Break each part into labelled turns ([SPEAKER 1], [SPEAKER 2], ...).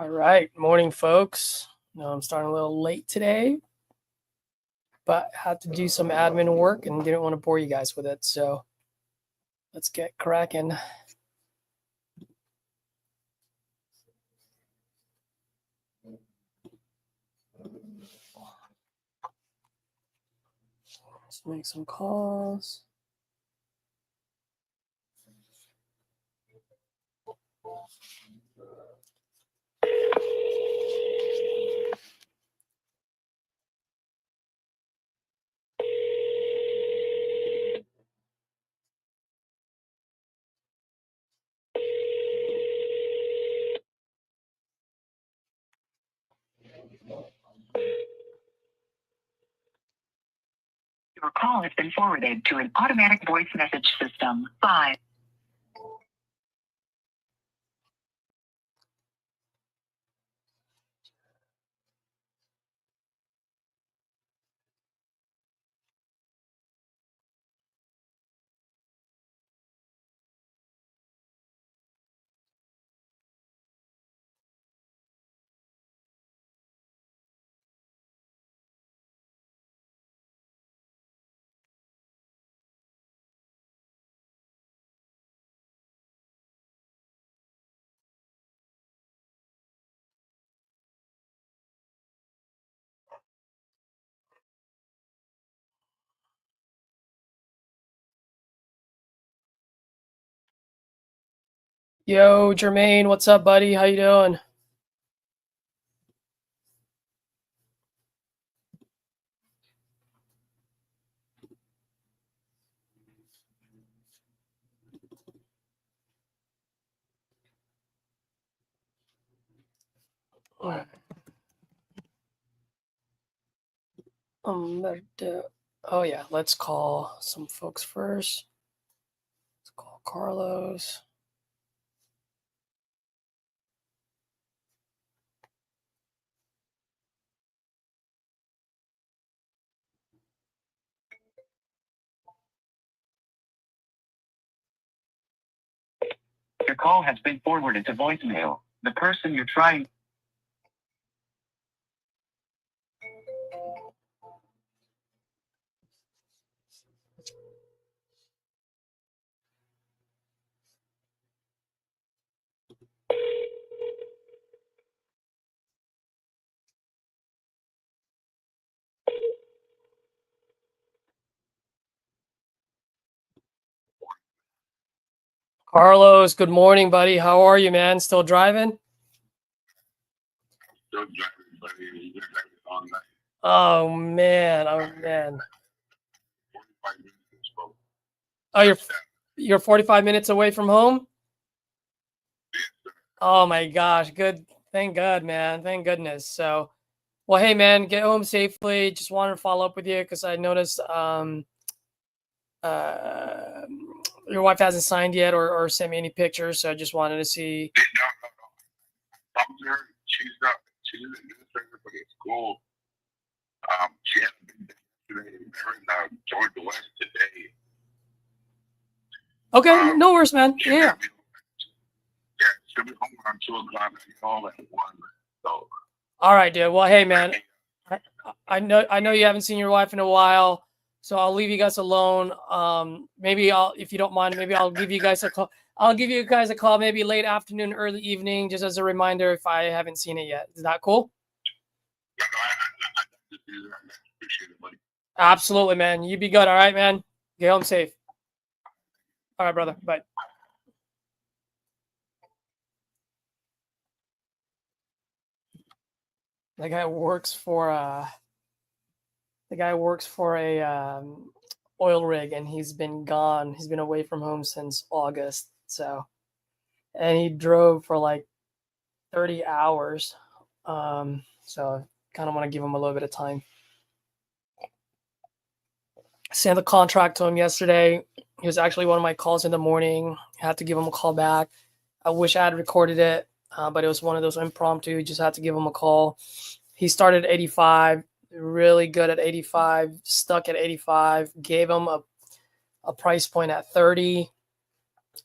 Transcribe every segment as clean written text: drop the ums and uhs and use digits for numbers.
[SPEAKER 1] All right, morning, folks. I'm starting a little late today, but had to do some admin work and didn't want to bore you guys with it. So let's get cracking. Let's make some calls.
[SPEAKER 2] Your call has been forwarded to an automatic voice message system. 5.
[SPEAKER 1] Yo, Jermaine, what's up, buddy? How you doing? Oh yeah, let's call some folks first. Let's call Carlos.
[SPEAKER 2] Your call has been forwarded to voicemail. The person you're trying.
[SPEAKER 1] Carlos, good morning, buddy. How are you, man? Still driving?
[SPEAKER 3] Still driving, buddy. You've been driving all night.
[SPEAKER 1] Oh man,
[SPEAKER 3] 45 minutes or so.
[SPEAKER 1] Oh, you're 45 minutes away from home?
[SPEAKER 3] Yes, sir.
[SPEAKER 1] Oh my gosh, good. Thank God, man. Thank goodness. So, well, hey, man, get home safely. Just wanted to follow up with you because I noticed uh, your wife hasn't signed yet or sent me any pictures. So I just wanted to see.
[SPEAKER 3] No. Talk to her. She's an administrator for the school. She hasn't been there yesterday. They're in Georgia West today.
[SPEAKER 1] Okay, no worries, man. Yeah.
[SPEAKER 3] She'll be home around 2 o'clock. She's home at 1. So.
[SPEAKER 1] All right, dude. Well, hey, man. I know you haven't seen your wife in a while, so I'll leave you guys alone. Maybe if you don't mind, maybe I'll give you guys a call. I'll give you guys a call maybe late afternoon, early evening, just as a reminder if I haven't seen it yet. Is that cool?
[SPEAKER 3] Yeah, I appreciate it, buddy.
[SPEAKER 1] Absolutely, man. You be good. All right, man. Get home safe. All right, brother. Bye. The guy works for a oil rig, and he's been gone. He's been away from home since August. So, and he drove for like 30 hours. So kind of want to give him a little bit of time. Sent the contract to him yesterday. He was actually one of my calls in the morning. I had to give him a call back. I wish I had recorded it, but it was one of those impromptu. Just had to give him a call. He started at 85, really good at 85, stuck at 85, gave him a price point at 30.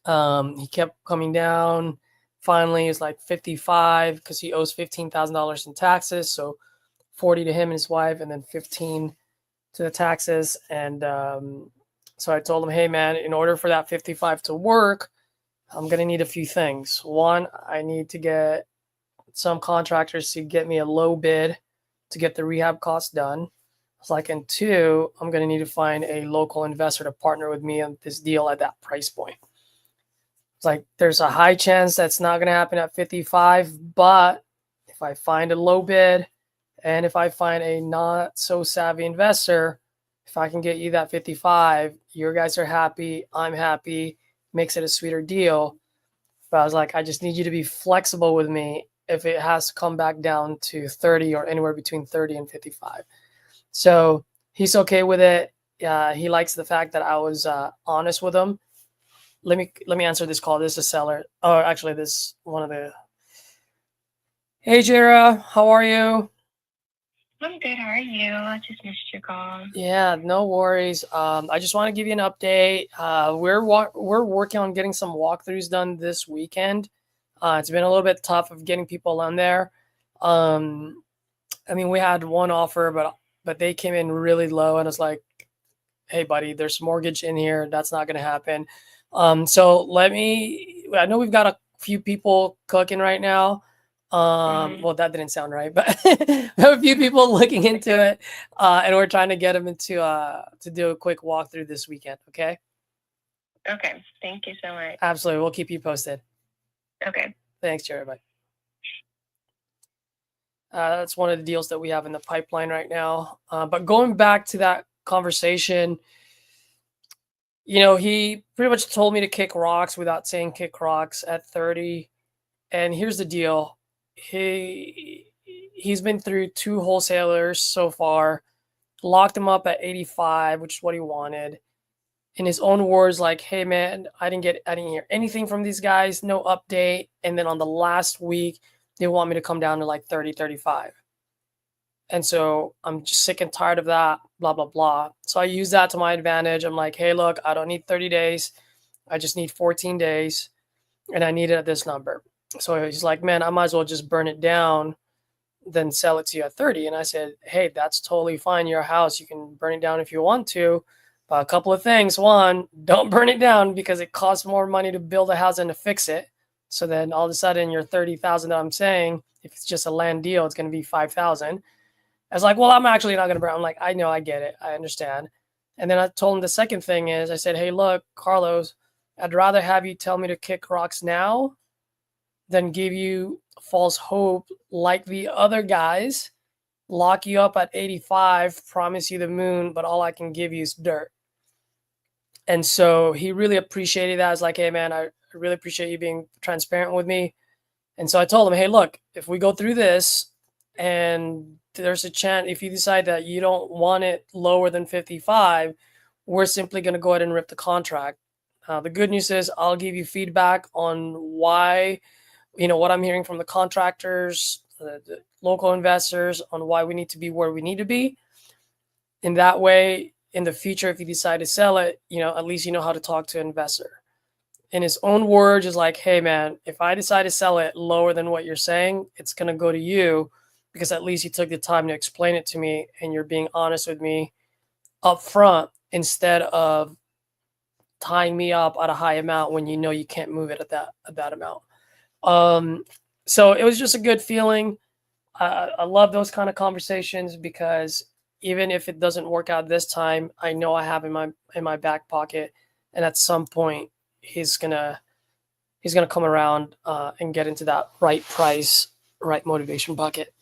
[SPEAKER 1] He kept coming down. Finally, it's like 55 because he owes $15,000 in taxes. So 40 to him and his wife, and then 15 to the taxes. And so I told him, hey, man, in order for that 55 to work, I'm going to need a few things. One, I need to get some contractors to get me a low bid to get the rehab costs done. It's like, and two, I'm going to need to find a local investor to partner with me on this deal at that price point. It's like, there's a high chance that's not going to happen at 55, but if I find a low bid and if I find a not so savvy investor, if I can get you that 55, your guys are happy, I'm happy, makes it a sweeter deal. But I was like, I just need you to be flexible with me if it has to come back down to 30 or anywhere between 30 and 55. So he's okay with it. He likes the fact that I was honest with him. Let me answer this call. This is a seller. Oh, actually, this one of the. Hey, Jira, how are you?
[SPEAKER 4] I'm good. How are you? I just missed your call.
[SPEAKER 1] Yeah, no worries. I just want to give you an update. We're working on getting some walkthroughs done this weekend. It's been a little bit tough of getting people on there. I mean, we had one offer, but they came in really low, and it's like, hey, buddy, there's mortgage in here. That's not going to happen. So I know we've got a few people cooking right now. Well, that didn't sound right, but we have a few people looking into it, and we're trying to get them into to do a quick walkthrough this weekend. Okay.
[SPEAKER 4] Okay. Thank you so much.
[SPEAKER 1] Absolutely. We'll keep you posted.
[SPEAKER 4] Okay.
[SPEAKER 1] Thanks, Jared. Bye. That's one of the deals that we have in the pipeline right now. But going back to that conversation, he pretty much told me to kick rocks without saying kick rocks at 30. And here's the deal. He's been through 2 wholesalers so far, locked him up at 85, which is what he wanted. In his own words, like, hey man, I didn't hear anything from these guys, no update. And then on the last week, they want me to come down to like 30, 35. And so I'm just sick and tired of that, blah, blah, blah. So I use that to my advantage. I'm like, hey, look, I don't need 30 days. I just need 14 days. And I need it at this number. So he's like, man, I might as well just burn it down than sell it to you at 30. And I said, hey, that's totally fine. Your house, you can burn it down if you want to. But a couple of things. One, don't burn it down because it costs more money to build a house than to fix it. So then all of a sudden your 30,000 that I'm saying, if it's just a land deal, it's going to be 5,000. I was like, well, I'm actually not going to burn. I'm like, I know, I get it. I understand. And then I told him the second thing is I said, hey, look, Carlos, I'd rather have you tell me to kick rocks now than give you false hope like the other guys, lock you up at 85, promise you the moon, but all I can give you is dirt. And so he really appreciated that. I was like, hey, man, I really appreciate you being transparent with me. And so I told him, hey, look, if we go through this and there's a chance, if you decide that you don't want it lower than 55, we're simply going to go ahead and rip the contract. The good news is I'll give you feedback on why, what I'm hearing from the contractors, the local investors on why we need to be where we need to be. In that way, in the future, if you decide to sell it, at least you know how to talk to an investor. In his own words, is like, hey, man, if I decide to sell it lower than what you're saying, it's going to go to you because at least you took the time to explain it to me and you're being honest with me up front instead of tying me up at a high amount when you can't move it at that amount. So it was just a good feeling. I love those kind of conversations because even if it doesn't work out this time, I know I have in my back pocket, and at some point he's gonna come around and get into that right price, right motivation bucket.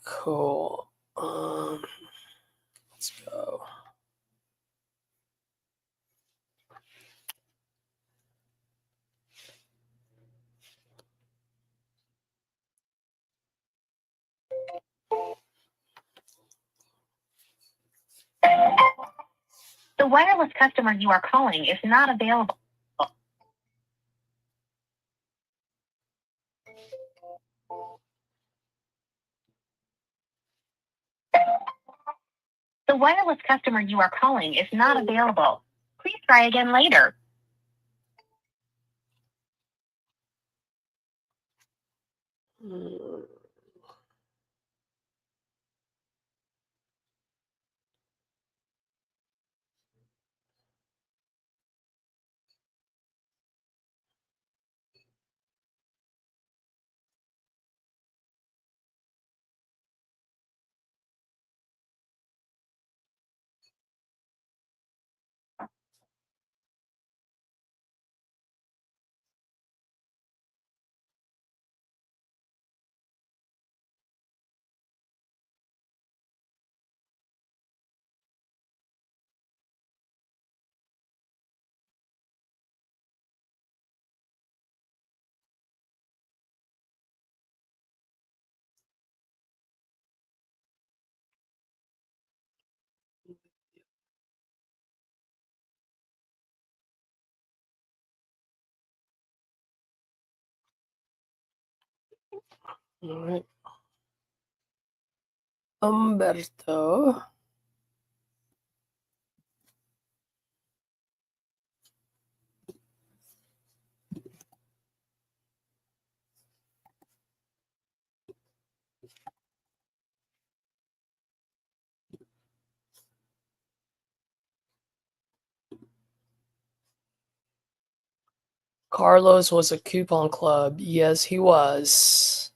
[SPEAKER 1] Cool. Let's go.
[SPEAKER 4] The wireless customer you are calling is not available. The wireless customer you are calling is not available. Please try again later.
[SPEAKER 1] Mm. All right. Umberto. Carlos was a coupon club. Yes, he was.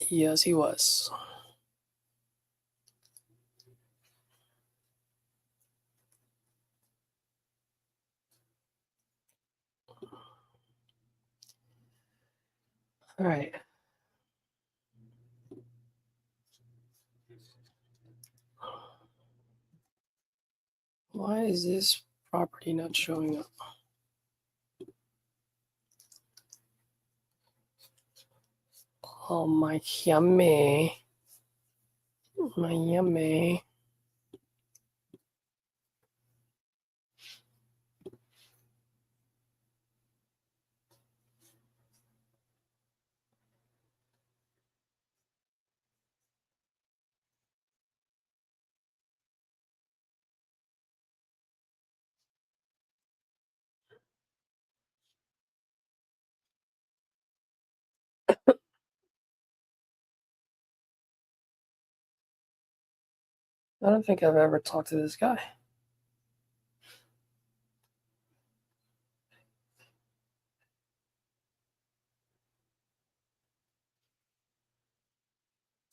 [SPEAKER 1] Yes, he was. All right. Why is this property not showing up? Oh, Miami. Miami. I don't think I've ever talked to this guy.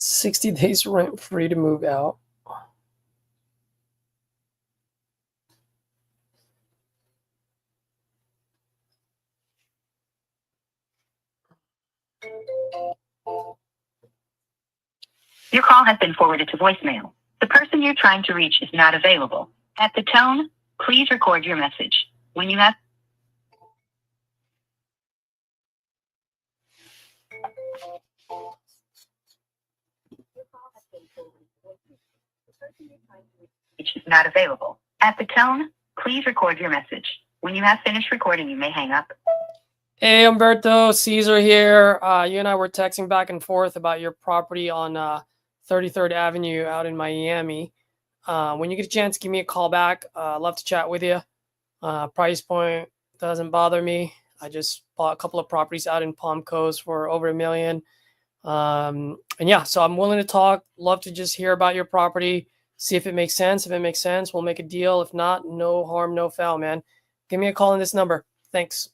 [SPEAKER 1] $60 days rent free to move out.
[SPEAKER 2] Your call has been forwarded to voicemail. The person you're trying to reach is not available. At the tone, please record your message. When you have is not available. At the tone, please record your message. When you have finished recording, you may hang up.
[SPEAKER 1] Hey, Umberto, Caesar here. You and I were texting back and forth about your property on 33rd Avenue out in Miami. When you get a chance, give me a call back. I'd love to chat with you. Price point doesn't bother me. I just bought a couple of properties out in Palm Coast for over $1 million. And yeah, so I'm willing to talk. Love to just hear about your property, see if it makes sense. If it makes sense, we'll make a deal. If not, no harm, no foul, man. Give me a call on this number. Thanks.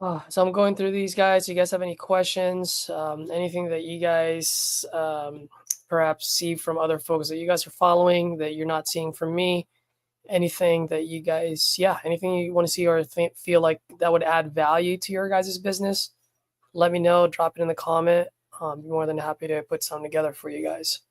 [SPEAKER 1] So I'm going through these guys. You guys have any questions? Anything that you guys perhaps see from other folks that you guys are following that you're not seeing from me? Anything that you guys, anything you want to see or feel like that would add value to your guys' business? Let me know. Drop it in the comment. Be more than happy to put something together for you guys.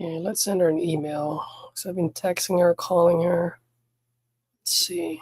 [SPEAKER 1] Okay, let's send her an email. So I've been texting her, calling her. Let's see.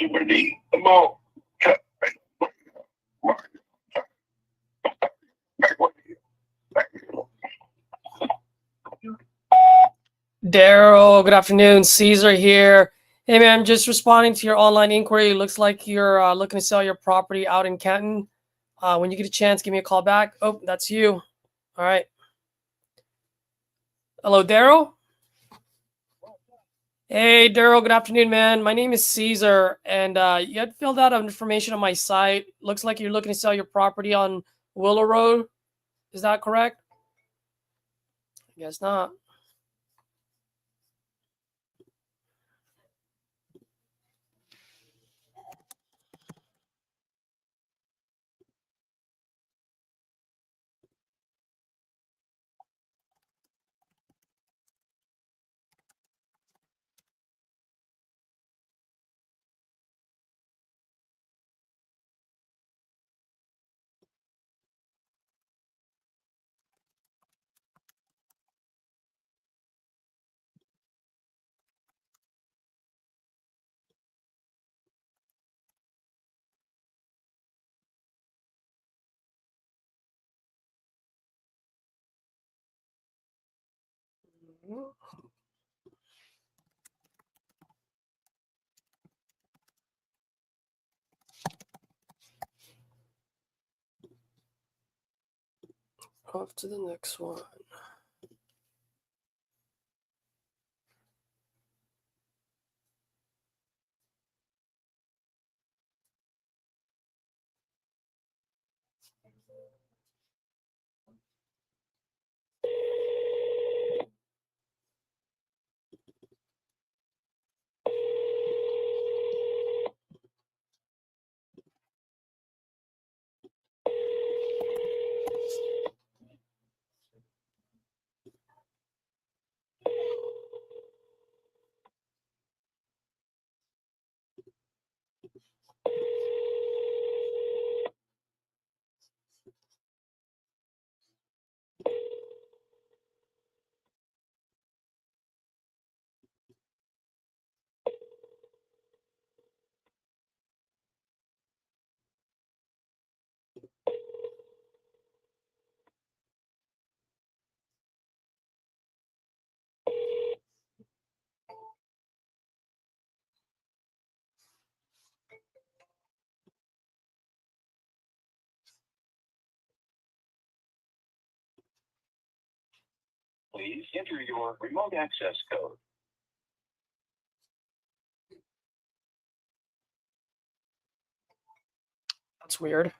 [SPEAKER 3] super deep. About
[SPEAKER 1] Daryl, good afternoon. Caesar here. Hey, man, I'm just responding to your online inquiry. Looks like you're looking to sell your property out in Canton. When you get a chance, give me a call back. Oh, that's you. All right. Hello, Daryl. Hey, Daryl, good afternoon, man. My name is Caesar, and you had filled out information on my site. Looks like you're looking to sell your property on Willow Road. Is that correct? I guess not. Off to the next one.
[SPEAKER 2] Please enter your remote access code.
[SPEAKER 1] That's weird.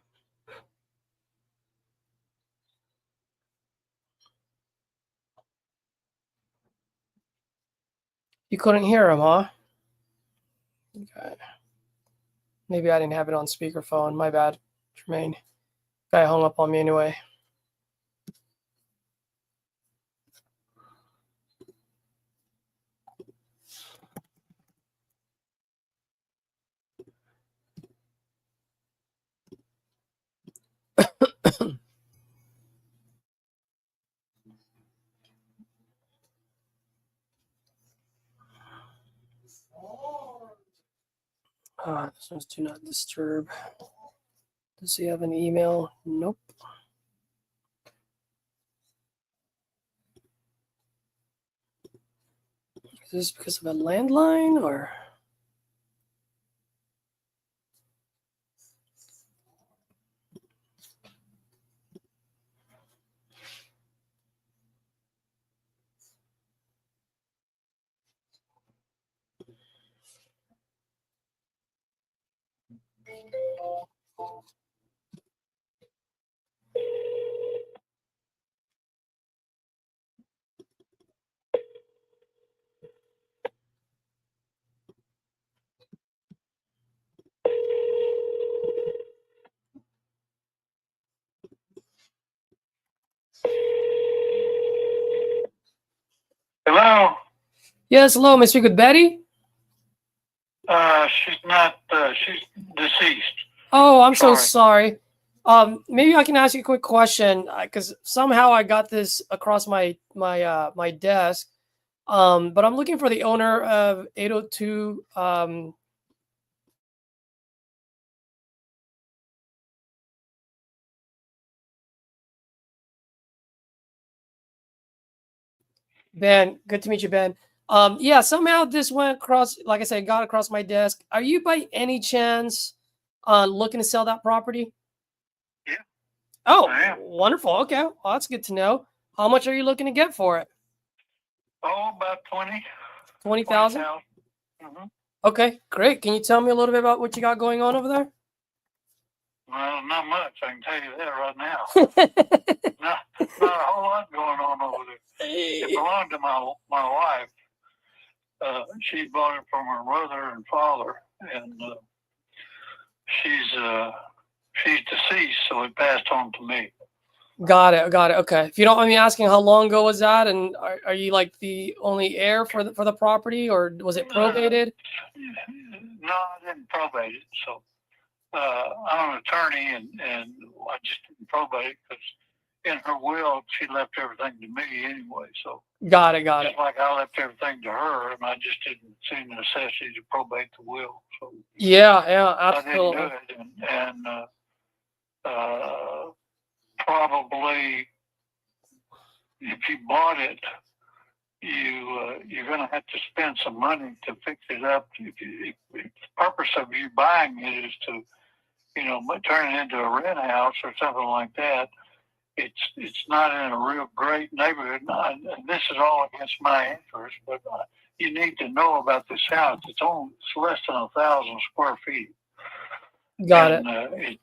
[SPEAKER 1] You couldn't hear him, huh? Okay. Maybe I didn't have it on speakerphone. My bad, Jermaine. Guy hung up on me anyway. This one's do not disturb. Does he have an email? Nope. Is this because of a landline or?
[SPEAKER 5] Hello.
[SPEAKER 1] Yes, hello. May I speak with Betty?
[SPEAKER 5] She's not. She's deceased.
[SPEAKER 1] Oh, I'm so
[SPEAKER 5] Sorry.
[SPEAKER 1] sorry. Maybe I can ask you a quick question because somehow I got this across my desk. But I'm looking for the owner of 802 Ben, good to meet you, Ben. Yeah, somehow this went across, like I said, got across my desk. Are you by any chance looking to sell that property?
[SPEAKER 5] Yeah,
[SPEAKER 1] Oh,
[SPEAKER 5] I am.
[SPEAKER 1] wonderful. Okay. Well, that's good to know. How much are you looking to get for it?
[SPEAKER 5] Oh, about 20.
[SPEAKER 1] 20,000?
[SPEAKER 5] Mm-hmm.
[SPEAKER 1] Okay, great. Can you tell me a little bit about what you got going on over there?
[SPEAKER 5] Well, not much. I can tell you that right now. Not a whole lot going on over there. It belonged to my wife. She bought it from her mother and father, and she's deceased, so it passed on to me.
[SPEAKER 1] Got it. Got it. Okay. If you don't mind me asking, how long ago was that? And are you like the only heir for the property, or was it probated?
[SPEAKER 5] No, I didn't probate it. So I'm an attorney, and I just didn't probate it because in her will she left everything to me anyway. So
[SPEAKER 1] Got it. Got it.
[SPEAKER 5] just like I left everything to her, and I just didn't see the necessity to probate the will. So
[SPEAKER 1] Yeah. Yeah.
[SPEAKER 5] I didn't do
[SPEAKER 1] Absolutely.
[SPEAKER 5] it, and probably if you bought it, you're going to have to spend some money to fix it up. If the purpose of you buying it is to, turn it into a rent house or something like that, it's not in a real great neighborhood. And this is all against my interest, but you need to know about this house. It's less than 1,000 square feet.
[SPEAKER 1] Got it.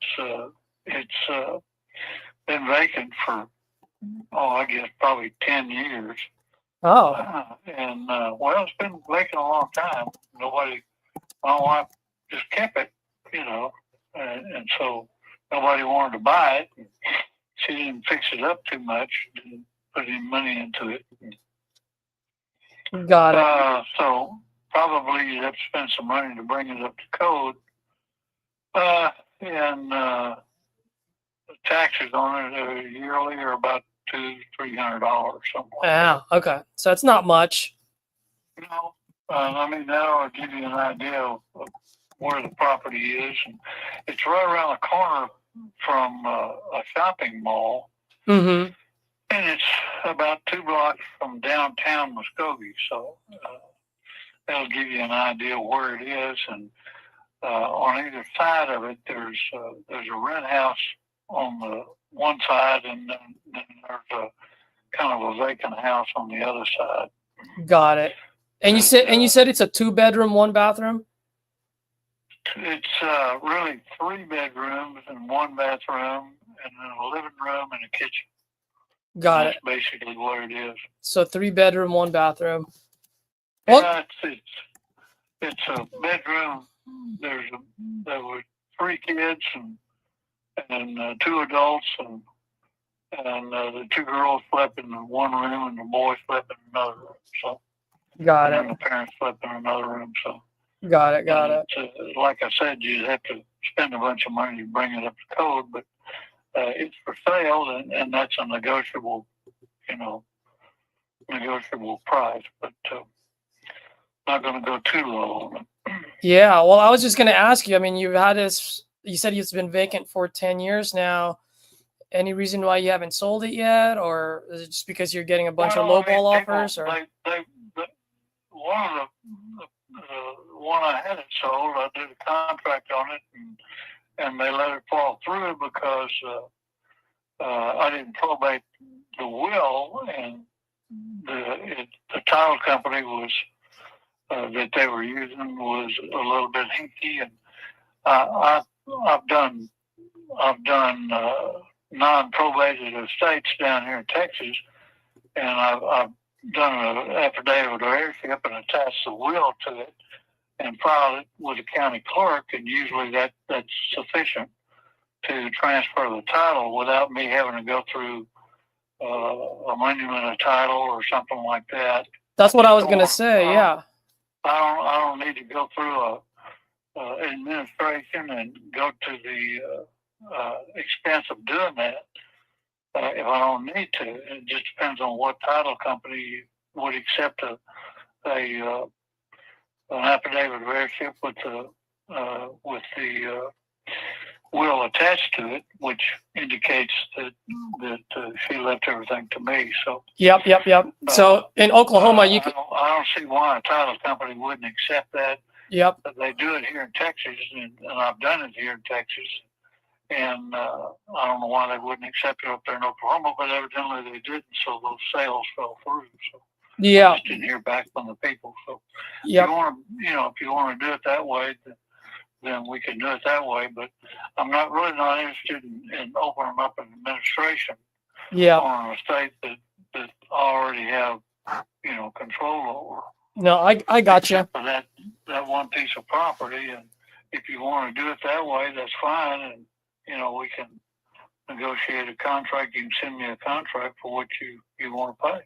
[SPEAKER 5] It's been vacant for, I guess probably 10 years.
[SPEAKER 1] Oh.
[SPEAKER 5] Well, it's been vacant a long time. My wife just kept it, and so nobody wanted to buy it. She didn't fix it up too much, didn't put any money into it.
[SPEAKER 1] Got it.
[SPEAKER 5] So probably you'd have to spend some money to bring it up to code. And the taxes on it yearly are about $200-300, something like
[SPEAKER 1] Yeah. Okay. So it's not much.
[SPEAKER 5] that. That'll give you an idea of where the property is. And it's right around the corner from a shopping mall.
[SPEAKER 1] Mm-hmm.
[SPEAKER 5] And it's about 2 blocks from downtown Muskogee. So that'll give you an idea where it is. And on either side of it, there's a rent house on the one side, and then there's a kind of a vacant house on the other side.
[SPEAKER 1] Got it. And you said it's a 2-bedroom, 1-bathroom?
[SPEAKER 5] It's really 3 bedrooms and 1 bathroom, and then a living room and a kitchen.
[SPEAKER 1] Got it.
[SPEAKER 5] That's basically what it is.
[SPEAKER 1] So 3-bedroom, 1-bathroom.
[SPEAKER 5] Yeah, it's a bedroom. There were 3 kids and 2 adults, and the 2 girls slept in one room and the boy slept in another room. So
[SPEAKER 1] Got
[SPEAKER 5] and
[SPEAKER 1] it.
[SPEAKER 5] the parents slept in another room. So
[SPEAKER 1] Got it. Got it.
[SPEAKER 5] like I said, you'd have to spend a bunch of money to bring it up to code, but it's for sale, and that's a negotiable price, but not going to go too low on it.
[SPEAKER 1] Yeah. Well, I was just going to ask you. I mean, you've had this. You said it's been vacant for 10 years now. Any reason why you haven't sold it yet, or is it just because you're getting a bunch of lowball offers? Or
[SPEAKER 5] One I had it sold, I did a contract on it, and they let it fall through because I didn't probate the will, and the title company was that they were using was a little bit hinky, and I've done non-probated estates down here in Texas, and I've done an affidavit of heirship and attached the will to it and filed it with the county clerk, and usually that's sufficient to transfer the title without me having to go through a monument of title or something like that.
[SPEAKER 1] That's what I was going to say. Yeah.
[SPEAKER 5] I don't need to go through administration and go to the expense of doing that if I don't need to. It just depends on what title company would accept an affidavit of heirship with the will attached to it, which indicates that she left everything to me. So
[SPEAKER 1] Yep. So in Oklahoma, you can.
[SPEAKER 5] I don't see why a title company wouldn't accept that.
[SPEAKER 1] Yep.
[SPEAKER 5] But they do it here in Texas, and I've done it here in Texas. And I don't know why they wouldn't accept it up there in Oklahoma, but evidently they didn't. So those sales fell through. So
[SPEAKER 1] Yeah.
[SPEAKER 5] I just didn't hear back from the people. So
[SPEAKER 1] Yep.
[SPEAKER 5] if you want to do it that way, then we can do it that way. But I'm really not interested in opening up an administration
[SPEAKER 1] Yeah.
[SPEAKER 5] on a state that already have control over.
[SPEAKER 1] No, I got you.
[SPEAKER 5] For that one piece of property, and if you want to do it that way, that's fine. And we can negotiate a contract. You can send me a contract for what you want to pay.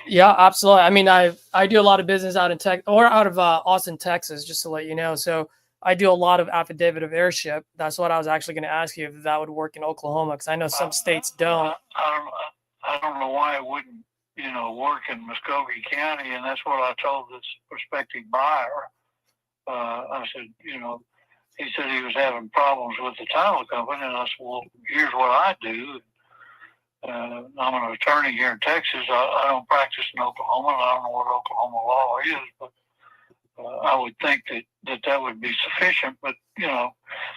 [SPEAKER 1] Yeah, absolutely. I mean, I do a lot of business out of Austin, Texas, just to let you know. So I do a lot of affidavit of airship. That's what I was actually going to ask you if that would work in Oklahoma, because I know some states don't.
[SPEAKER 5] I don't know why it wouldn't, work in Muskogee County, and that's what I told this prospective buyer. I said, he said he was having problems with the title company, and I said, well, here's what I do. I'm an attorney here in Texas. I don't practice in Oklahoma, and I don't know what Oklahoma law is, but I would think that would be sufficient. But,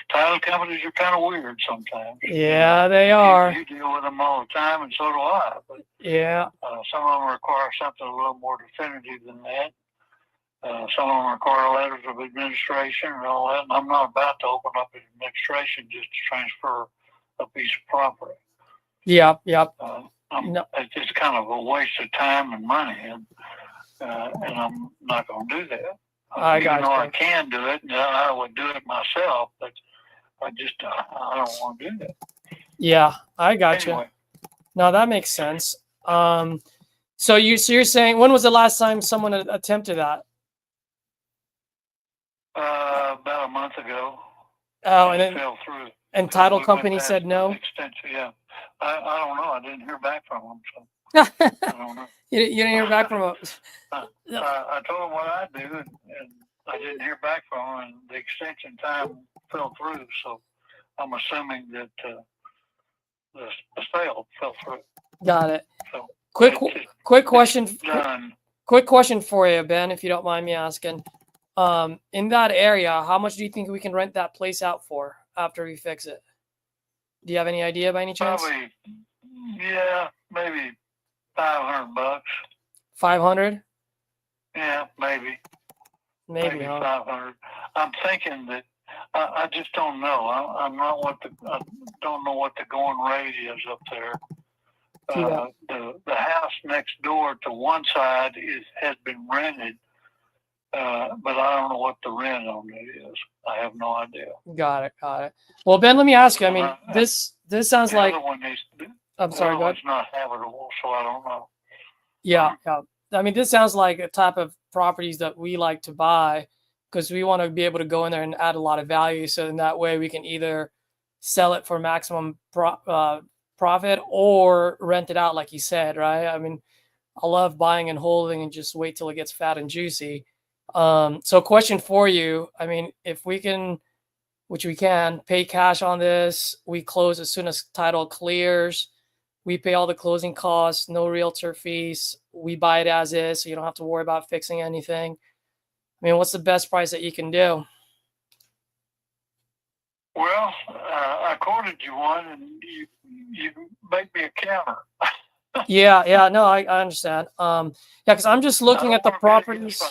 [SPEAKER 5] title companies are kind of weird sometimes.
[SPEAKER 1] Yeah, they are.
[SPEAKER 5] You deal with them all the time, and so do I. But
[SPEAKER 1] yeah.
[SPEAKER 5] Some of them require something a little more definitive than that. Some of them require letters of administration and all that. And I'm not about to open up an administration just to transfer a piece of property.
[SPEAKER 1] Yep.
[SPEAKER 5] No. It's just kind of a waste of time and money, and I'm not going to do that. Even though I can do it, and I would do it myself, but I don't want to do that.
[SPEAKER 1] Yeah, I got
[SPEAKER 5] Anyway.
[SPEAKER 1] you. No, that makes sense. So you're saying, when was the last time someone attempted that?
[SPEAKER 5] About a month ago.
[SPEAKER 1] Oh, and
[SPEAKER 5] it
[SPEAKER 1] then
[SPEAKER 5] fell through.
[SPEAKER 1] And title company said no.
[SPEAKER 5] Extension, yeah. I don't know. I didn't hear back from them, so I don't know.
[SPEAKER 1] You didn't hear back from them.
[SPEAKER 5] I told them what I do, and I didn't hear back from them, and the extension time fell through. So I'm assuming that the sale fell through.
[SPEAKER 1] Got it.
[SPEAKER 5] So
[SPEAKER 1] quick question.
[SPEAKER 5] Done.
[SPEAKER 1] Quick question for you, Ben, if you don't mind me asking. In that area, how much do you think we can rent that place out for after we fix it? Do you have any idea by any chance?
[SPEAKER 5] Probably, yeah, maybe $500.
[SPEAKER 1] 500?
[SPEAKER 5] Yeah, maybe
[SPEAKER 1] Maybe, huh?
[SPEAKER 5] 500. I'm thinking that I just don't know. I don't know what the going rate is up there. The house next door to one side has been rented, but I don't know what the rent on it is. I have no idea.
[SPEAKER 1] Got it. Well, Ben, let me ask you. I mean, this sounds like. I'm sorry, go ahead.
[SPEAKER 5] It's not habitable, so I don't know.
[SPEAKER 1] Yeah. I mean, this sounds like a type of properties that we like to buy because we want to be able to go in there and add a lot of value. So in that way, we can either sell it for maximum profit or rent it out, like you said, right? I mean, I love buying and holding and just wait till it gets fat and juicy. So question for you. I mean, if we can, which we can, pay cash on this, we close as soon as title clears. We pay all the closing costs, no realtor fees. We buy it as is, so you don't have to worry about fixing anything. I mean, what's the best price that you can do?
[SPEAKER 5] Well, I quoted you one, and you make me a counter.
[SPEAKER 1] Yeah, no, I understand. Because I'm just looking at the properties.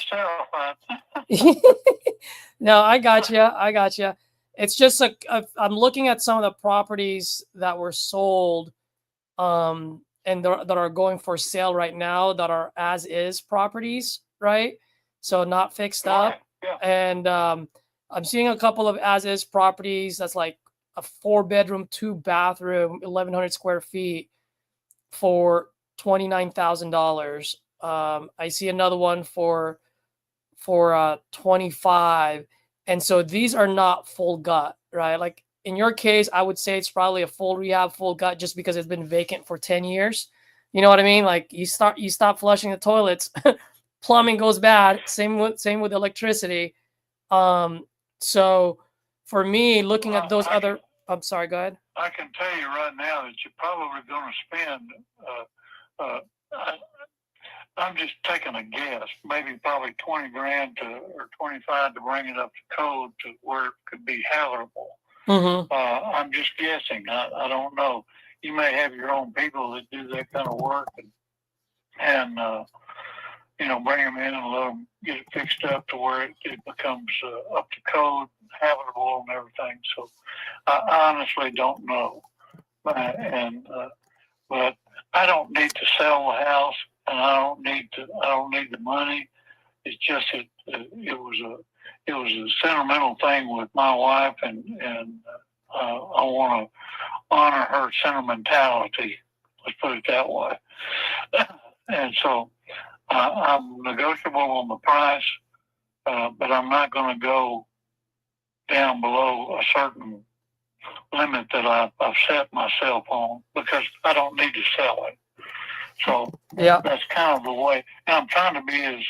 [SPEAKER 1] No, I got you. It's just I'm looking at some of the properties that were sold, and that are going for sale right now that are as is properties, right? So not fixed up.
[SPEAKER 5] Yeah.
[SPEAKER 1] And I'm seeing a couple of as is properties that's like a 4-bedroom, 2-bathroom, 1,100 square feet for $29,000. I see another one for 25. And so these are not full gut, right? Like in your case, I would say it's probably a full rehab, full gut, just because it's been vacant for 10 years. You know what I mean? Like you stop flushing the toilets, plumbing goes bad. Same with electricity. So for me, looking at those I'm sorry, go ahead.
[SPEAKER 5] I can tell you right now that you're probably going to spend. I'm just taking a guess. Maybe probably 20 grand or 25 to bring it up to code to where it could be habitable.
[SPEAKER 1] Mm-hmm.
[SPEAKER 5] I'm just guessing. I don't know. You may have your own people that do that kind of work and bring them in and let them get it fixed up to where it becomes up to code, habitable, and everything. So I honestly don't know, but I don't need to sell the house, and I don't need the money. It's just it was a sentimental thing with my wife, and I want to honor her sentimentality. Let's put it that way. And so I'm negotiable on the price, but I'm not going to go down below a certain limit that I've set myself on because I don't need to sell it. So that's kind of the way. And I'm trying to be as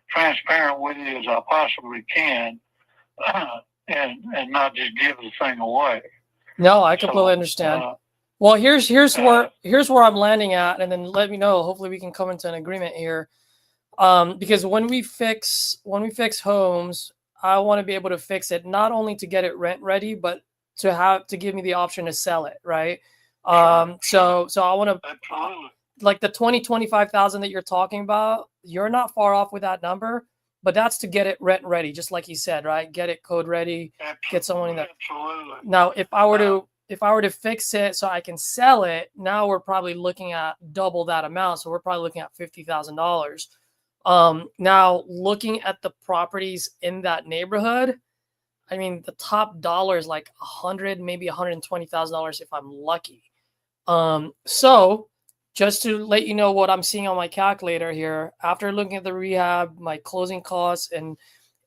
[SPEAKER 5] transparent with you as I possibly can, and not just give the thing away.
[SPEAKER 1] No, I completely understand. Well, here's where I'm landing at, and then let me know. Hopefully, we can come into an agreement here. Because when we fix homes, I want to be able to fix it not only to get it rent ready, but to give me the option to sell it, right? So I want to, like the 25,000 that you're talking about, you're not far off with that number, but that's to get it rent ready, just like you said, right? Get it code ready, get someone in that.
[SPEAKER 5] Absolutely.
[SPEAKER 1] Now, if I were to fix it so I can sell it, now we're probably looking at double that amount. So we're probably looking at $50,000. Now looking at the properties in that neighborhood, I mean, the top dollar is like $100,000, maybe $120,000 if I'm lucky. So just to let you know what I'm seeing on my calculator here, after looking at the rehab, my closing costs, and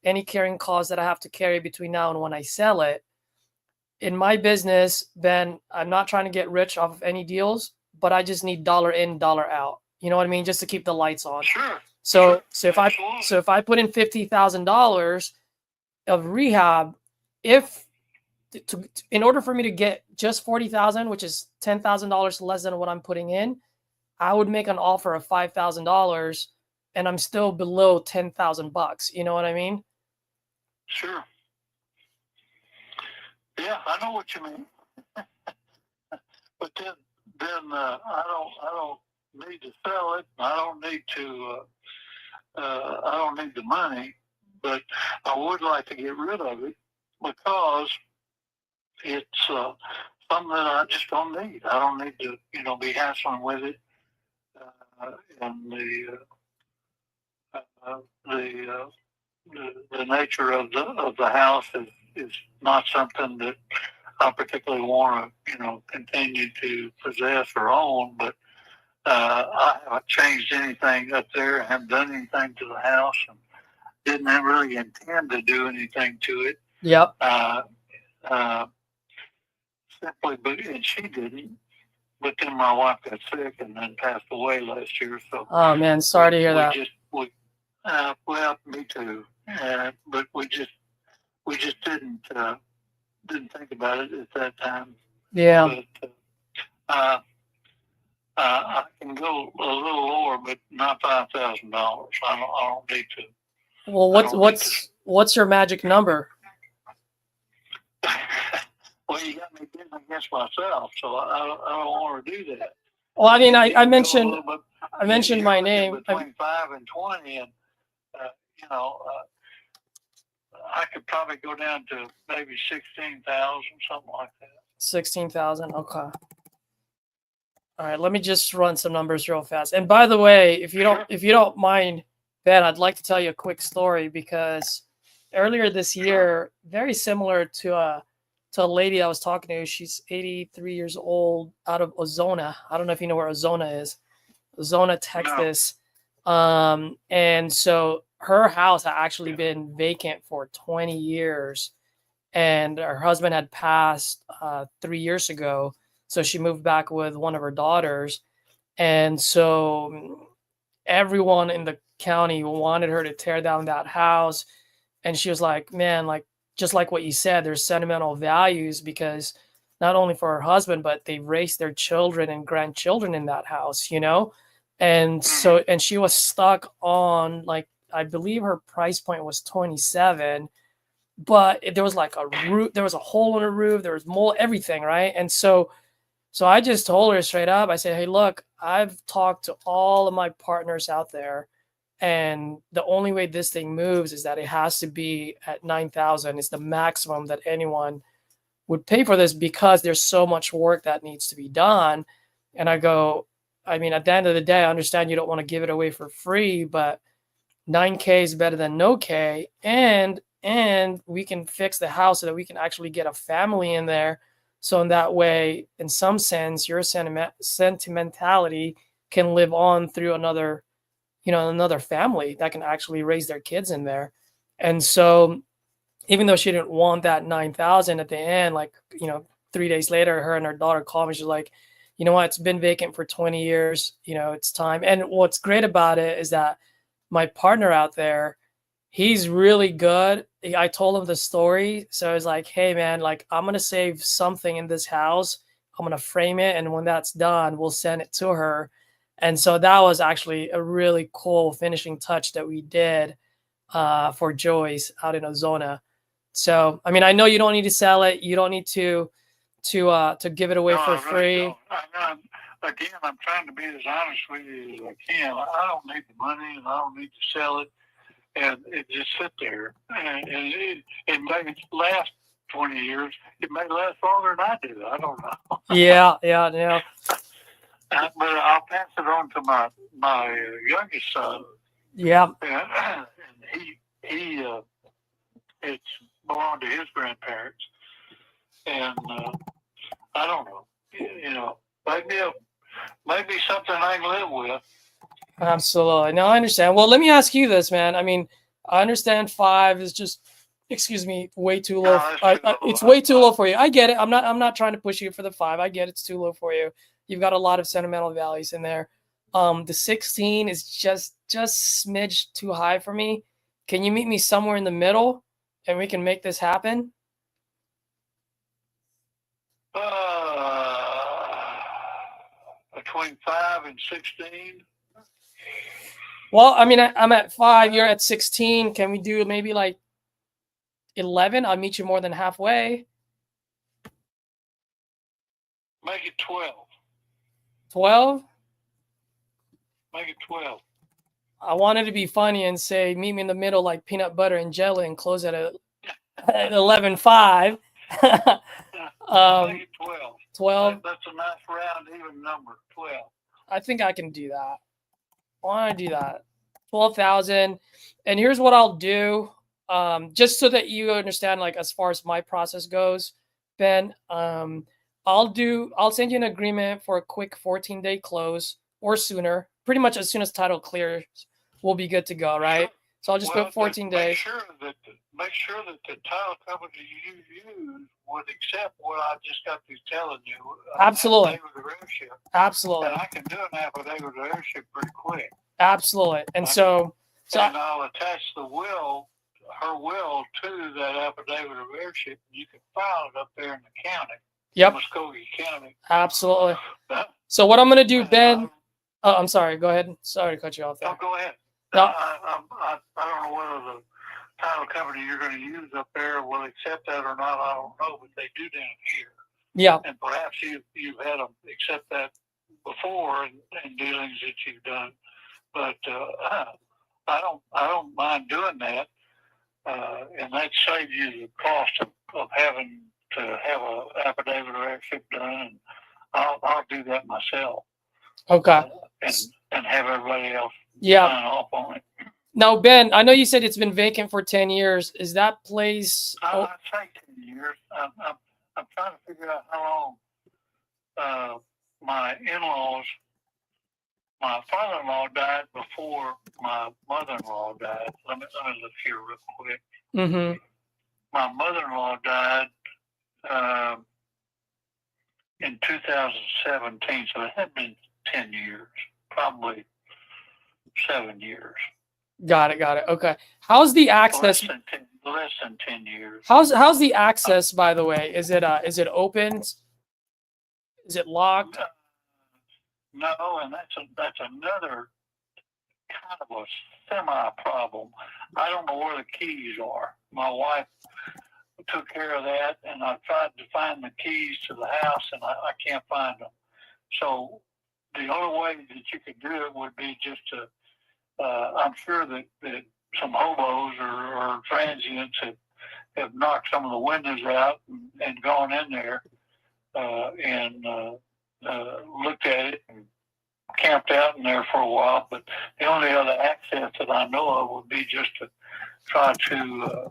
[SPEAKER 1] any carrying costs that I have to carry between now and when I sell it, in my business, Ben, I'm not trying to get rich off of any deals, but I just need dollar in, dollar out. You know what I mean? Just to keep the lights on.
[SPEAKER 5] Sure.
[SPEAKER 1] So if I put in $50,000 of rehab, in order for me to get just 40,000, which is $10,000 less than what I'm putting in, I would make an offer of $5,000, and I'm still below $10,000. You know what I mean?
[SPEAKER 5] Sure. Yeah, I know what you mean. But then I don't need to sell it. I don't need to. I don't need the money, but I would like to get rid of it because it's something that I just don't need. I don't need to, be hassling with it. And the nature of the house is not something that I particularly want to, continue to possess or own. But I haven't changed anything up there. I haven't done anything to the house, and didn't really intend to do anything to it.
[SPEAKER 1] Yep.
[SPEAKER 5] Simply, and she didn't. But then my wife got sick and then passed away last year. So.
[SPEAKER 1] Oh man, sorry to hear that.
[SPEAKER 5] Well, me too. But we just didn't think about it at that time.
[SPEAKER 1] Yeah.
[SPEAKER 5] But I can go a little lower, but not $5,000. I don't need to.
[SPEAKER 1] Well, what's your magic number?
[SPEAKER 5] Well, you got me bidding against myself, so I don't want to do that.
[SPEAKER 1] Well, I mean, I mentioned my name.
[SPEAKER 5] Between 5 and 20, and I could probably go down to maybe 16,000, something like that.
[SPEAKER 1] 16,000. Okay. All right. Let me just run some numbers real fast. And by the way, if you don't mind, Ben, I'd like to tell you a quick story because earlier this year, very similar to a lady I was talking to. She's 83 years old, out of Ozona. I don't know if you know where Ozona is. Ozona, Texas. No. And so her house had actually been vacant for 20 years, and her husband had passed 3 years ago. So she moved back with one of her daughters. And so everyone in the county wanted her to tear down that house. And she was like, man, like, just like what you said, there's sentimental values because not only for her husband, but they raised their children and grandchildren in that house, And so, and she was stuck on, like, I believe her price point was 27, but there was like a roof, there was a hole in the roof, there was mold, everything, right? And so I just told her straight up, I said, hey, look, I've talked to all of my partners out there, and the only way this thing moves is that it has to be at 9,000. It's the maximum that anyone would pay for this because there's so much work that needs to be done. And I go, I mean, at the end of the day, I understand you don't want to give it away for free, but 9K is better than no K. And we can fix the house so that we can actually get a family in there. So in that way, in some sense, your sentimentality can live on through another family that can actually raise their kids in there. And so even though she didn't want that 9,000 at the end, like, 3 days later, her and her daughter called me. She's like, you know what, it's been vacant for 20 years. It's time. And what's great about it is that my partner out there, he's really good. I told him the story. So I was like, hey man, like, I'm going to save something in this house. I'm going to frame it. And when that's done, we'll send it to her. And so that was actually a really cool finishing touch that we did for Joyce out in Ozona. So, I mean, I know you don't need to sell it. You don't need to give it away for free.
[SPEAKER 5] Again, I'm trying to be as honest with you as I can. I don't need the money, and I don't need to sell it, and it just sit there. And it may last 20 years. It may last longer than I do. I don't know.
[SPEAKER 1] Yeah.
[SPEAKER 5] But I'll pass it on to my youngest son.
[SPEAKER 1] Yeah.
[SPEAKER 5] And he it's belonged to his grandparents, and I don't know. Maybe something I can live with.
[SPEAKER 1] Absolutely. No, I understand. Well, let me ask you this, man. I mean, I understand 5 is just, way too low.
[SPEAKER 5] No,
[SPEAKER 1] it's way too low for you. I get it. I'm not trying to push you for the 5. I get it's too low for you. You've got a lot of sentimental values in there. The 16 is just smidge too high for me. Can you meet me somewhere in the middle and we can make this happen?
[SPEAKER 5] Between 5 and 16.
[SPEAKER 1] Well, I mean, I'm at 5. You're at 16. Can we do maybe like 11? I'll meet you more than halfway.
[SPEAKER 5] Make it 12.
[SPEAKER 1] 12?
[SPEAKER 5] Make it 12.
[SPEAKER 1] I wanted to be funny and say, meet me in the middle like peanut butter and jelly and close at 11.5.
[SPEAKER 5] Make it 12.
[SPEAKER 1] 12.
[SPEAKER 5] That's a nice round, even number. 12.
[SPEAKER 1] I think I can do that. I want to do that. 12,000. And here's what I'll do. Just so that you understand, like, as far as my process goes, Ben, I'll send you an agreement for a quick 14-day close or sooner. Pretty much as soon as title clears, we'll be good to go, right?
[SPEAKER 5] Sure.
[SPEAKER 1] So I'll just put 14 days.
[SPEAKER 5] Make sure that the title company you use would accept what I just got through telling you.
[SPEAKER 1] Absolutely.
[SPEAKER 5] Affidavit of heirship.
[SPEAKER 1] Absolutely.
[SPEAKER 5] And I can do an affidavit of heirship pretty quick.
[SPEAKER 1] Absolutely. And so
[SPEAKER 5] I'll attach her will to that affidavit of heirship, and you can file it up there in the county.
[SPEAKER 1] Yep.
[SPEAKER 5] Muskogee County.
[SPEAKER 1] Absolutely. So what I'm going to do, Ben. Oh, I'm sorry. Go ahead. Sorry to cut you off there.
[SPEAKER 5] No, go ahead.
[SPEAKER 1] No.
[SPEAKER 5] I don't know whether the title company you're going to use up there will accept that or not. I don't know, but they do down here.
[SPEAKER 1] Yeah.
[SPEAKER 5] And perhaps you've had them accept that before in dealings that you've done. But I don't mind doing that, and that saves you the cost of having to have an affidavit of heirship done. And I'll do that myself.
[SPEAKER 1] Okay.
[SPEAKER 5] And have everybody else
[SPEAKER 1] sign
[SPEAKER 5] off on it.
[SPEAKER 1] Now, Ben, I know you said it's been vacant for 10 years. Is that place?
[SPEAKER 5] I say 10 years. I'm trying to figure out how long my in-laws. My father-in-law died before my mother-in-law died. Let me look here real quick.
[SPEAKER 1] Mm-hmm.
[SPEAKER 5] My mother-in-law died in 2017, so it had been 10 years, probably 7 years.
[SPEAKER 1] Got it. Okay. How's the access?
[SPEAKER 5] Less than 10. less than 10 years.
[SPEAKER 1] How's the access, by the way? Is it open? Is it locked?
[SPEAKER 5] No, and that's another kind of a semi-problem. I don't know where the keys are. My wife took care of that, and I tried to find the keys to the house, and I can't find them. So the only way that you could do it would be just to, I'm sure that some hobos or transients have knocked some of the windows out and gone in there and looked at it and camped out in there for a while. But the only other access that I know of would be just to try to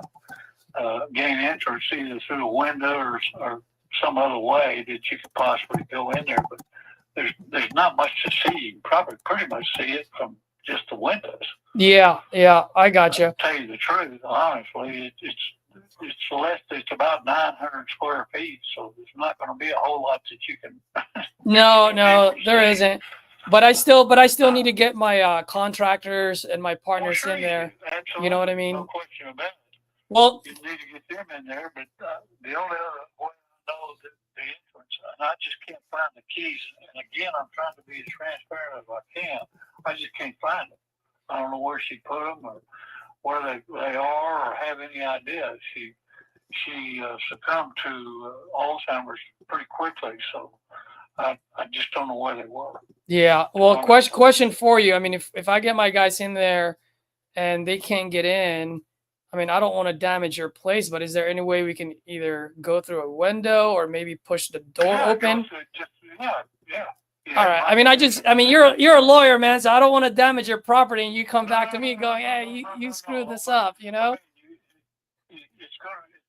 [SPEAKER 5] gain entrance either through a window or some other way that you could possibly go in there. But there's not much to see. You can probably pretty much see it from just the windows.
[SPEAKER 1] Yeah, I got you.
[SPEAKER 5] To tell you the truth, honestly, it's about 900 square feet, so there's not going to be a whole lot that you can.
[SPEAKER 1] No, there isn't. But I still need to get my contractors and my partners in there. You know what I mean?
[SPEAKER 5] No question about it.
[SPEAKER 1] Well,
[SPEAKER 5] You need to get them in there, but the only other way I know that the entrance, and I just can't find the keys. And again, I'm trying to be as transparent as I can. I just can't find them. I don't know where she put them or where they are or have any idea. She succumbed to Alzheimer's pretty quickly, so I just don't know where they were.
[SPEAKER 1] yeah. Well, question for you. I mean, if I get my guys in there and they can't get in, I mean, I don't want to damage your place, but is there any way we can either go through a window or maybe push the door open?
[SPEAKER 5] Yeah.
[SPEAKER 1] All right. I mean, you're a lawyer, man, so I don't want to damage your property and you come back to me going, hey, you screwed this up, you know?
[SPEAKER 5] It's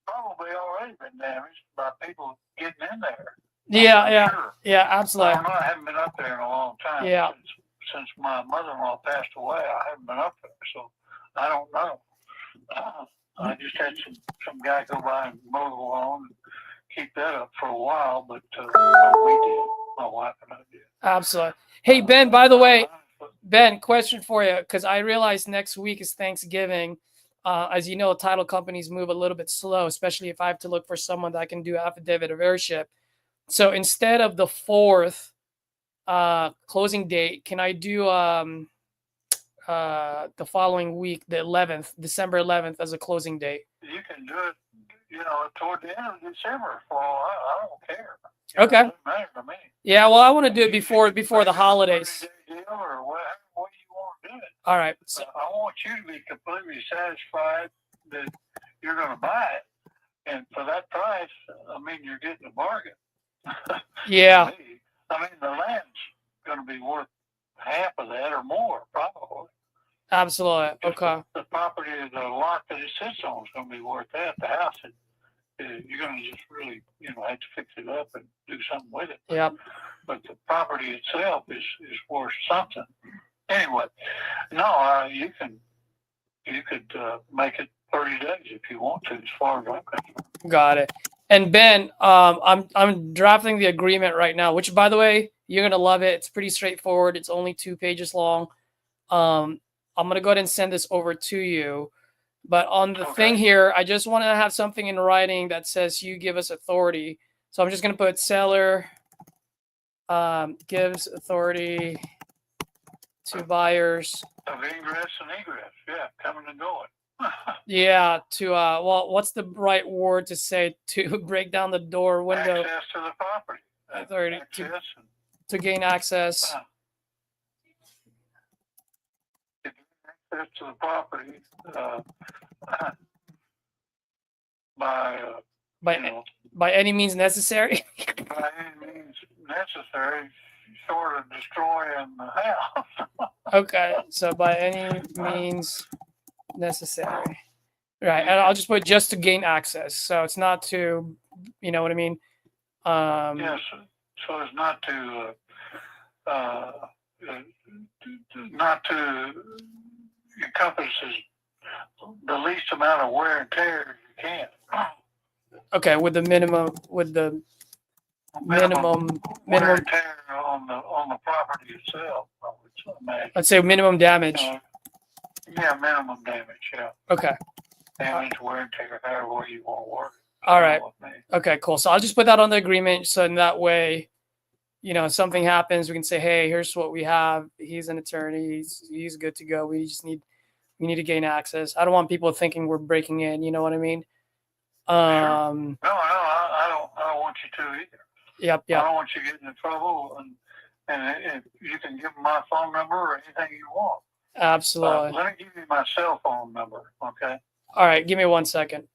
[SPEAKER 5] probably already been damaged by people getting in there.
[SPEAKER 1] Yeah,
[SPEAKER 5] Sure.
[SPEAKER 1] yeah, absolutely.
[SPEAKER 5] I don't know. I haven't been up there in a long time.
[SPEAKER 1] Yeah.
[SPEAKER 5] Since my mother-in-law passed away, I haven't been up there, so I don't know. I just had some guy go by and mow the lawn and keep that up for a while, but we did. My wife and I did.
[SPEAKER 1] Absolutely. Hey, Ben, by the way, Ben, question for you, because I realize next week is Thanksgiving. As you know, title companies move a little bit slow, especially if I have to look for someone that can do affidavit of heirship. So instead of the 4th closing date, can I do the following week, the 11th, December 11th, as a closing date?
[SPEAKER 5] You can do it, toward the end of December. I don't care.
[SPEAKER 1] Okay.
[SPEAKER 5] It doesn't matter to me.
[SPEAKER 1] Yeah, well, I want to do it before the holidays.
[SPEAKER 5] Or what you want to do it.
[SPEAKER 1] All right. So,
[SPEAKER 5] I want you to be completely satisfied that you're going to buy it, and for that price, I mean, you're getting a bargain.
[SPEAKER 1] yeah.
[SPEAKER 5] I mean, the land's going to be worth half of that or more, probably.
[SPEAKER 1] Absolutely. Okay.
[SPEAKER 5] The property, the lot that it sits on is going to be worth that. The house, you're going to just really, have to fix it up and do something with it.
[SPEAKER 1] Yep.
[SPEAKER 5] But the property itself is worth something. Anyway, no, you could make it 30 days if you want to, as far as I'm concerned.
[SPEAKER 1] Got it. And Ben, I'm drafting the agreement right now, which, by the way, you're gonna love it. It's pretty straightforward. It's only 2 pages long. I'm gonna go ahead and send this over to you. But on the thing here, I just want to have something in writing that says you give us authority. So I'm just gonna put seller gives authority to buyers
[SPEAKER 5] of ingress and egress, yeah, coming and going.
[SPEAKER 1] Yeah, to well, what's the right word to say, to break down the door window?
[SPEAKER 5] Access to the property.
[SPEAKER 1] Authority to gain access.
[SPEAKER 5] Access to the property by
[SPEAKER 1] any means necessary.
[SPEAKER 5] By any means necessary, short of destroying the house.
[SPEAKER 1] Okay, so by any means necessary. Right, and I'll just put just to gain access. So it's not to, you know what I mean?
[SPEAKER 5] Yes, so it's not to encompasses the least amount of wear and tear you can.
[SPEAKER 1] Okay, with the minimum wear and
[SPEAKER 5] tear on the property itself.
[SPEAKER 1] Let's say minimum damage.
[SPEAKER 5] Yeah, minimum damage. Yeah.
[SPEAKER 1] Okay.
[SPEAKER 5] damage, wear and tear, however you want to work.
[SPEAKER 1] All right.
[SPEAKER 5] With me.
[SPEAKER 1] Okay, cool. So I'll just put that on the agreement. So in that way, you know, if something happens, we can say, hey, here's what we have. He's an attorney. He's good to go. We need to gain access. I don't want people thinking we're breaking in. You know what I mean?
[SPEAKER 5] Sure. No, I don't want you to either.
[SPEAKER 1] Yep.
[SPEAKER 5] I don't want you getting in trouble, and if you can give them my phone number or anything you want.
[SPEAKER 1] Absolutely.
[SPEAKER 5] Let me give you my cell phone number, okay?
[SPEAKER 1] All right, give me 1 second.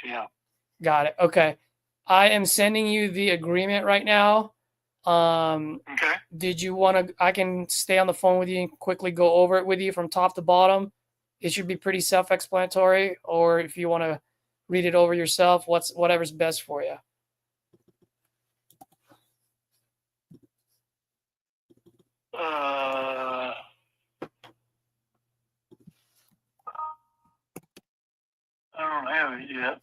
[SPEAKER 5] Yeah.
[SPEAKER 1] Got it. Okay. I am sending you the agreement right now.
[SPEAKER 5] Okay.
[SPEAKER 1] Did you want to? I can stay on the phone with you and quickly go over it with you from top to bottom. It should be pretty self-explanatory. Or if you want to read it over yourself, whatever's best for you.
[SPEAKER 5] I don't have it yet.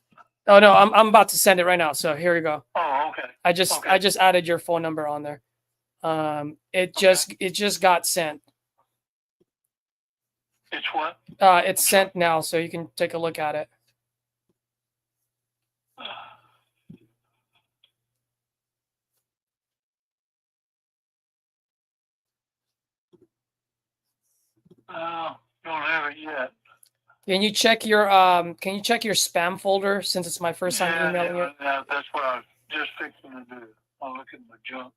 [SPEAKER 1] Oh no, I'm about to send it right now. So here we go.
[SPEAKER 5] Oh, okay.
[SPEAKER 1] I just added your phone number on there. It just got sent.
[SPEAKER 5] It's what?
[SPEAKER 1] It's sent now, so you can take a look at it.
[SPEAKER 5] Don't have it yet.
[SPEAKER 1] Can you check your spam folder since it's my first time emailing you?
[SPEAKER 5] Yeah, that's what I was just fixing to do. I'll look at my junk.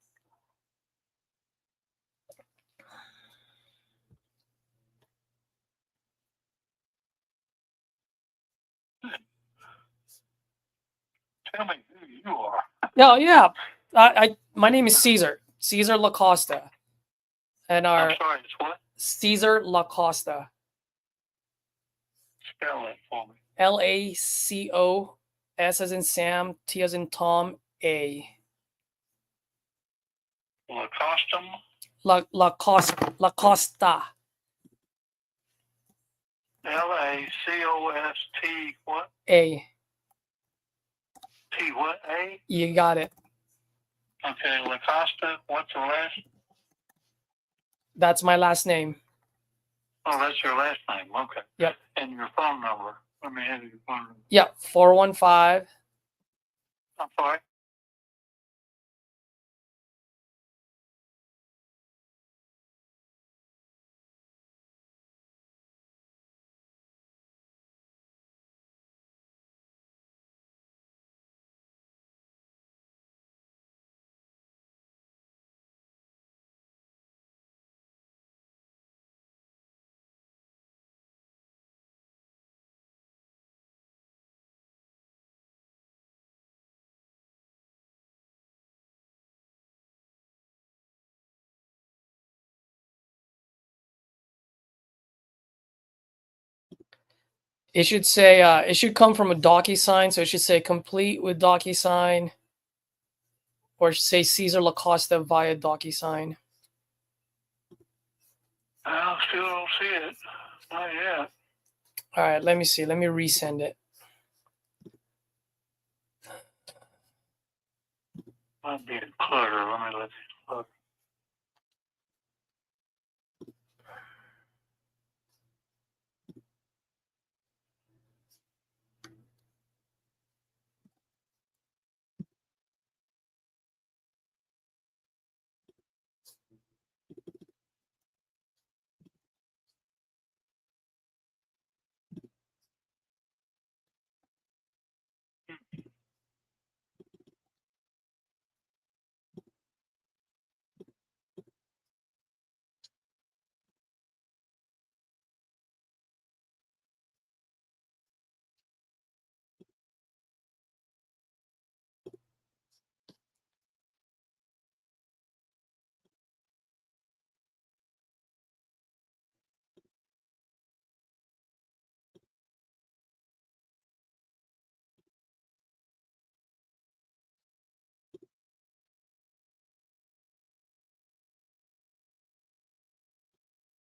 [SPEAKER 5] Tell me who you are.
[SPEAKER 1] Yeah. My name is Caesar Lacosta, and our
[SPEAKER 5] I'm sorry, it's what?
[SPEAKER 1] Caesar Lacosta.
[SPEAKER 5] Spell it for me.
[SPEAKER 1] LACO, S as in Sam, T as in Tom, A.
[SPEAKER 5] Lacostum?
[SPEAKER 1] Lacosta.
[SPEAKER 5] LACOST what?
[SPEAKER 1] A.
[SPEAKER 5] T what? A?
[SPEAKER 1] You got it.
[SPEAKER 5] Okay, Lacosta. What's the last?
[SPEAKER 1] That's my last name.
[SPEAKER 5] Oh, that's your last name. Okay.
[SPEAKER 1] Yep.
[SPEAKER 5] And your phone number. Let me have your phone number.
[SPEAKER 1] Yeah, 415.
[SPEAKER 5] I'm sorry.
[SPEAKER 1] It should say, it should come from a DocuSign, so it should say complete with DocuSign, or say Cesar Lacosta via DocuSign.
[SPEAKER 5] I still don't see it. Not yet.
[SPEAKER 1] All right, let me see. Let me resend it.
[SPEAKER 5] Might be a clutter. Let me look.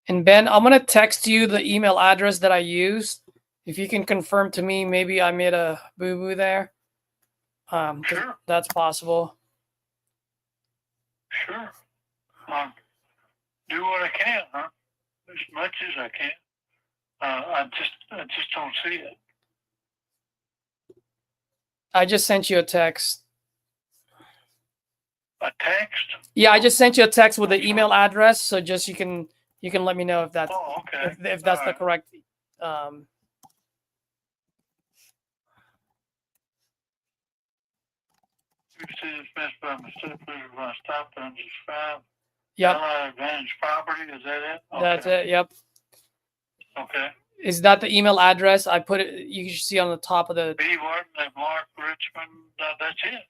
[SPEAKER 1] And Ben, I'm gonna text you the email address that I used. If you can confirm to me, maybe I made a boo-boo there. 'Cause
[SPEAKER 5] Sure.
[SPEAKER 1] that's possible.
[SPEAKER 5] Sure. Do what I can, huh? As much as I can. I just don't see it.
[SPEAKER 1] I just sent you a text.
[SPEAKER 5] A text?
[SPEAKER 1] Yeah, I just sent you a text with the email address, so just you can let me know if that's
[SPEAKER 5] Oh, okay.
[SPEAKER 1] if that's
[SPEAKER 5] All
[SPEAKER 1] the
[SPEAKER 5] right.
[SPEAKER 1] correct.
[SPEAKER 5] You see this messed by mistake. Please run stop and just five.
[SPEAKER 1] Yep,
[SPEAKER 5] Advantage property. Is that it? Okay.
[SPEAKER 1] that's it. Yep.
[SPEAKER 5] Okay.
[SPEAKER 1] Is that the email address? I put it. You should see on the top of the.
[SPEAKER 5] B. Wharton at Mark Richmond. That's it.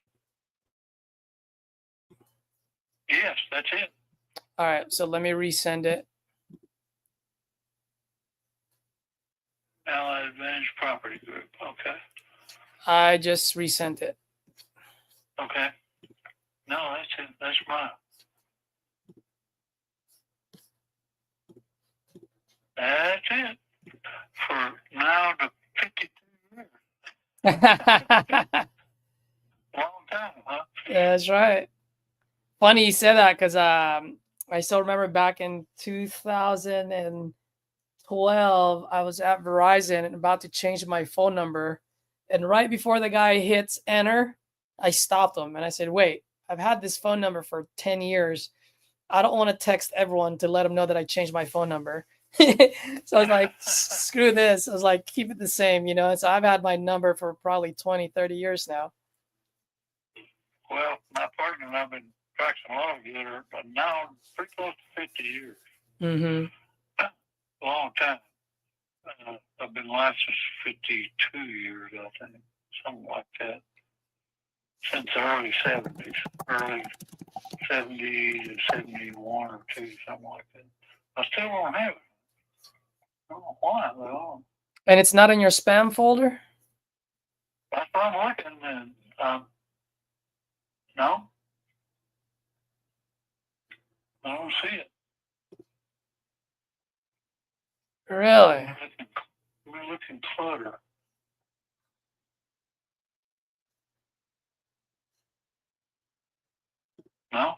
[SPEAKER 5] Yes, that's it.
[SPEAKER 1] All right, so let me resend it.
[SPEAKER 5] Allied Advantage Property Group. Okay.
[SPEAKER 1] I just resent it.
[SPEAKER 5] Okay. No, that's it. That's mine. That's it. For now to 52 years. Long time, huh?
[SPEAKER 1] That's right. Funny you said that because I still remember back in 2012, I was at Verizon and about to change my phone number. And right before the guy hits enter, I stopped him and I said, wait, I've had this phone number for 10 years. I don't want to text everyone to let them know that I changed my phone number. So I was like, screw this. I was like, keep it the same, you know? So I've had my number for probably 20, 30 years now.
[SPEAKER 5] Well, my partner and I've been practicing law together, but now pretty close to 50 years.
[SPEAKER 1] Mm-hmm.
[SPEAKER 5] Long time. I've been licensed 52 years, I think, something like that. Since the early 70s, early 70 to 71 or 2, something like that. I still don't have it. I don't know why, though.
[SPEAKER 1] And it's not in your spam folder?
[SPEAKER 5] That's what I'm looking at. No. I don't see it.
[SPEAKER 1] Really?
[SPEAKER 5] We're looking clutter. No.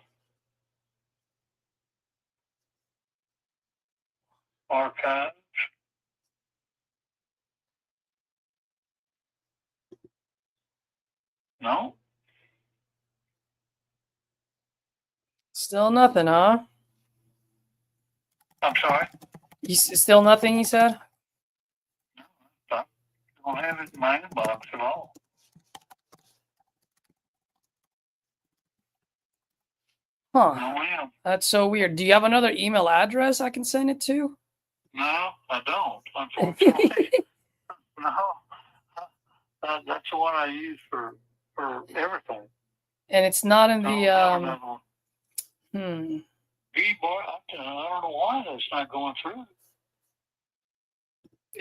[SPEAKER 5] Archives. No.
[SPEAKER 1] Still nothing, huh?
[SPEAKER 5] I'm sorry.
[SPEAKER 1] Still nothing, you said?
[SPEAKER 5] I don't have it in my inbox at all.
[SPEAKER 1] Huh.
[SPEAKER 5] No, ma'am.
[SPEAKER 1] That's so weird. Do you have another email address I can send it to?
[SPEAKER 5] No, I don't, unfortunately. No. That's the one I use for everything.
[SPEAKER 1] And it's not in
[SPEAKER 5] No,
[SPEAKER 1] the
[SPEAKER 5] another one.
[SPEAKER 1] hmm.
[SPEAKER 5] Boy, I don't know why that's not going through.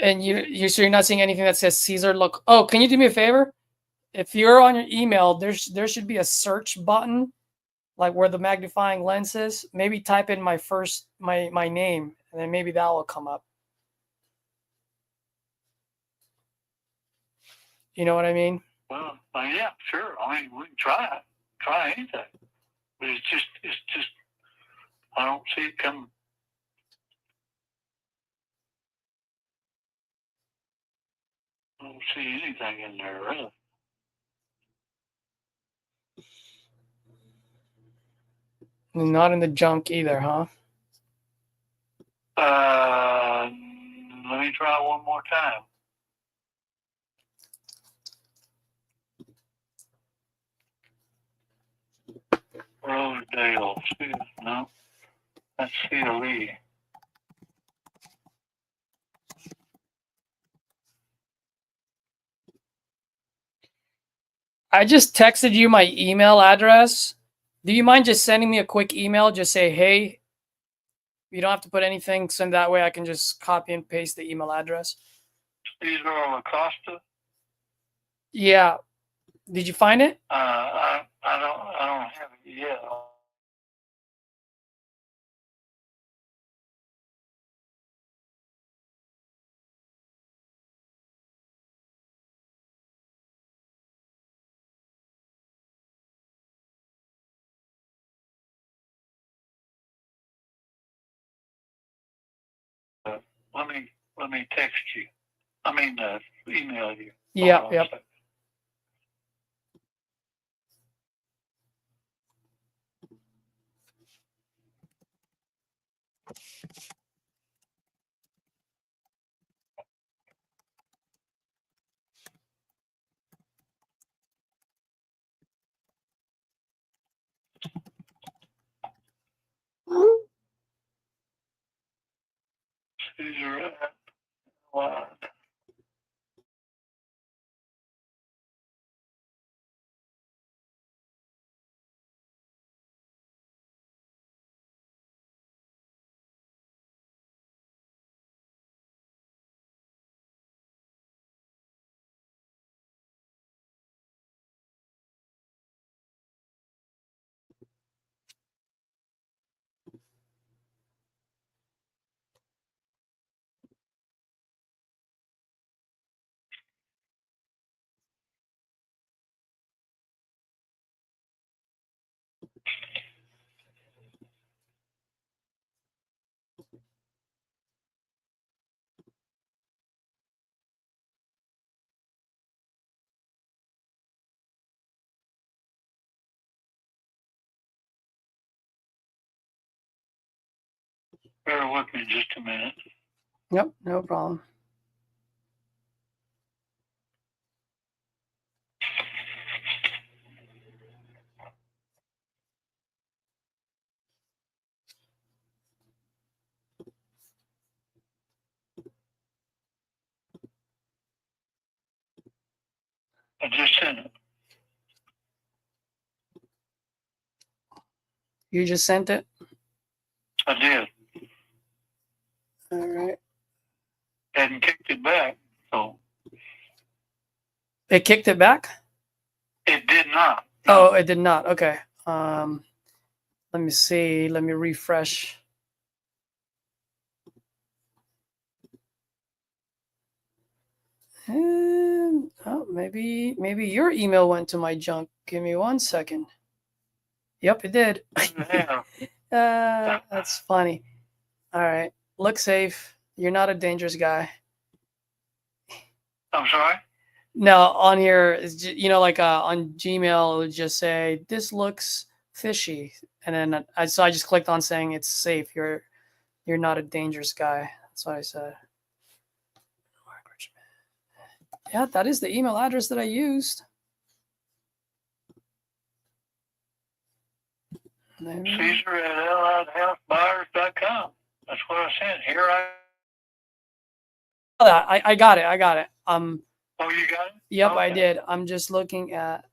[SPEAKER 1] And you're not seeing anything that says Caesar. Look, oh, can you do me a favor? If you're on your email, there should be a search button, like where the magnifying lens is. Maybe type in my name, and then maybe that will come up. You know what I mean?
[SPEAKER 5] Well, yeah, sure. I mean, we can try anything, but it's just I don't see it coming. I don't see anything in there really.
[SPEAKER 1] Not in the junk either, huh?
[SPEAKER 5] Let me try one more time. Rosedale. No, that's CLE.
[SPEAKER 1] I just texted you my email address. Do you mind just sending me a quick email? Just say, hey, you don't have to put anything. Send that way I can just copy and paste the email address.
[SPEAKER 5] Cesar Acosta.
[SPEAKER 1] Yeah. Did you find it?
[SPEAKER 5] I don't have it yet. Let me text you. I mean, email you.
[SPEAKER 1] Yeah, yep.
[SPEAKER 5] Cesar. Wow. Bear with me just a minute.
[SPEAKER 1] Yep, no problem.
[SPEAKER 5] I just sent it.
[SPEAKER 1] You just sent it?
[SPEAKER 5] I did.
[SPEAKER 1] All right.
[SPEAKER 5] Hadn't kicked it back, so
[SPEAKER 1] It kicked it back?
[SPEAKER 5] it did not.
[SPEAKER 1] Oh, it did not. Okay. Let me see. Let me refresh. Oh, maybe your email went to my junk. Give me 1 second. Yep, it did.
[SPEAKER 5] Yeah.
[SPEAKER 1] That's funny. All right. Look safe. You're not a dangerous guy.
[SPEAKER 5] I'm sorry?
[SPEAKER 1] No, on here, like on Gmail, it would just say, this looks fishy. And then I just clicked on saying it's safe. You're not a dangerous guy. That's what I said. Yeah, that is the email address that I used.
[SPEAKER 5] Cesar at alliedhealthbuyers.com. That's what I sent. Here
[SPEAKER 1] I got it.
[SPEAKER 5] Oh, you got it?
[SPEAKER 1] Yep,
[SPEAKER 5] Okay.
[SPEAKER 1] I did. I'm just looking at.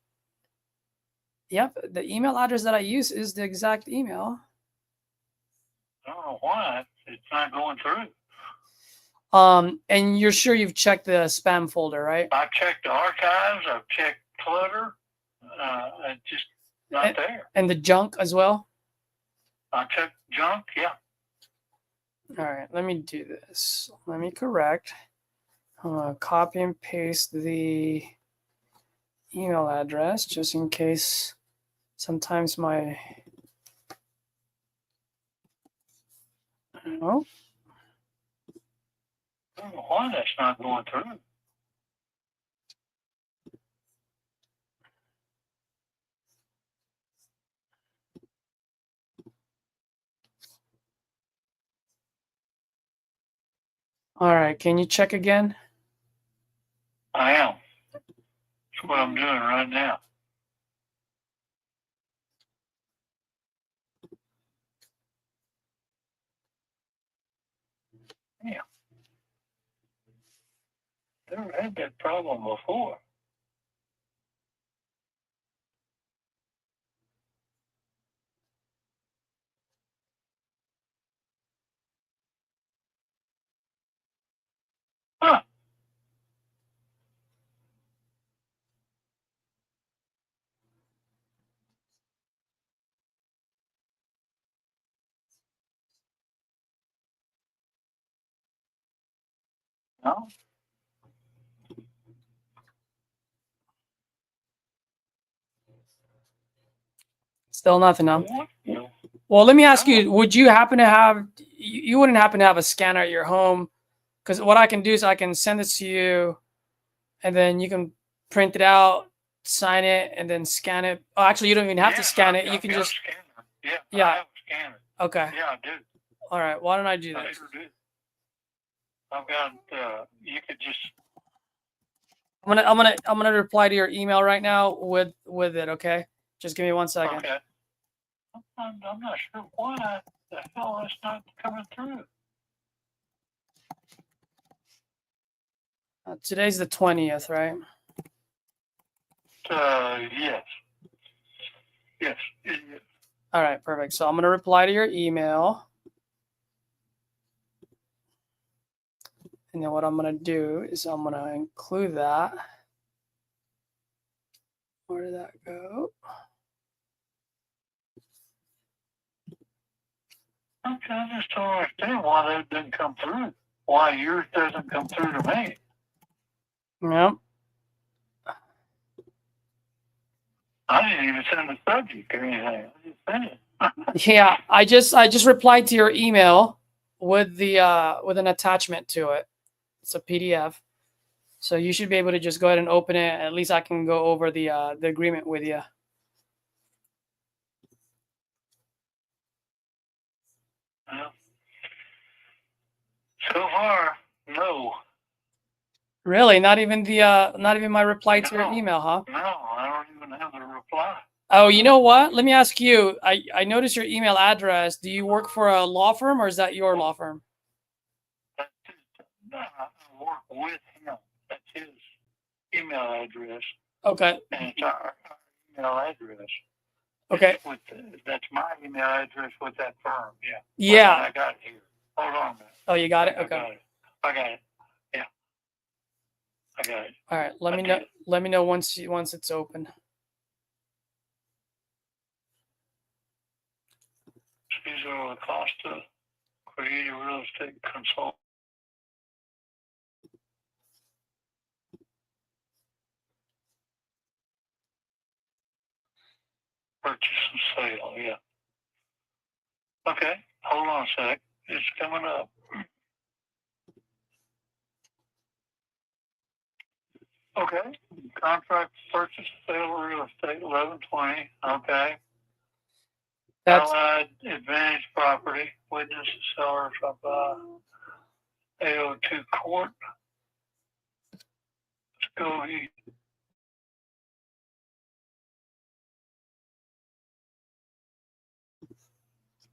[SPEAKER 1] Yep, the email address that I use is the exact email.
[SPEAKER 5] I don't know why it's not going through.
[SPEAKER 1] And you're sure you've checked the spam folder, right?
[SPEAKER 5] I've checked the archives. I've checked clutter. It's just not there.
[SPEAKER 1] And the junk as well?
[SPEAKER 5] I checked junk. Yeah.
[SPEAKER 1] All right, let me do this. Let me correct. I'm going to copy and paste the email address just in case sometimes my... I don't know.
[SPEAKER 5] I don't know why that's not going through.
[SPEAKER 1] All right, can you check again?
[SPEAKER 5] I am. That's what I'm doing right now. Yeah. Never had that problem before. Huh. No.
[SPEAKER 1] Still nothing, huh?
[SPEAKER 5] What?
[SPEAKER 1] Well, let me ask you, would you happen to have, you wouldn't happen to have a scanner at your home? Because what I can do is I can send this to you and then you can print it out, sign it, and then scan it. Oh, actually, you don't even have to scan it. You can just...
[SPEAKER 5] Yeah,
[SPEAKER 1] Yeah.
[SPEAKER 5] I have a scanner.
[SPEAKER 1] Okay.
[SPEAKER 5] Yeah, I do.
[SPEAKER 1] All right. Why don't I do
[SPEAKER 5] I
[SPEAKER 1] that?
[SPEAKER 5] sure do. I've got, you could just...
[SPEAKER 1] I'm gonna reply to your email right now with it. Okay. Just give me 1 second.
[SPEAKER 5] Okay. I'm not sure why the hell it's not coming through.
[SPEAKER 1] Today's the 20th, right?
[SPEAKER 5] Yes. Yes.
[SPEAKER 1] All right. Perfect. So I'm gonna reply to your email. And then what I'm going to do is I'm going to include that. Where did that go?
[SPEAKER 5] Okay, I just don't understand why that didn't come through. Why yours doesn't come through to me.
[SPEAKER 1] Yep.
[SPEAKER 5] I didn't even send the subject or anything. I just sent it.
[SPEAKER 1] Yeah, I just replied to your email with the with an attachment to it. It's a PDF. So you should be able to just go ahead and open it. At least I can go over the agreement with you.
[SPEAKER 5] Well, so far, no.
[SPEAKER 1] Really? Not even my reply to your email, huh?
[SPEAKER 5] No, I don't even have the reply.
[SPEAKER 1] Oh, you know what? Let me ask you. I noticed your email address. Do you work for a law firm or is that your law firm?
[SPEAKER 5] That's I work with him. That's his email address.
[SPEAKER 1] Okay.
[SPEAKER 5] And it's our email address.
[SPEAKER 1] Okay.
[SPEAKER 5] That's my email address with that firm. Yeah.
[SPEAKER 1] Yeah.
[SPEAKER 5] I got it here. Hold on a minute.
[SPEAKER 1] Oh, you got it? Okay.
[SPEAKER 5] I got it. Yeah. I got it.
[SPEAKER 1] All right. Let me know. Let me know once it's open.
[SPEAKER 5] These are the cost of creative real estate consult. Purchase and sale, yeah. Okay, hold on a sec. It's coming up. Okay, contract purchase sale of real estate, 1120. Okay.
[SPEAKER 1] That's
[SPEAKER 5] Allied Advantage Property, witness the sellers of AO2 Court. Let's go here.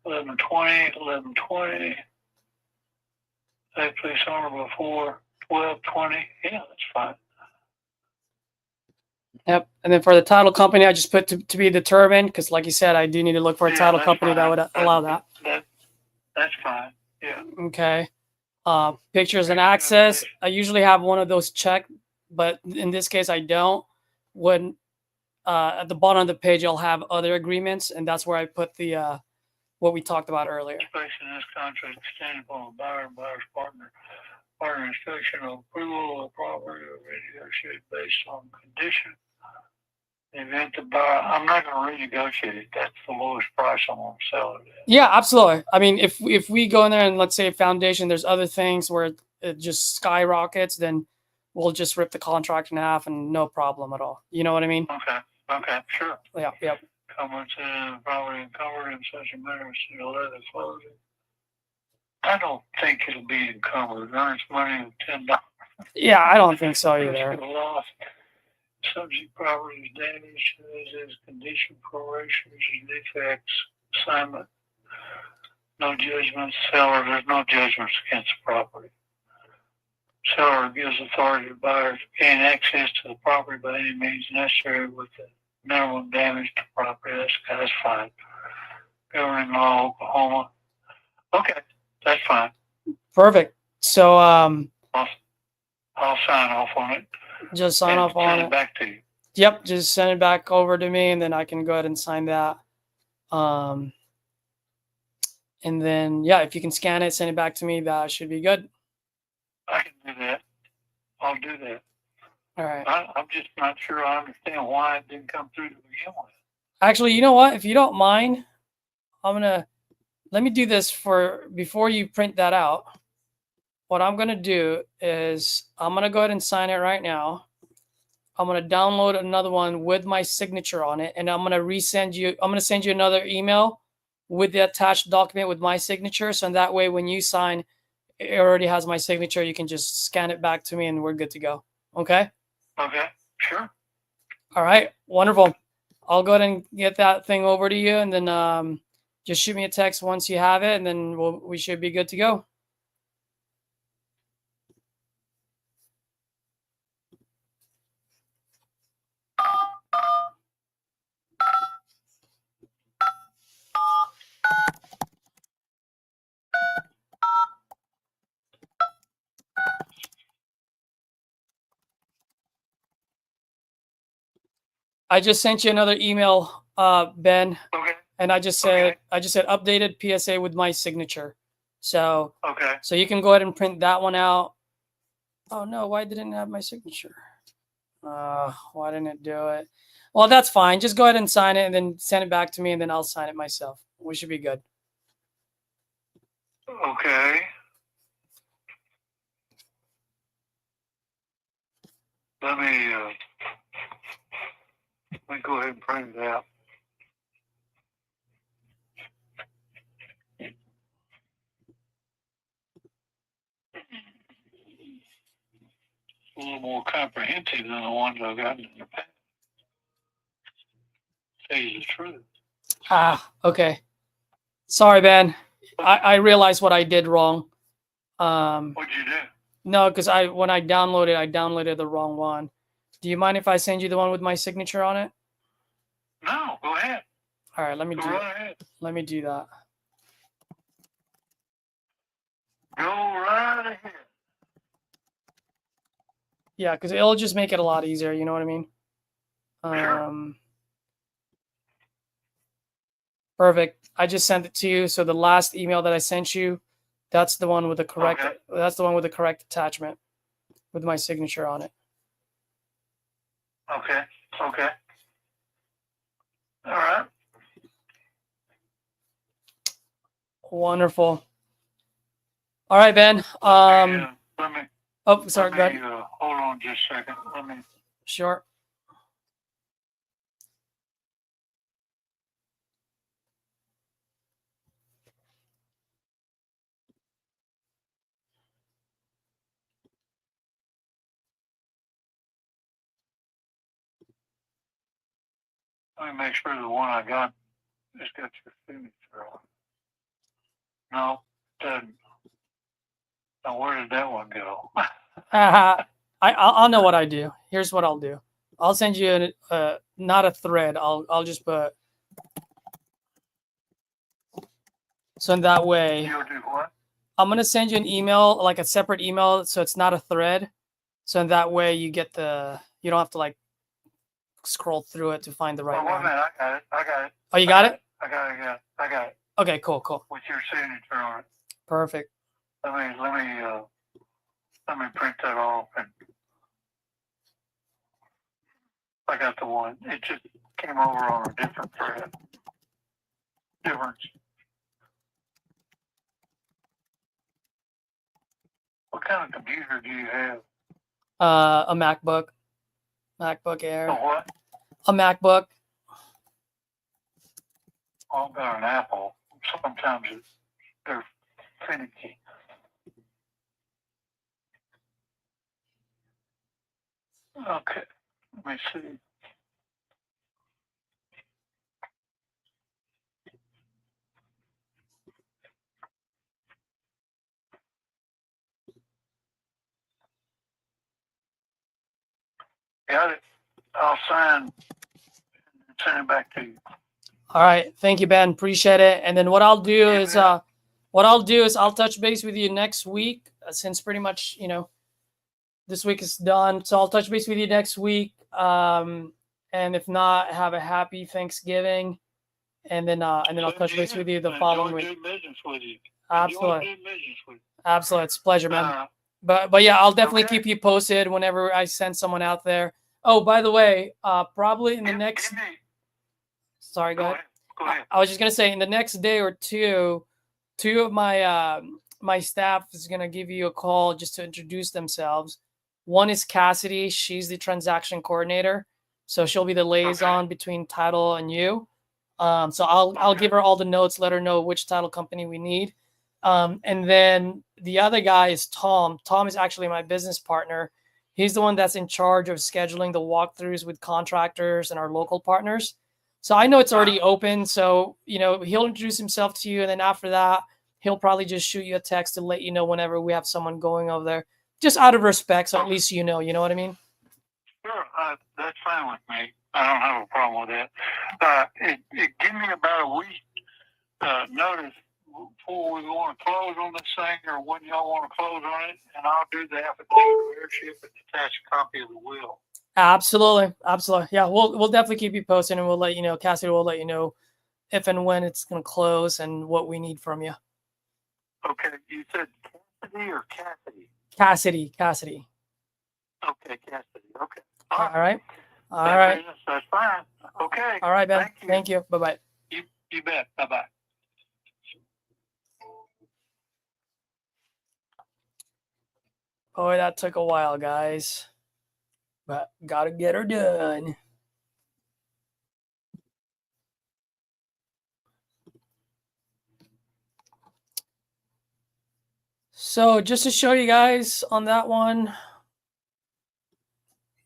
[SPEAKER 5] Eleven twenty. Hey, please owner before 12:20. Yeah, that's fine.
[SPEAKER 1] Yep. And then for the title company, I just put to be determined because, like you said, I do need to look for a title company that would allow that.
[SPEAKER 5] That's fine. Yeah.
[SPEAKER 1] Okay. Pictures and access. I usually have one of those checked, but in this case I don't. When at the bottom of the page I'll have other agreements, and that's where I put the what we talked about earlier.
[SPEAKER 5] Expressing this contract extended upon the buyer and buyer's partner instruction of approval of property or renegotiated based on condition. In the event the buyer, I'm not going to renegotiate it. That's the lowest price I'm going to sell it at.
[SPEAKER 1] Yeah, absolutely. I mean, if we go in there and let's say foundation, there's other things where it just skyrockets, then we'll just rip the contract in half and no problem at all. You know what I mean?
[SPEAKER 5] Okay, sure.
[SPEAKER 1] Yeah, yep.
[SPEAKER 5] Comments in property encumbered in such a manner as to let it closing. I don't think it'll be encumbered. Earns money of $10.
[SPEAKER 1] Yeah, I don't think so either.
[SPEAKER 5] Lost. Subject property is damaged as condition, prorations, defects, assignment. No judgments. Seller, there's no judgments against the property. Seller gives authority to buyers to gain access to the property by any means necessary with the minimum damage to property. That's fine. Governing law, Oklahoma. Okay, that's fine.
[SPEAKER 1] Perfect. So
[SPEAKER 5] I'll sign off on it.
[SPEAKER 1] just sign off on
[SPEAKER 5] Send
[SPEAKER 1] it.
[SPEAKER 5] it back to you.
[SPEAKER 1] Yep, just send it back over to me, and then I can go ahead and sign that. And then yeah, if you can scan it, send it back to me. That should be good.
[SPEAKER 5] I can do that. I'll do that.
[SPEAKER 1] All right.
[SPEAKER 5] I'm just not sure I understand why it didn't come through to begin with.
[SPEAKER 1] Actually, you know what? If you don't mind, let me do this before you print that out. What I'm gonna do is I'm gonna go ahead and sign it right now. I'm gonna download another one with my signature on it, and I'm gonna send you another email with the attached document with my signature. So that way, when you sign, it already has my signature. You can just scan it back to me, and we're good to go. Okay.
[SPEAKER 5] Okay, sure.
[SPEAKER 1] All right. Wonderful. I'll go ahead and get that thing over to you, and then just shoot me a text once you have it, and then we should be good to go. I just sent you another email, Ben,
[SPEAKER 5] Okay.
[SPEAKER 1] and I just said updated PSA with my signature. So
[SPEAKER 5] Okay.
[SPEAKER 1] so you can go ahead and print that one out. Oh no, why didn't it have my signature? Why didn't it do it? Well, that's fine. Just go ahead and sign it and then send it back to me, and then I'll sign it myself. We should be good.
[SPEAKER 5] Okay. Let me go ahead and print it out. A little more comprehensive than the ones I've gotten in the past. Tell you the truth.
[SPEAKER 1] Okay. Sorry, Ben. I realized what I did wrong.
[SPEAKER 5] What'd you do?
[SPEAKER 1] No, because when I downloaded the wrong one. Do you mind if I send you the one with my signature on it?
[SPEAKER 5] No, go ahead.
[SPEAKER 1] All right, let me
[SPEAKER 5] Go
[SPEAKER 1] do
[SPEAKER 5] right ahead.
[SPEAKER 1] let me do that.
[SPEAKER 5] Go right ahead.
[SPEAKER 1] Yeah, because it'll just make it a lot easier. You know what I mean?
[SPEAKER 5] Sure.
[SPEAKER 1] Perfect. I just sent it to you. So the last email that I sent you, that's the one with the correct.
[SPEAKER 5] Okay.
[SPEAKER 1] That's the one with the correct attachment, with my signature on it.
[SPEAKER 5] Okay. Okay. All right.
[SPEAKER 1] Wonderful. All right, Ben.
[SPEAKER 5] Let me.
[SPEAKER 1] Oh, sorry. Go
[SPEAKER 5] Let me,
[SPEAKER 1] ahead.
[SPEAKER 5] hold on just a second. Let me.
[SPEAKER 1] Sure.
[SPEAKER 5] Let me make sure the one I got has got your signature on it. No, it doesn't. Now, where did that one go?
[SPEAKER 1] I'll know what I do. Here's what I'll do. I'll send you not a thread. I'll just put. So in that way,
[SPEAKER 5] You'll do what?
[SPEAKER 1] I'm gonna send you an email, like a separate email, so it's not a thread. So in that way you get you don't have to like scroll through it to find the right
[SPEAKER 5] Wait a
[SPEAKER 1] one.
[SPEAKER 5] minute, I got it.
[SPEAKER 1] Oh, you got it?
[SPEAKER 5] I got it.
[SPEAKER 1] Okay, cool.
[SPEAKER 5] With your signature on it.
[SPEAKER 1] Perfect.
[SPEAKER 5] Let me print that off, and I got the one. It just came over on a different thread. What kind of computer do you have?
[SPEAKER 1] A MacBook Air.
[SPEAKER 5] A what?
[SPEAKER 1] A MacBook.
[SPEAKER 5] I've got an Apple. Sometimes they're finicky. Okay, let me see. Got it. I'll sign and send it back to you.
[SPEAKER 1] All right. Thank you, Ben. Appreciate it. And then what I'll do is I'll touch base with you next week, since pretty much, this week is done. So I'll touch base with you next week. And if not, have a happy Thanksgiving. And then I'll touch base with you the following week.
[SPEAKER 5] Doing business with you.
[SPEAKER 1] Absolutely. Absolutely. It's a pleasure, man. But yeah, I'll definitely keep you posted whenever I send someone out there. Oh, by the way, probably in the next. Sorry, go ahead.
[SPEAKER 5] Go ahead.
[SPEAKER 1] I was just gonna say, in the next day or two of my my staff is gonna give you a call just to introduce themselves. One is Cassidy. She's the transaction coordinator, so she'll be the liaison between title and you. So I'll give her all the notes, let her know which title company we need. And then the other guy is Tom. Tom is actually my business partner. He's the one that's in charge of scheduling the walkthroughs with contractors and our local partners. So I know it's already open. So, he'll introduce himself to you. And then after that, he'll probably just shoot you a text to let you know whenever we have someone going over there, just out of respect. So at least you know what I mean?
[SPEAKER 5] Sure. That's fine with me. I don't have a problem with that. It give me about a week notice before we want to close on this thing, or when y'all want to close on it, and I'll do the affidavit of airship and attach a copy of the will.
[SPEAKER 1] Absolutely. Yeah, we'll definitely keep you posted, and we'll let you know. Cassidy will let you know if and when it's going to close and what we need from you.
[SPEAKER 5] Okay, you said Cassidy or Cassidy?
[SPEAKER 1] Cassidy.
[SPEAKER 5] Okay, Cassidy. Okay.
[SPEAKER 1] All right.
[SPEAKER 5] That's fine. Okay.
[SPEAKER 1] All right, Ben. Thank you. Bye-bye.
[SPEAKER 5] You bet. Bye-bye.
[SPEAKER 1] Boy, that took a while, guys. But gotta get her done. So just to show you guys on that one, I'm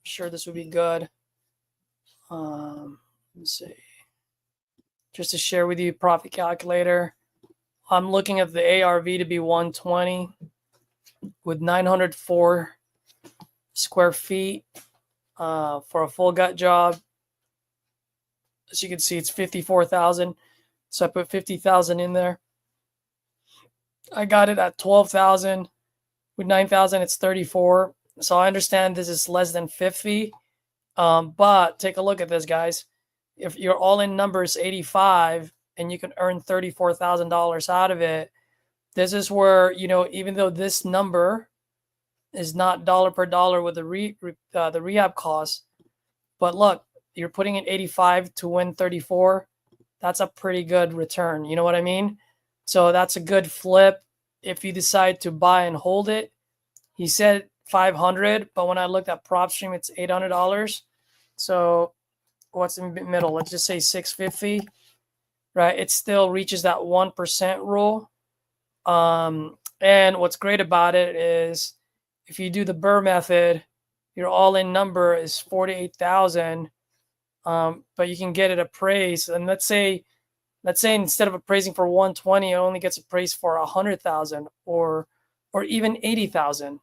[SPEAKER 1] sure this would be good. Let's see. Just to share with you profit calculator. I'm looking at the ARV to be 120 with 904 square feet for a full gut job. As you can see, it's 54,000. So I put 50,000 in there. I got it at 12,000. With 9,000, it's 34. So I understand this is less than 50. But take a look at this, guys. If your all-in number is 85 and you can earn $34,000 out of it, this is where, even though this number is not dollar per dollar with the rehab costs, but look, you're putting in 85 to win 34. That's a pretty good return. You know what I mean? So that's a good flip if you decide to buy and hold it. He said 500, but when I looked at PropStream, it's $800. So what's in the middle? Let's just say 650, right? It still reaches that 1% rule. And what's great about it is if you do the Burr method, your all-in number is 48,000. But you can get it appraised. And let's say instead of appraising for 120, it only gets appraised for 100,000 or even 80,000,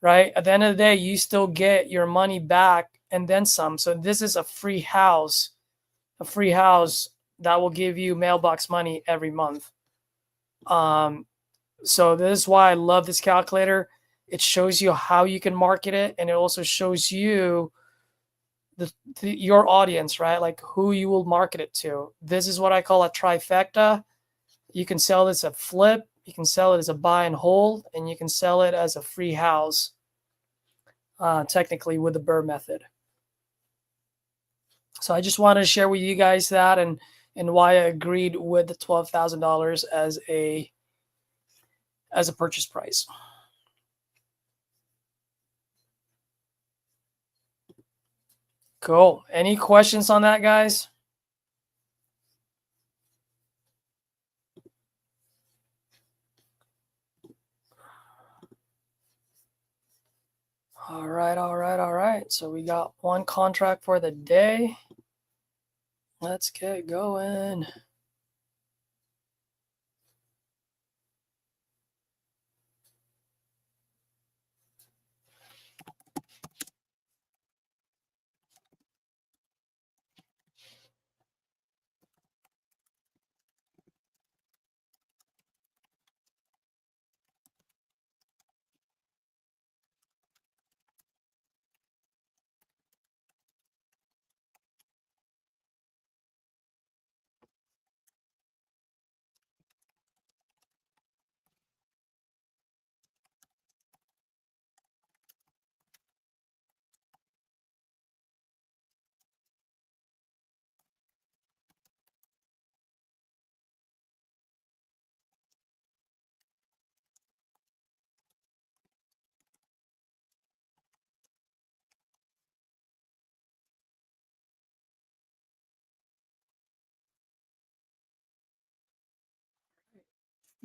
[SPEAKER 1] right? At the end of the day, you still get your money back and then some. So this is a free house that will give you mailbox money every month. So this is why I love this calculator. It shows you how you can market it, and it also shows you your audience, right? Like who you will market it to. This is what I call a trifecta. You can sell this as a flip, you can sell it as a buy and hold, and you can sell it as a free house, technically with the Burr method. So I just wanted to share with you guys that and why I agreed with the $12,000 as a purchase price. Cool. Any questions on that, guys? All right, all right, all right. So we got one contract for the day. Let's get going.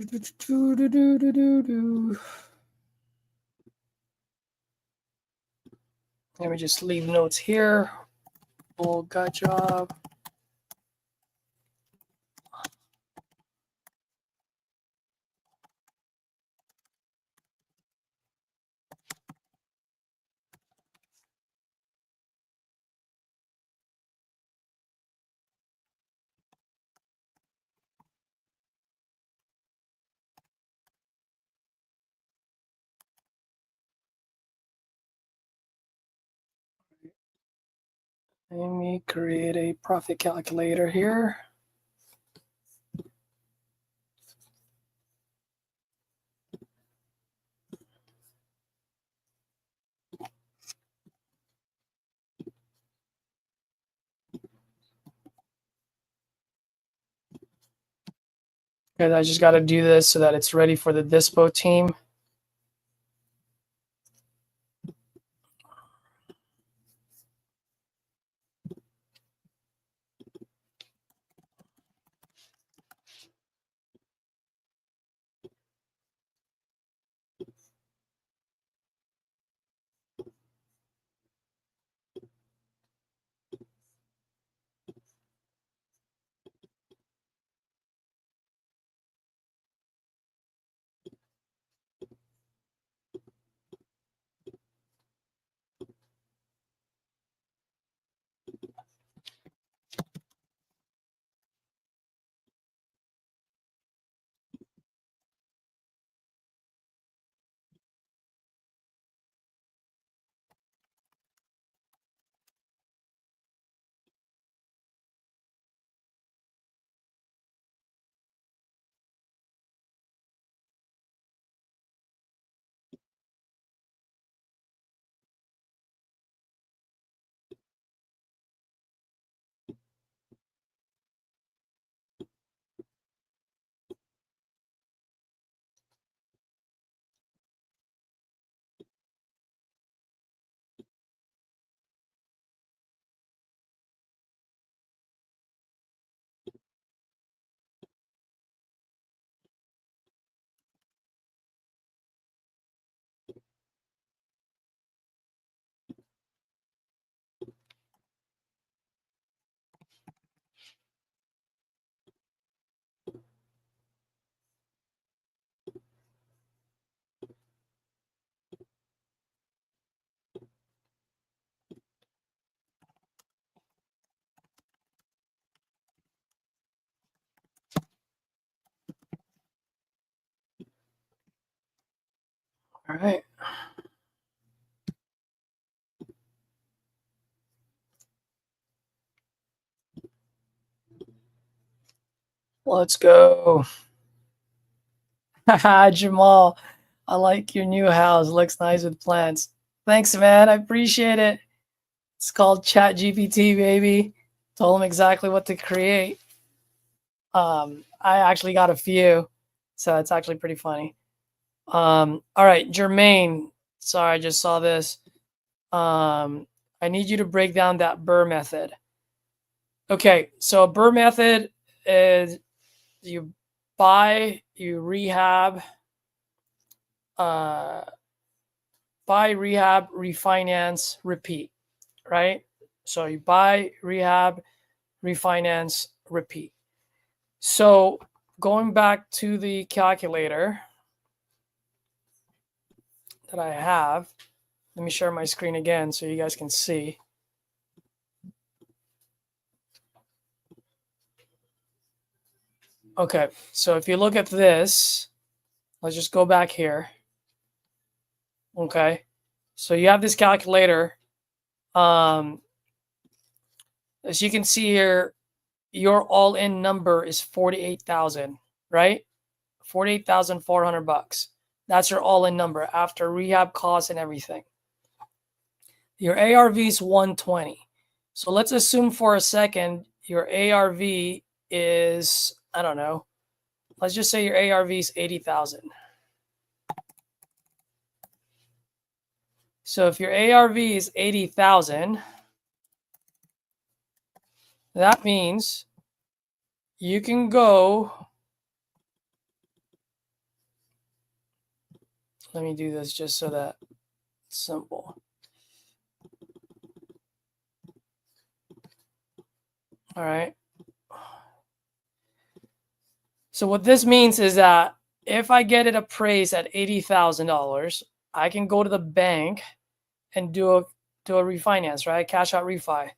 [SPEAKER 1] Let me just leave notes here. Oh, good job. Let me create a profit calculator here. Because I just got to do this so that it's ready for the dispo team. All right. Let's go. Jamal, I like your new house. Looks nice with plants. Thanks, man. I appreciate it. It's called Chat GPT, baby. Told him exactly what to create. I actually got a few, so it's actually pretty funny. All right, Jermaine. Sorry, I just saw this. I need you to break down that Burr method. Okay, so a Burr method is you buy, you rehab, buy, rehab, refinance, repeat, right? So you buy, rehab, refinance, repeat. So going back to the calculator that I have, let me share my screen again so you guys can see. Okay, so if you look at this, let's just go back here. Okay, so you have this calculator. As you can see here, your all-in number is 48,000, right? 48,400 bucks. That's your all-in number after rehab costs and everything. Your ARV is 120. So let's assume for a second your ARV is, I don't know, let's just say your ARV is 80,000. So if your ARV is 80,000, that means you can go, let me do this just so that it's simple. All right. So what this means is that if I get it appraised at $80,000, I can go to the bank and do a refinance, right? Cash out refi.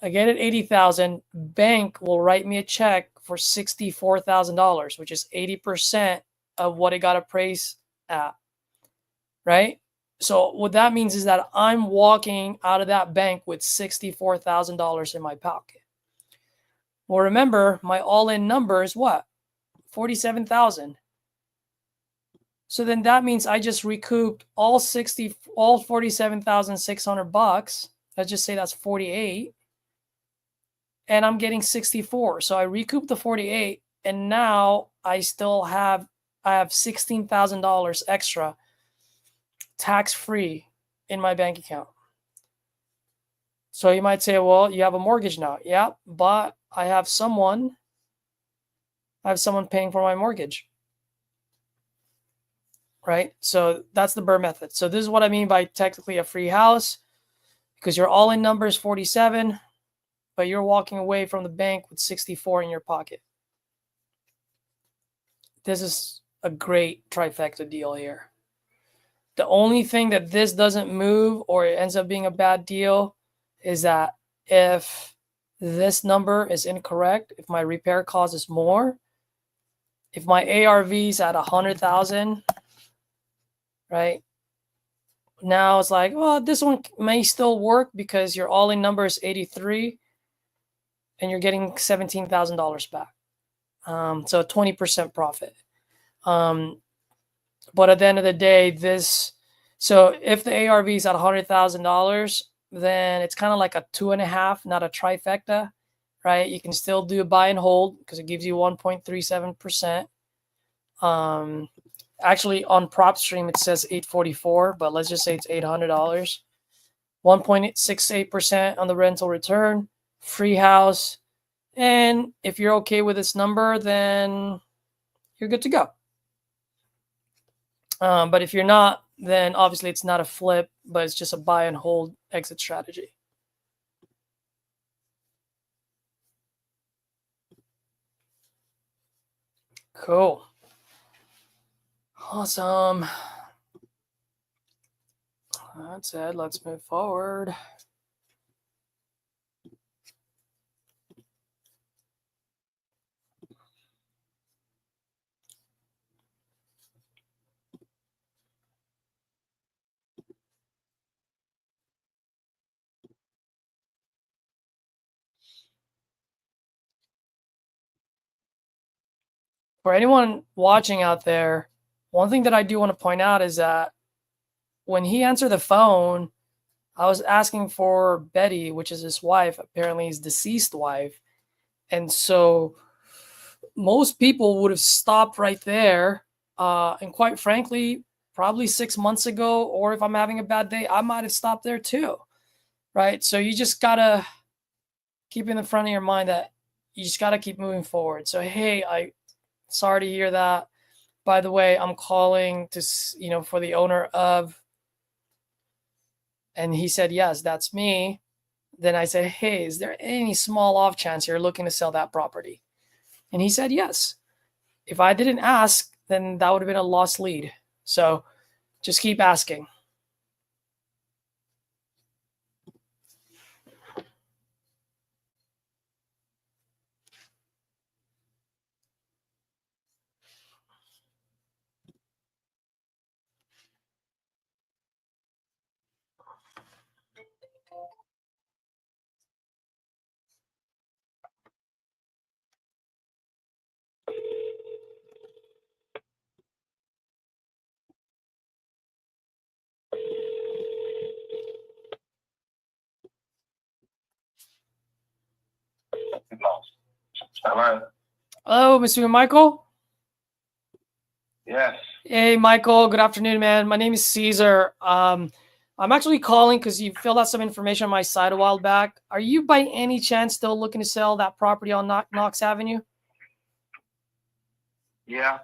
[SPEAKER 1] I get it 80,000. Bank will write me a check for $64,000, which is 80% of what it got appraised at, right? So what that means is that I'm walking out of that bank with $64,000 in my pocket. Well, remember, my all-in number is what? 47,000. So then that means I just recouped all 47,600 bucks. Let's just say that's 48. And I'm getting 64. So I recouped the 48 and now I have $16,000 extra tax-free in my bank account. So you might say, well, you have a mortgage now. Yeah, but I have someone paying for my mortgage. Right? So that's the Burr method. So this is what I mean by technically a free house, because your all-in number is 47, but you're walking away from the bank with 64 in your pocket. This is a great trifecta deal here. The only thing that this doesn't move or it ends up being a bad deal is that if this number is incorrect, if my repair cost is more, if my ARV is at 100,000, right? Now it's like, well, this one may still work because your all-in number is 83 and you're getting $17,000 back. So a 20% profit. But at the end of the day, so if the ARV is at $100,000, then it's kind of like a 2.5, not a trifecta, right? You can still do a buy and hold because it gives you 1.37%. Actually, on PropStream, it says 844, but let's just say it's $800. 1.68% on the rental return, free house. And if you're okay with this number, then you're good to go. But if you're not, then obviously it's not a flip, but it's just a buy and hold exit strategy. Cool. Awesome. That's it. Let's move forward. for anyone watching out there, one thing that I do want to point out is that when he answered the phone, I was asking for Betty, which is his wife, apparently his deceased wife. And so most people would have stopped right there. And quite frankly, probably 6 months ago, or if I'm having a bad day, I might have stopped there too. Right. So you just got to keep in the front of your mind that you just got to keep moving forward. So, hey, sorry to hear that. By the way, I'm calling to, for the owner of, and he said, yes, that's me. Then I said, hey, is there any small off chance you're looking to sell that property? And he said, yes. If I didn't ask, then that would have been a lost lead. So just keep asking.
[SPEAKER 3] Hello.
[SPEAKER 1] Hello, Mr. Michael.
[SPEAKER 3] Yes.
[SPEAKER 1] Hey, Michael. Good afternoon, man. My name is Caesar. I'm actually calling because you filled out some information on my site a while back. Are you by any chance still looking to sell that property on Knox Avenue?
[SPEAKER 3] Yeah.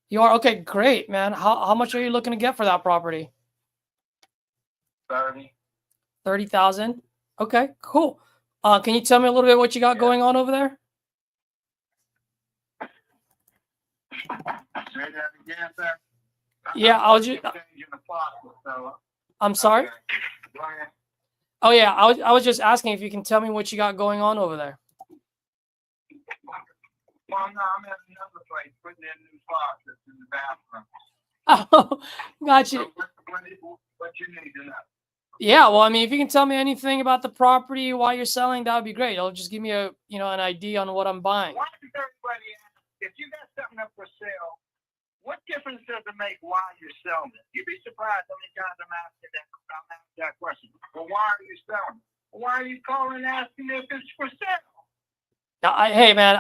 [SPEAKER 1] You are? Okay, great, man. How much are you looking to get for that property?
[SPEAKER 3] 30.
[SPEAKER 1] 30,000. Okay, cool. Can you tell me a little bit what you got going on over there?
[SPEAKER 3] Say that again, sir.
[SPEAKER 1] Yeah, I'm sorry.
[SPEAKER 3] Go ahead.
[SPEAKER 1] Oh yeah, I was just asking if you can tell me what you got going on over there.
[SPEAKER 3] Well, no, I'm at another place putting in new faucets in the bathroom.
[SPEAKER 1] Oh, got you.
[SPEAKER 3] So what you need to know?
[SPEAKER 1] Yeah, well, I mean, if you can tell me anything about the property, why you're selling, that would be great. It'll just give me an idea on what I'm buying.
[SPEAKER 3] Why does everybody ask, if you got something up for sale, what difference does it make why you're selling it? You'd be surprised how many times I'm asking that question. Well, why are you selling it? Why are you calling and asking if it's for sale?
[SPEAKER 1] Hey, man,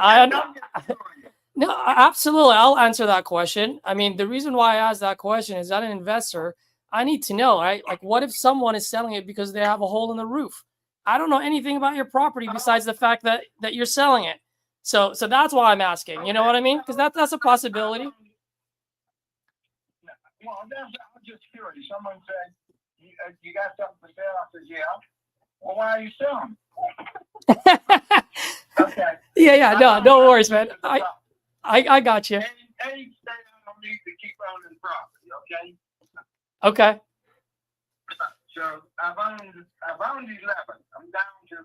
[SPEAKER 1] no, absolutely. I'll answer that question. I mean, the reason why I asked that question is that an investor, I need to know, right? Like, what if someone is selling it because they have a hole in the roof? I don't know anything about your property besides the fact that you're selling it. So that's why I'm asking. You know what I mean? Because that's a possibility.
[SPEAKER 3] Well, I'm just curious. Someone said, you got something for sale? I said, yeah. Well, why are you selling? Okay.
[SPEAKER 1] Yeah. No worries, man. I got you.
[SPEAKER 3] Any state I don't need to keep owning property, okay?
[SPEAKER 1] Okay.
[SPEAKER 3] So I've owned 11. I'm down to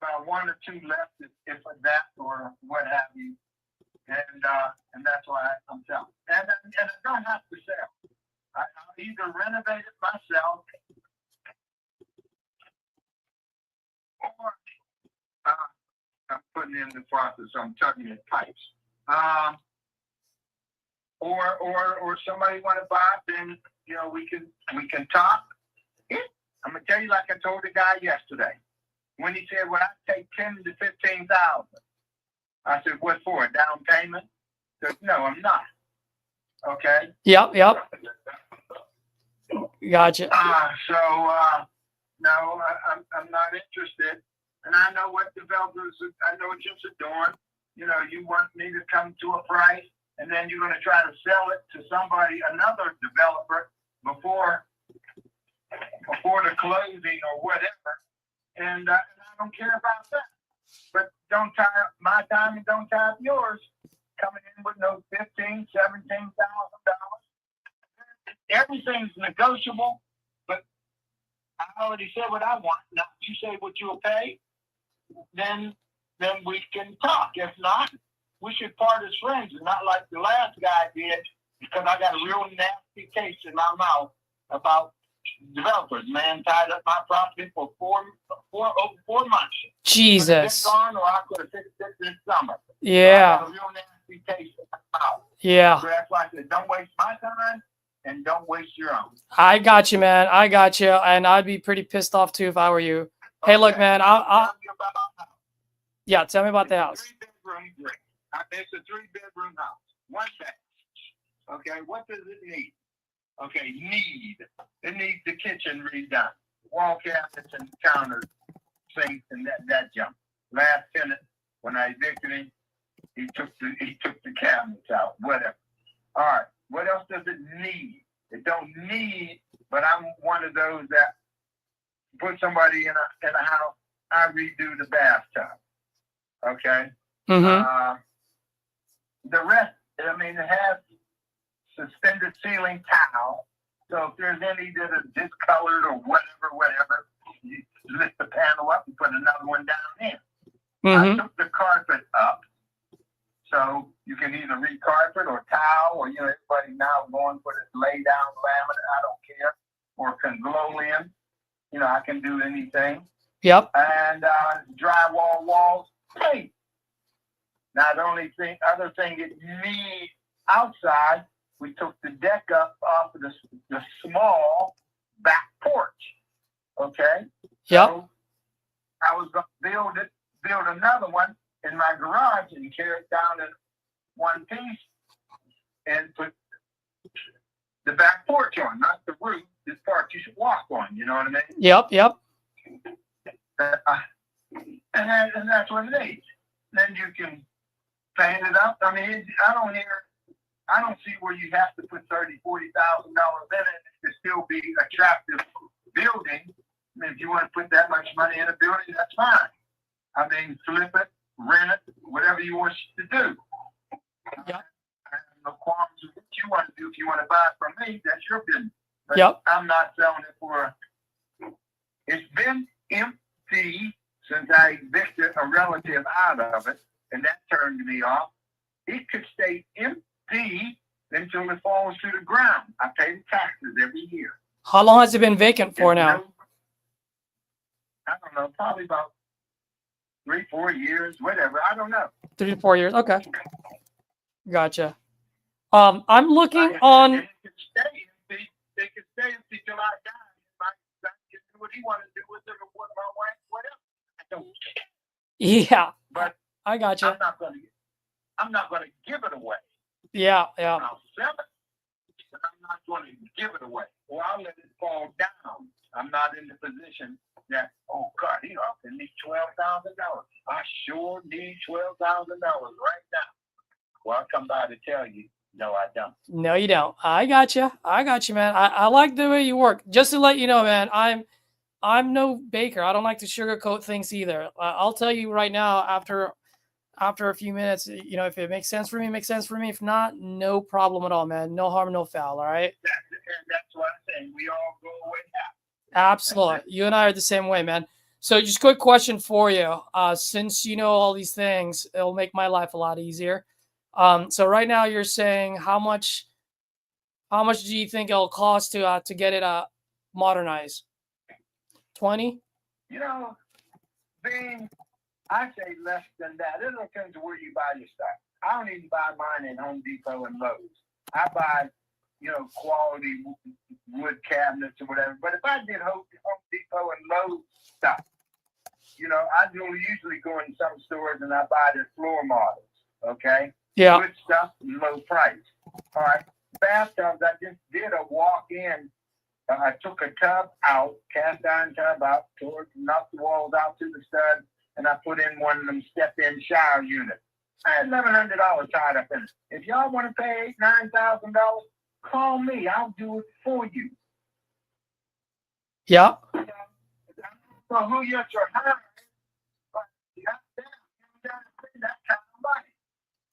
[SPEAKER 3] about 1 or 2 left, if that or what have you. And that's why I'm selling. And I don't have to sell. I'll either renovate it myself or I'm putting in the process. I'm tugging in pipes. Or somebody want to buy it, then we can talk. I'm gonna tell you, like I told the guy yesterday, when he said, "Well, I take 10 to 15,000." I said, "What for? A down payment?" He said, "No, I'm not." Okay.
[SPEAKER 1] Yep. Gotcha.
[SPEAKER 3] No, I'm not interested. And I know what developers. I know what you're doing. You want me to come to a price, and then you're going to try to sell it to somebody, another developer, before the closing or whatever. And I don't care about that. But don't tie up my time and don't tie up yours. Coming in with no $15,000, $17,000. Everything's negotiable, but I already said what I want. Now, if you say what you'll pay, then we can talk. If not, we should part as friends, and not like the last guy did, because I got a real nasty case in my mouth about developers. Man tied up my property for over 4 months.
[SPEAKER 1] Jesus.
[SPEAKER 3] Gone, or I could have fixed it this summer.
[SPEAKER 1] Yeah.
[SPEAKER 3] So I got a real nasty case
[SPEAKER 1] Yeah.
[SPEAKER 3] So that's why I said, don't waste my time and don't waste your own.
[SPEAKER 1] I got you, man. I got you. And I'd be pretty pissed off too if I were you. Hey, look, man. Yeah, tell me about the house.
[SPEAKER 3] It's a 3-bedroom house. One bath. Okay, what does it need? Okay, it needs the kitchen redone. Wall cabinets and counters, sinks, and that junk. Last tenant, when I evicted him, he took the cabinets out. Whatever. All right. What else does it need? It don't need, but I'm one of those that put somebody in a house. I redo the bathtub. Okay.
[SPEAKER 1] Mm-hmm.
[SPEAKER 3] The rest, I mean, it has suspended ceiling tile. So if there's any that are discolored or whatever, you lift the panel up and put another one down in.
[SPEAKER 1] Mm-hmm.
[SPEAKER 3] I took the carpet up, so you can either recarpet or tile, or everybody now going for this lay down laminate. I don't care, or Congloleum. I can do anything.
[SPEAKER 1] Yep.
[SPEAKER 3] And drywall walls, paint. Now the other thing it needs outside, we took the deck up off of the small back porch. Okay.
[SPEAKER 1] Yep.
[SPEAKER 3] So I was going to build another one in my garage and carry it down in one piece and put the back porch on, not the roof. This part you should walk on. You know what I mean?
[SPEAKER 1] Yep.
[SPEAKER 3] And that's what it is. Then you can paint it up. I mean, I don't see where you have to put $30,000-$40,000 in it to still be attractive building. I mean, if you want to put that much money in a building, that's fine. I mean, flip it, rent it, whatever you want to do.
[SPEAKER 1] Yep.
[SPEAKER 3] I have no qualms with what you want to do. If you want to buy it from me, that's your business. But
[SPEAKER 1] Yep.
[SPEAKER 3] I'm not selling it for. It's been empty since I evicted a relative out of it, and that turned me off. It could stay empty until it falls to the ground. I pay the taxes every year.
[SPEAKER 1] How long has it been vacant for now?
[SPEAKER 3] I don't know, probably about 3-4 years, whatever. I don't know.
[SPEAKER 1] 3 to 4 years. Okay. Gotcha. I'm looking on.
[SPEAKER 3] It could stay empty. It could stay empty till I die. My son can do what he wants to do with it, or what my wife, whatever. I don't care.
[SPEAKER 1] Yeah.
[SPEAKER 3] But
[SPEAKER 1] I gotcha.
[SPEAKER 3] I'm not going to give it away.
[SPEAKER 1] Yeah.
[SPEAKER 3] I'll sell it, but I'm not going to give it away, or I'll let it fall down. I'm not in the position that, oh God, he offered me $12,000. I sure need $12,000 right now. Well, I'll come by to tell you, no, I don't.
[SPEAKER 1] No, you don't. I got you, man. I like the way you work. Just to let you know, man, I'm no baker. I don't like to sugarcoat things either. I'll tell you right now, after a few minutes, if it makes sense for me, it makes sense for me. If not, no problem at all, man. No harm, no foul. All right.
[SPEAKER 3] That's what I'm saying. We all go away happy.
[SPEAKER 1] Absolutely. You and I are the same way, man. So just quick question for you. Since you know all these things, it'll make my life a lot easier. So right now you're saying how much do you think it'll cost to get it modernized? 20?
[SPEAKER 3] I say less than that. It depends on where you buy your stuff. I don't even buy mine in Home Depot and Lowe's. I buy, quality wood cabinets or whatever. But if I did Home Depot and Lowe's stuff, I usually go in some stores and I buy their floor models. Okay.
[SPEAKER 1] Yeah.
[SPEAKER 3] Good stuff, low price. All right. Bathtubs, I just did a walk-in. I took a tub out, cast iron tub out, knocked the walls out to the stud, and I put in one of them step-in shower units. I had $1,100 tied up in it. If y'all want to pay $9,000, call me. I'll do it for you.
[SPEAKER 1] Yeah.
[SPEAKER 3] So who you're hiring, but you got to pay that kind of money.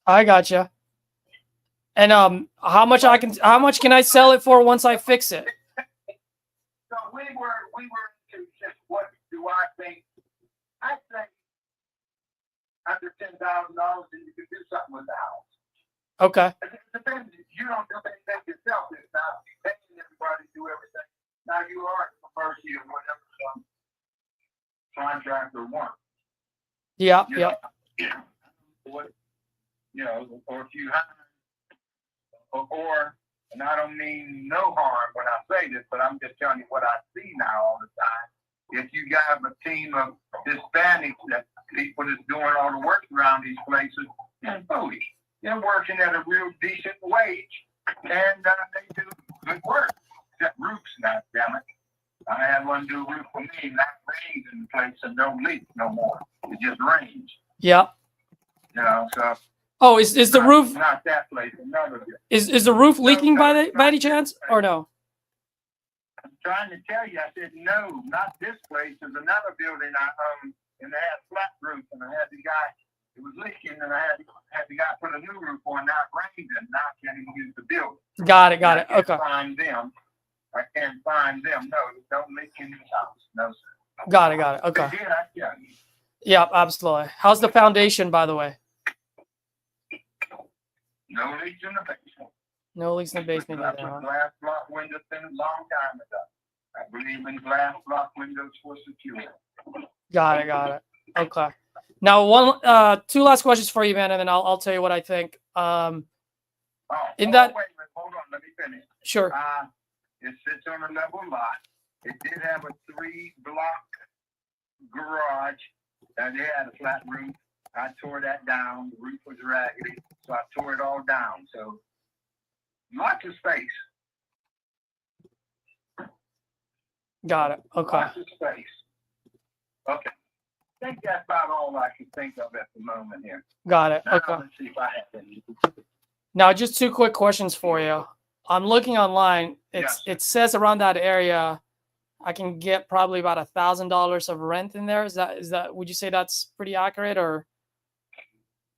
[SPEAKER 1] I gotcha. And how much can I sell it for once I fix it?
[SPEAKER 3] So we were into just what do I think? I think under $10,000 and you can do something with the house.
[SPEAKER 1] Okay.
[SPEAKER 3] It depends. You don't do anything yourself. It's not paying everybody to do everything. Now you are at the mercy of whatever some contractor wants.
[SPEAKER 1] Yeah.
[SPEAKER 3] Or if you hire or, and I don't mean no harm when I say this, but I'm just telling you what I see now all the time. If you have a team of Hispanics, that people that's doing all the work around these places, and foolish. They're working at a real decent wage, and they do good work. Except roofs, now, damn it. I had one do a roof for me, and that rains in the place and don't leak no more. It just rains.
[SPEAKER 1] Yeah.
[SPEAKER 3] You know, so.
[SPEAKER 1] Oh, is the roof
[SPEAKER 3] Not that place, another.
[SPEAKER 1] is the roof leaking by any chance or no?
[SPEAKER 3] I'm trying to tell you, I said no, not this place. There's another building I own, and they had flat roof, and I had the guy. It was leaking, and I had the guy put a new roof on. Now it rains, and now I can't even use the building.
[SPEAKER 1] Got it.
[SPEAKER 3] I can't
[SPEAKER 1] Okay.
[SPEAKER 3] find them. I can't find them. No, don't leak in this house. No, sir.
[SPEAKER 1] Got it. Okay.
[SPEAKER 3] But yeah, I tell you.
[SPEAKER 1] Yeah, absolutely. How's the foundation, by the way?
[SPEAKER 3] No leaks in the basement.
[SPEAKER 1] No leaks in the basement
[SPEAKER 3] I
[SPEAKER 1] either.
[SPEAKER 3] put
[SPEAKER 1] Huh?
[SPEAKER 3] glass block windows in a long time ago. I believe in glass block windows for security.
[SPEAKER 1] Got it. Okay. Now, two last questions for you, man, and then I'll tell you what I think.
[SPEAKER 3] Wait a minute, hold on, let me finish.
[SPEAKER 1] Sure.
[SPEAKER 3] It sits on a level lot. It did have a 3-block garage that it had a flat roof. I tore that down. The roof was raggedy, so I tore it all down. So lots of space.
[SPEAKER 1] Got it. Okay.
[SPEAKER 3] Lots of space. Okay. I think that's about all I can think of at the moment here.
[SPEAKER 1] Got it.
[SPEAKER 3] Now,
[SPEAKER 1] Okay.
[SPEAKER 3] let's see if I have any.
[SPEAKER 1] Now, just two quick questions for you. I'm looking online. It says around that area, I can get probably about $1,000 of rent in there. Is that? Would you say that's pretty accurate, or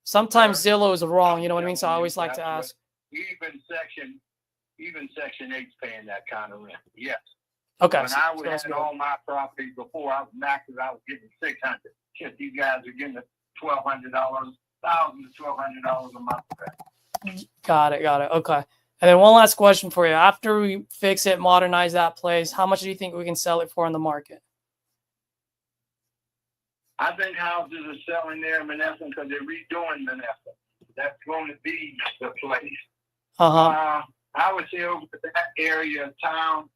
[SPEAKER 1] sometimes Zillow is wrong? You know what I mean? So I always like to ask.
[SPEAKER 3] Even section 8's paying that kind of rent. Yes.
[SPEAKER 1] Okay.
[SPEAKER 3] When I would
[SPEAKER 1] that's
[SPEAKER 3] have
[SPEAKER 1] good.
[SPEAKER 3] all my properties before I was maxed, I was getting $600. Shit, these guys are getting $1,200, $1,000 to $1,200 a month.
[SPEAKER 1] Got it. Okay. And then one last question for you. After we fix it, modernize that place, how much do you think we can sell it for in the market?
[SPEAKER 3] I think houses are selling there in Menneson because they're redoing Menneson. That's going to be the place. I would say over to that area of town,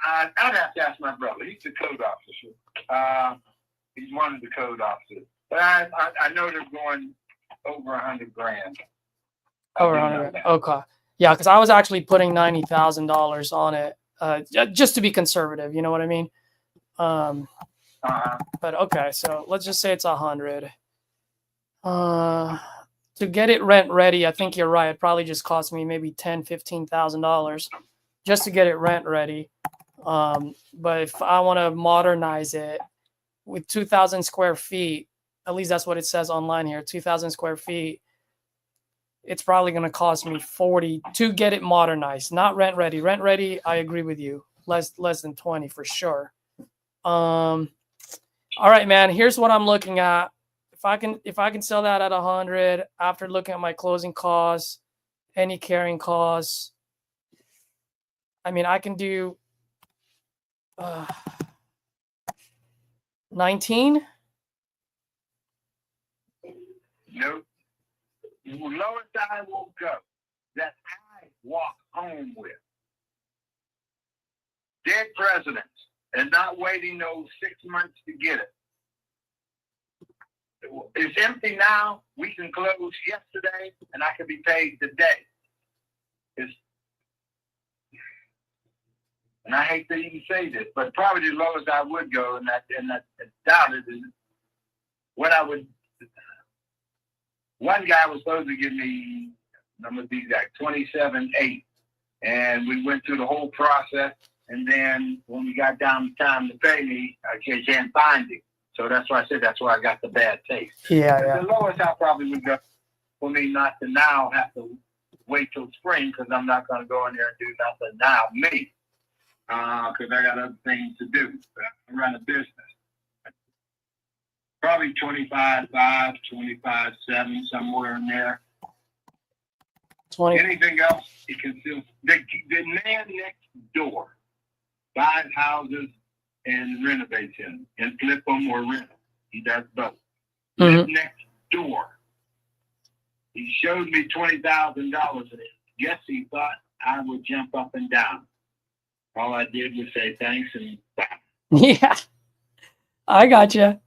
[SPEAKER 3] I'd have to ask my brother. He's the code officer. He's one of the code officers. But I know they're going over $100,000.
[SPEAKER 1] Over 100. Okay. Yeah, because I was actually putting $90,000 on it, just to be conservative. You know what I mean? But okay, so let's just say it's 100. To get it rent ready, I think you're right. It probably just cost me maybe $10,000-$15,000 just to get it rent ready. But if I want to modernize it with 2,000 square feet, at least that's what it says online here, 2,000 square feet, it's probably going to cost me 40 to get it modernized, not rent ready. Rent ready, I agree with you. Less than 20 for sure. All right, man. Here's what I'm looking at. If I can sell that at 100 after looking at my closing costs, any carrying costs, I mean, I can do 19.
[SPEAKER 3] Nope. Lowest I will go that I walk home with. Dead presidents and not waiting those 6 months to get it. It's empty now. We can close yesterday and I can be paid today. And I hate to even say this, but probably the lowest I would go, and I doubt it, is what I would. One guy was supposed to give me, I'm going to be exact, $27,800, and we went through the whole process. And then when we got down to time to pay me, I can't find it. So that's why I said that's where I got the bad taste.
[SPEAKER 1] Yeah.
[SPEAKER 3] The lowest I probably would go for me not to now have to wait till spring, because I'm not going to go in there and do nothing now, me. Because I got other things to do. I run a business. Probably 25.5, 25.7, somewhere in there.
[SPEAKER 1] 20.
[SPEAKER 3] Anything else, you can still. The man next door buys houses and renovates them, and flip them or rent them. He does both. Live next door. He showed me $20,000 in his Jesse thought I would jump up and down. All I did was say thanks and bye.
[SPEAKER 1] Yeah, I gotcha.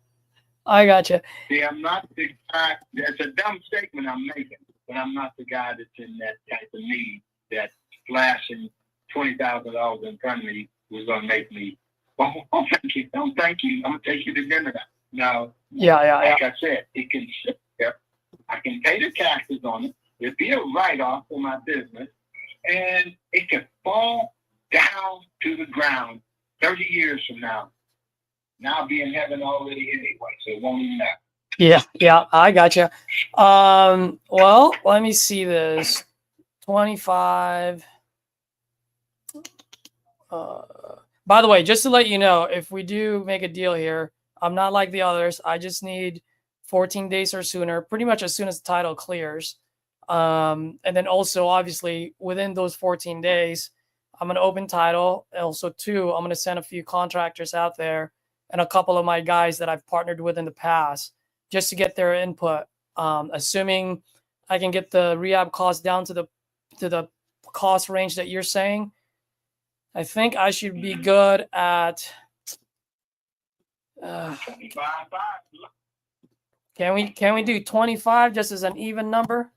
[SPEAKER 1] I gotcha.
[SPEAKER 3] See, I'm not the guy. It's a dumb statement I'm making, but I'm not the guy that's in that type of need that flashing $20,000 in front of me was going to make me, oh, thank you. Oh, thank you. I'm going to take you to dinner now. No.
[SPEAKER 1] Yeah.
[SPEAKER 3] Like I said, it can sit there. I can pay the taxes on it. It'd be a write-off for my business, and it can fall down to the ground 30 years from now. Now I'll be in heaven already anyway, so it won't even matter.
[SPEAKER 1] Yeah, I gotcha. Well, let me see this. 25. By the way, just to let you know, if we do make a deal here, I'm not like the others. I just need 14 days or sooner, pretty much as soon as the title clears. And then also, obviously, within those 14 days, I'm going to open title. Also, two, I'm going to send a few contractors out there and a couple of my guys that I've partnered with in the past just to get their input. Assuming I can get the rehab cost down to the cost range that you're saying, I think I should be good at. Can we do 25 just as an even number?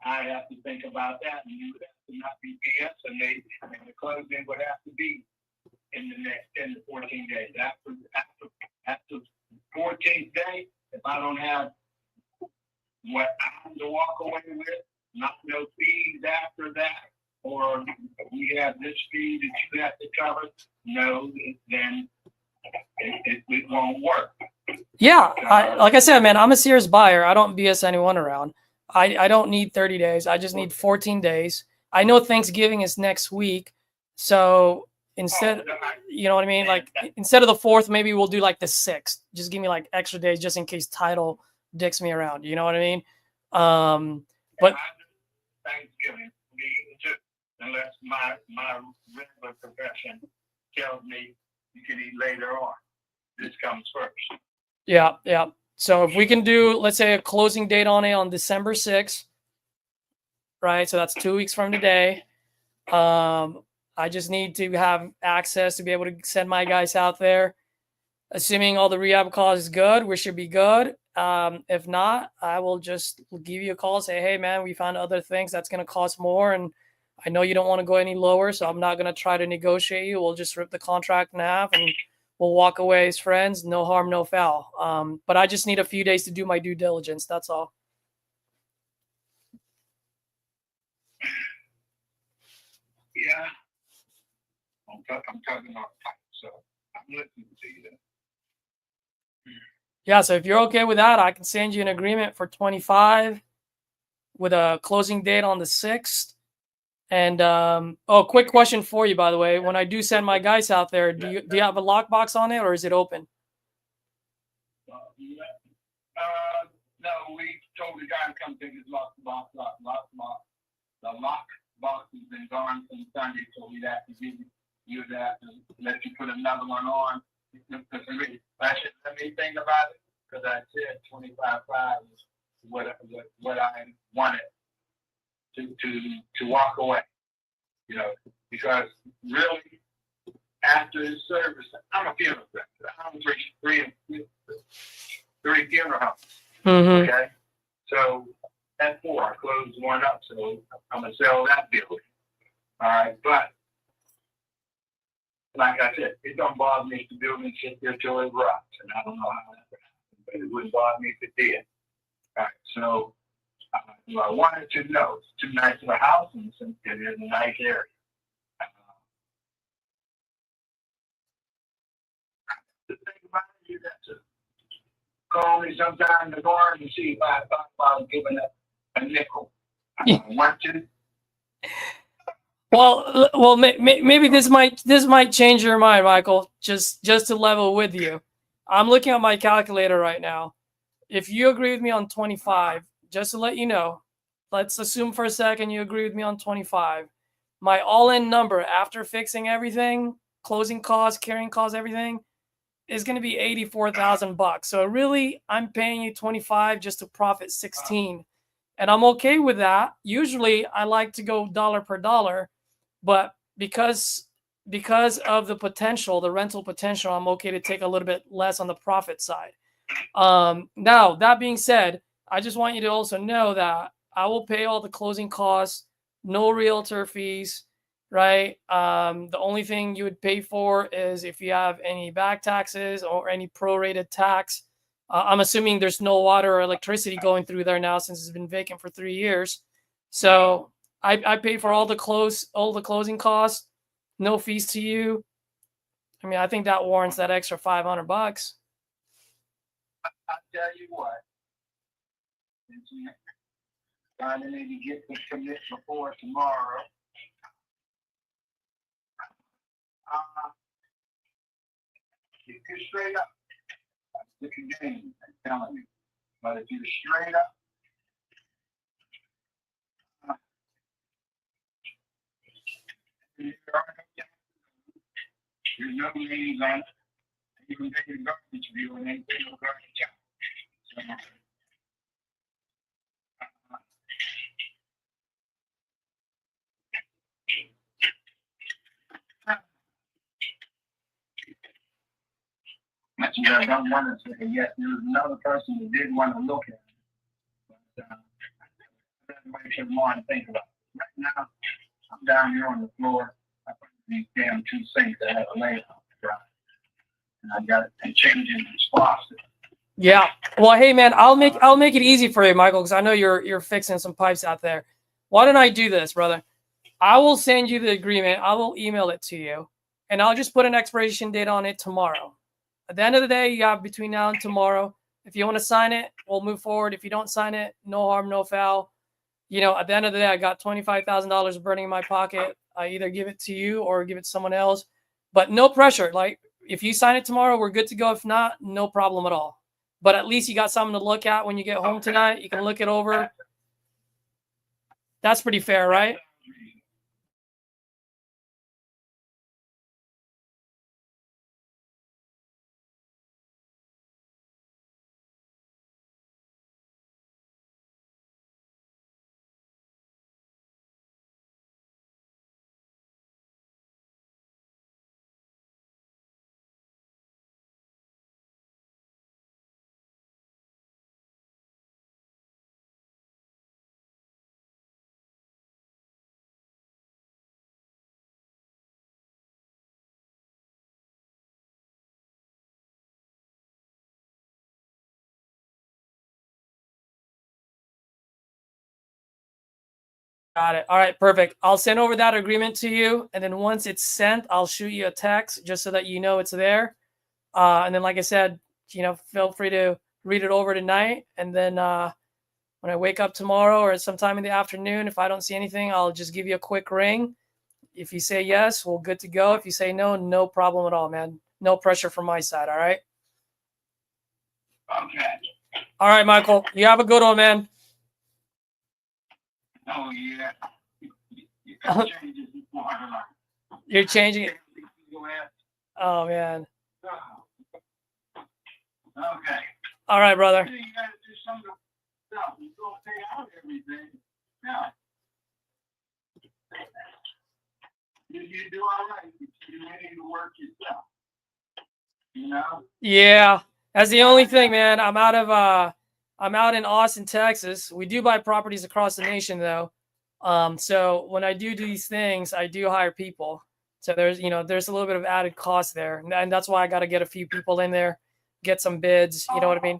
[SPEAKER 3] I have to think about that, and you would have to not be BS, and the closing would have to be in the next 10 to 14 days. After 14th day, if I don't have what I have to walk away with, not no fees after that, or we have this fee that you have to cover, no, then it won't work.
[SPEAKER 1] Yeah, like I said, man, I'm a serious buyer. I don't BS anyone around. I don't need 30 days. I just need 14 days. I know Thanksgiving is next week. So instead, you know what I mean? Like instead of the 4th, maybe we'll do like the 6th. Just give me like extra days just in case title dicks me around. You know what I mean? But
[SPEAKER 3] Thanksgiving, unless my regular profession tells me you can eat later on. This comes first.
[SPEAKER 1] Yeah. So if we can do, let's say, a closing date on it on December 6th, right? So that's 2 weeks from today. I just need to have access to be able to send my guys out there. Assuming all the rehab cost is good, we should be good. If not, I will just give you a call, say, hey, man, we found other things that's going to cost more. And I know you don't want to go any lower, so I'm not going to try to negotiate you. We'll just rip the contract in half and we'll walk away as friends. No harm, no foul. But I just need a few days to do my due diligence. That's all.
[SPEAKER 3] Yeah. I'm talking on time, so I'm listening to you then.
[SPEAKER 1] Yeah, so if you're okay with that, I can send you an agreement for 25 with a closing date on the 6th. And quick question for you, by the way. When I do send my guys out there, do you have a lockbox on it or is it open?
[SPEAKER 3] No, we told the guy to come take his lockbox. The lockbox has been gone since Sunday, so we'd have to give you that and let you put another one on. Let me think about it, because I said 25.5 is what I wanted to walk away. You know, because really, after his service, I'm a funeral director. I'm three funeral homes.
[SPEAKER 1] Mm-hmm.
[SPEAKER 3] Okay, so at 4, I closed one up, so I'm gonna sell that building. All right, but like I said, it don't bother me if the building sits there till it rots, and I don't know how that happens, but it wouldn't bother me if it did. All right, so I wanted to know, it's too nice of a house, and it is a nice area. The thing about it, you got to call me sometime in the morning and see if I was giving a nickel. I want to.
[SPEAKER 1] Well, maybe this might change your mind, Michael. Just to level with you, I'm looking at my calculator right now. If you agree with me on 25, just to let you know, let's assume for a second you agree with me on 25. My all-in number after fixing everything, closing costs, carrying costs, everything, is going to be $84,000. So really, I'm paying you 25 just to profit 16, and I'm okay with that. Usually, I like to go dollar per dollar, but because of the potential, the rental potential, I'm okay to take a little bit less on the profit side. Now, that being said, I just want you to also know that I will pay all the closing costs, no realtor fees, right? The only thing you would pay for is if you have any back taxes or any prorated tax. I'm assuming there's no water or electricity going through there now since it's been vacant for 3 years. So I pay for all the closing costs, no fees to you. I mean, I think that warrants that extra $500.
[SPEAKER 3] I'll tell you what. I need to get this commit before tomorrow. If you're straight up, that's the game, I'm telling you. But if you're straight up, there's no names on it. You can take a garbage view and then take a garbage out. So, but you know, I don't want to say yes. There was another person who did want to look at it. But that's what you should want to think about. Right now, I'm down here on the floor. I put these damn 2 sinks that have a layout dry. And I got it changing its faucet.
[SPEAKER 1] Yeah. Well, hey man, I'll make it easy for you, Michael, because I know you're fixing some pipes out there. Why don't I do this, brother? I will send you the agreement. I will email it to you, and I'll just put an expiration date on it tomorrow. At the end of the day, you have between now and tomorrow. If you want to sign it, we'll move forward. If you don't sign it, no harm, no foul. You know, at the end of the day, I got $25,000 burning in my pocket. I either give it to you or give it to someone else, but no pressure. Like, if you sign it tomorrow, we're good to go. If not, no problem at all. But at least you got something to look at when you get home tonight. You can look it over. That's pretty fair, right? Got it. All right, perfect. I'll send over that agreement to you, and then once it's sent, I'll shoot you a text just so that you know it's there. And then, like I said, you know, feel free to read it over tonight, and then when I wake up tomorrow or sometime in the afternoon, if I don't see anything, I'll just give you a quick ring. If you say yes, we're good to go. If you say no, no problem at all, man. No pressure from my side. All right.
[SPEAKER 3] Okay.
[SPEAKER 1] All right, Michael. You have a good one, man.
[SPEAKER 3] Oh, yeah.
[SPEAKER 1] You're changing it. Oh, man.
[SPEAKER 3] Okay.
[SPEAKER 1] All right, brother.
[SPEAKER 3] You gotta do some of the stuff. You don't pay out everything. No. You do all right. You need to work yourself. You know?
[SPEAKER 1] Yeah, that's the only thing, man. I'm out in Austin, Texas. We do buy properties across the nation, though. So when I do these things, I do hire people. So there's a little bit of added cost there, and that's why I got to get a few people in there, get some bids. You know what I mean?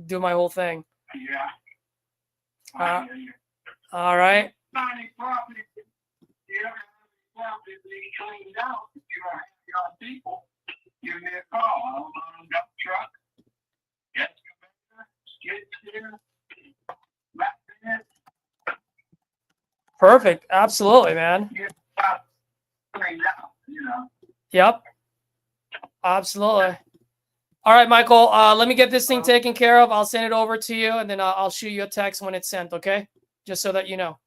[SPEAKER 1] Do my whole thing.
[SPEAKER 3] Yeah.
[SPEAKER 1] All right.
[SPEAKER 3] Finding property, you ever have property being cleaned out? If you don't have your people, give me a call. I'll load up truck, excavator, skid steer, flatbed.
[SPEAKER 1] Perfect. Absolutely, man.
[SPEAKER 3] Get cleaned out, you know.
[SPEAKER 1] Yep. Absolutely. All right, Michael. Let me get this thing taken care of. I'll send it over to you, and then I'll shoot you a text when it's sent. Okay, just so that you know.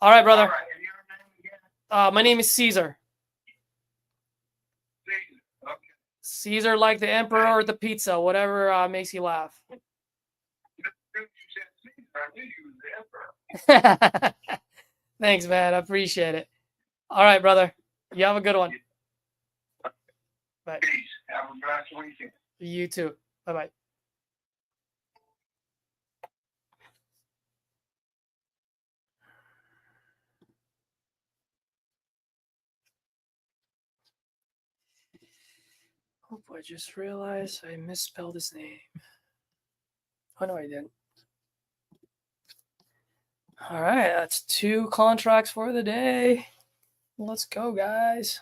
[SPEAKER 1] All right, brother.
[SPEAKER 3] All right. And your name again?
[SPEAKER 1] My name is Caesar.
[SPEAKER 3] Caesar. Okay.
[SPEAKER 1] Caesar like the emperor or the pizza, whatever makes you laugh.
[SPEAKER 3] You said Caesar. I knew you was the emperor.
[SPEAKER 1] Thanks, man. I appreciate it. All right, brother. You have a good one. Bye.
[SPEAKER 3] Peace. Have a blessed weekend.
[SPEAKER 1] You too. Bye-bye. Oh, I just realized I misspelled his name. Oh, no, I didn't. All right, that's 2 contracts for the day. Let's go, guys.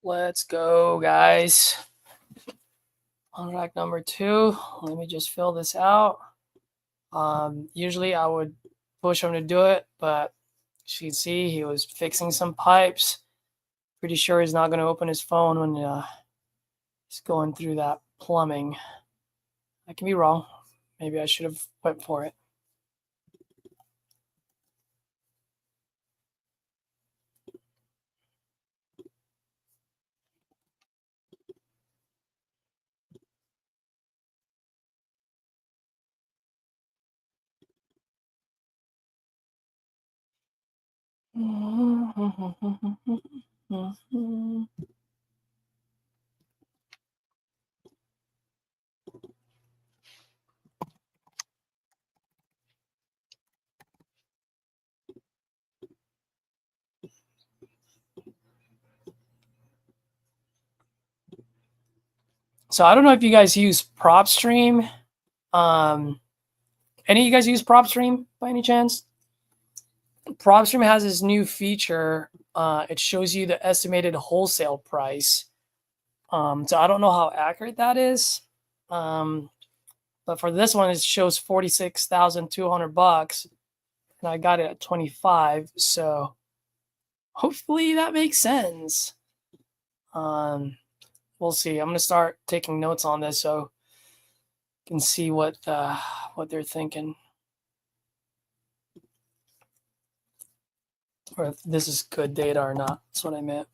[SPEAKER 1] Let's go, guys. Contract number 2. Let me just fill this out. Usually I would push him to do it, but as you can see, he was fixing some pipes. Pretty sure he's not going to open his phone when he's going through that plumbing. I can be wrong. Maybe I should have went for it. So I don't know if you guys use PropStream. Any of you guys use PropStream by any chance? PropStream has this new feature. It shows you the estimated wholesale price. So I don't know how accurate that is. But for this one, it shows $46,200, and I got it at 25. So hopefully that makes sense. We'll see. I'm gonna start taking notes on this so you can see what they're thinking, or if this is good data or not. That's what I meant.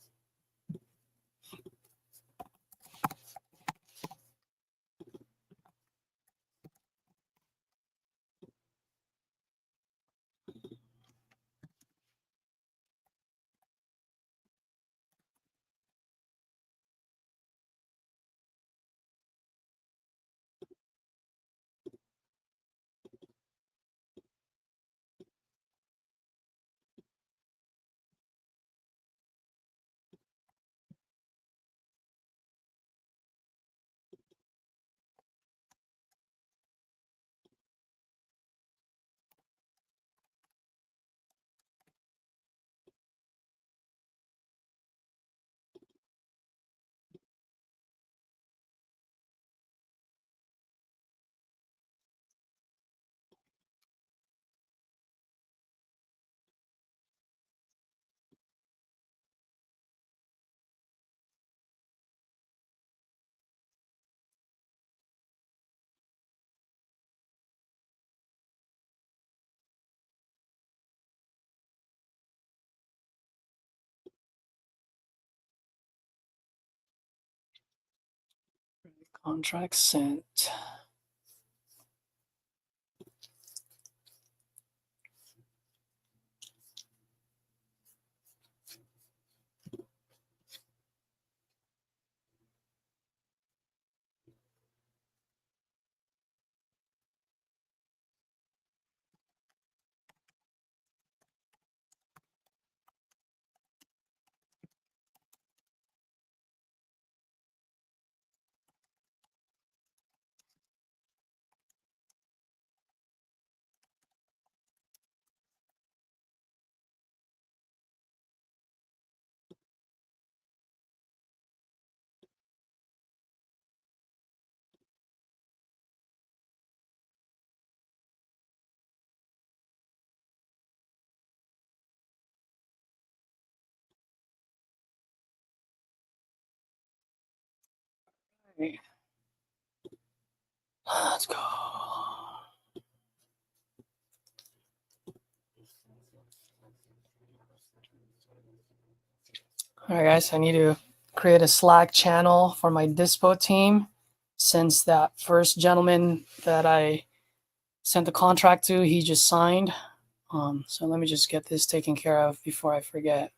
[SPEAKER 1] Contract sent. Okay. Let's go. All right, guys, I need to create a Slack channel for my dispo team since that first gentleman that I sent the contract to, he just signed. So let me just get this taken care of before I forget.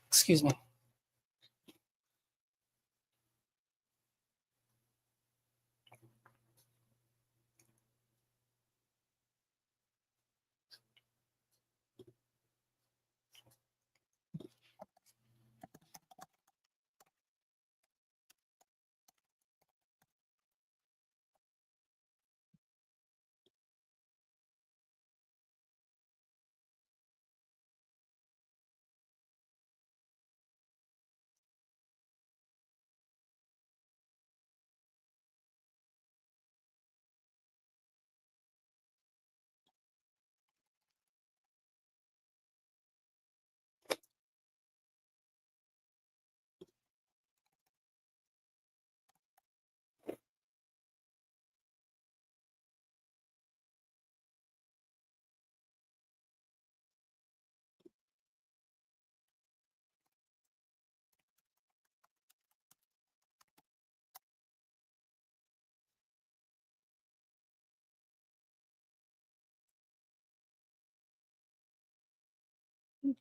[SPEAKER 1] Excuse me.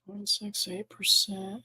[SPEAKER 1] .68%.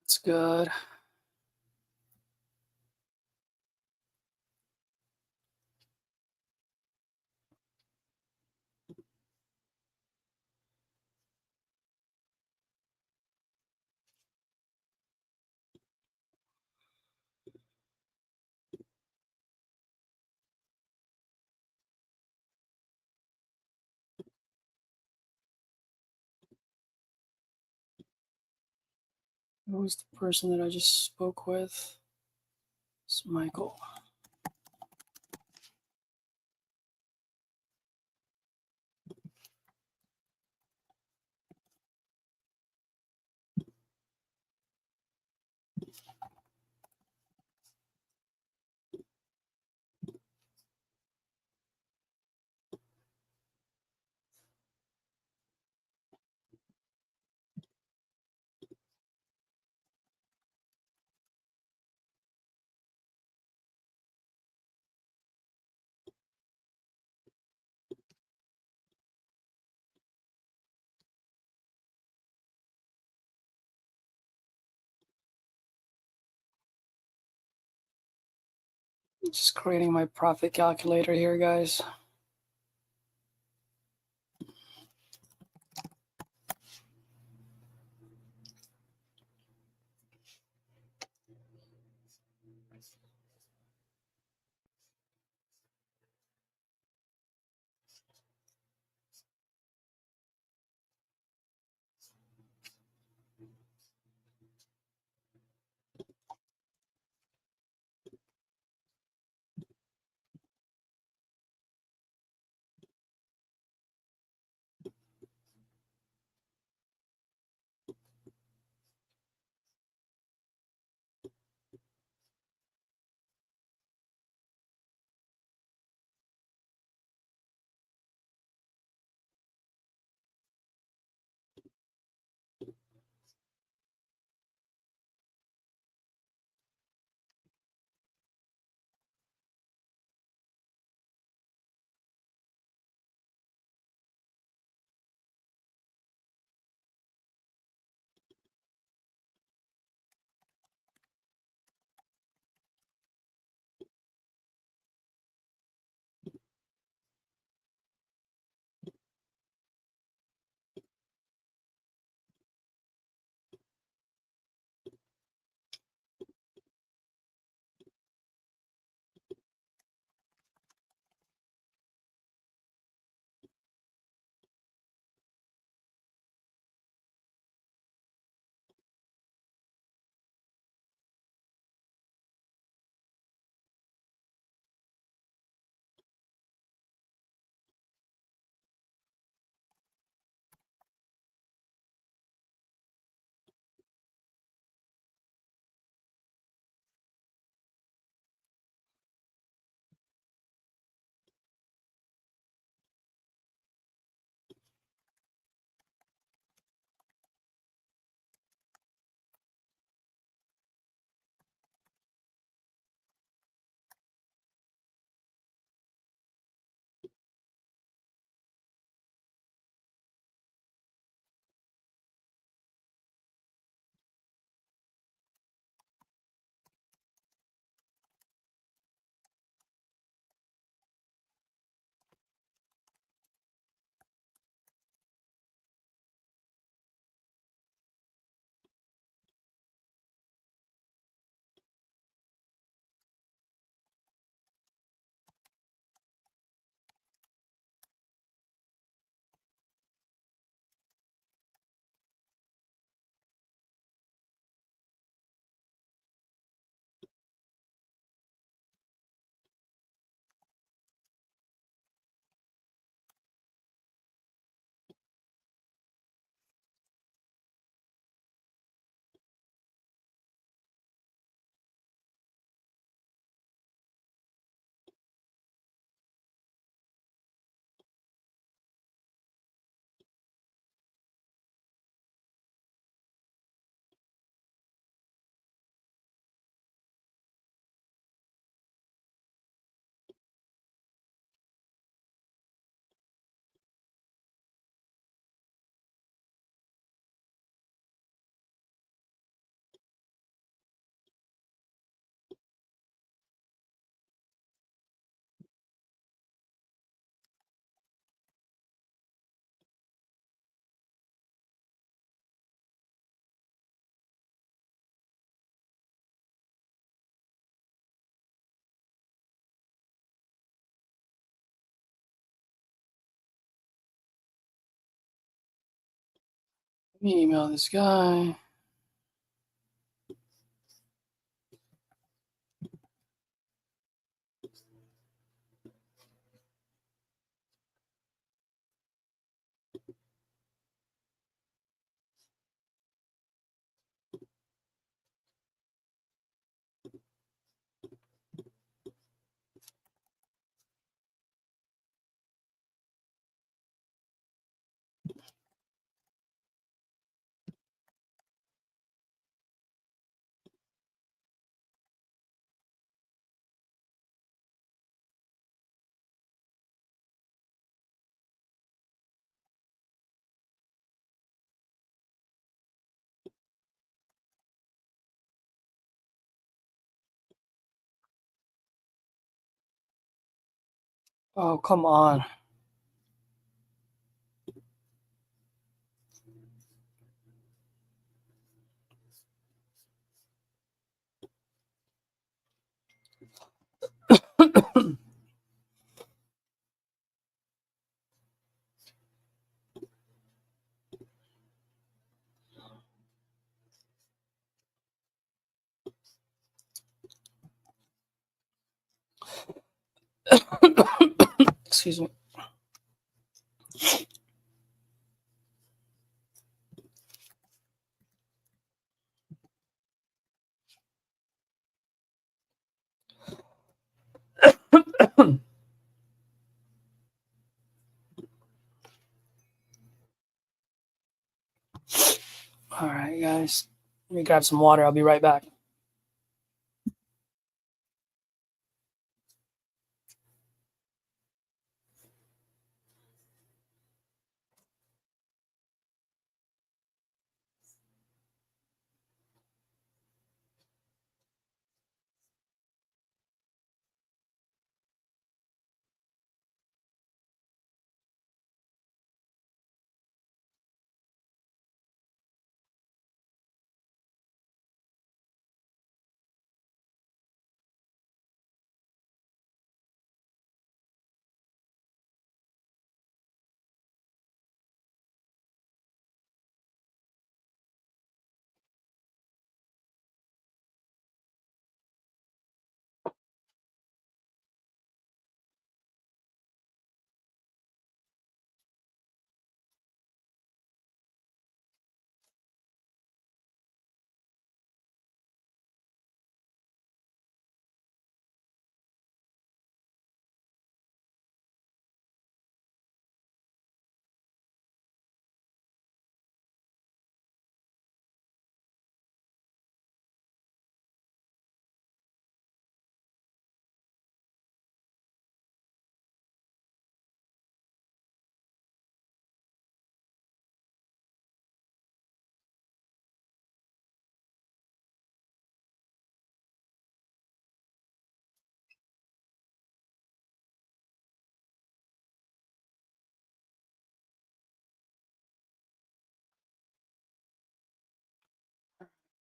[SPEAKER 1] It's good. Who was the person that I just spoke with? It's Michael. Just creating my profit calculator here, guys. me email this guy. Oh, come on. Excuse me. All right, guys. Let me grab some water. I'll be right back.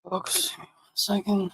[SPEAKER 1] Folks, give me 1 second.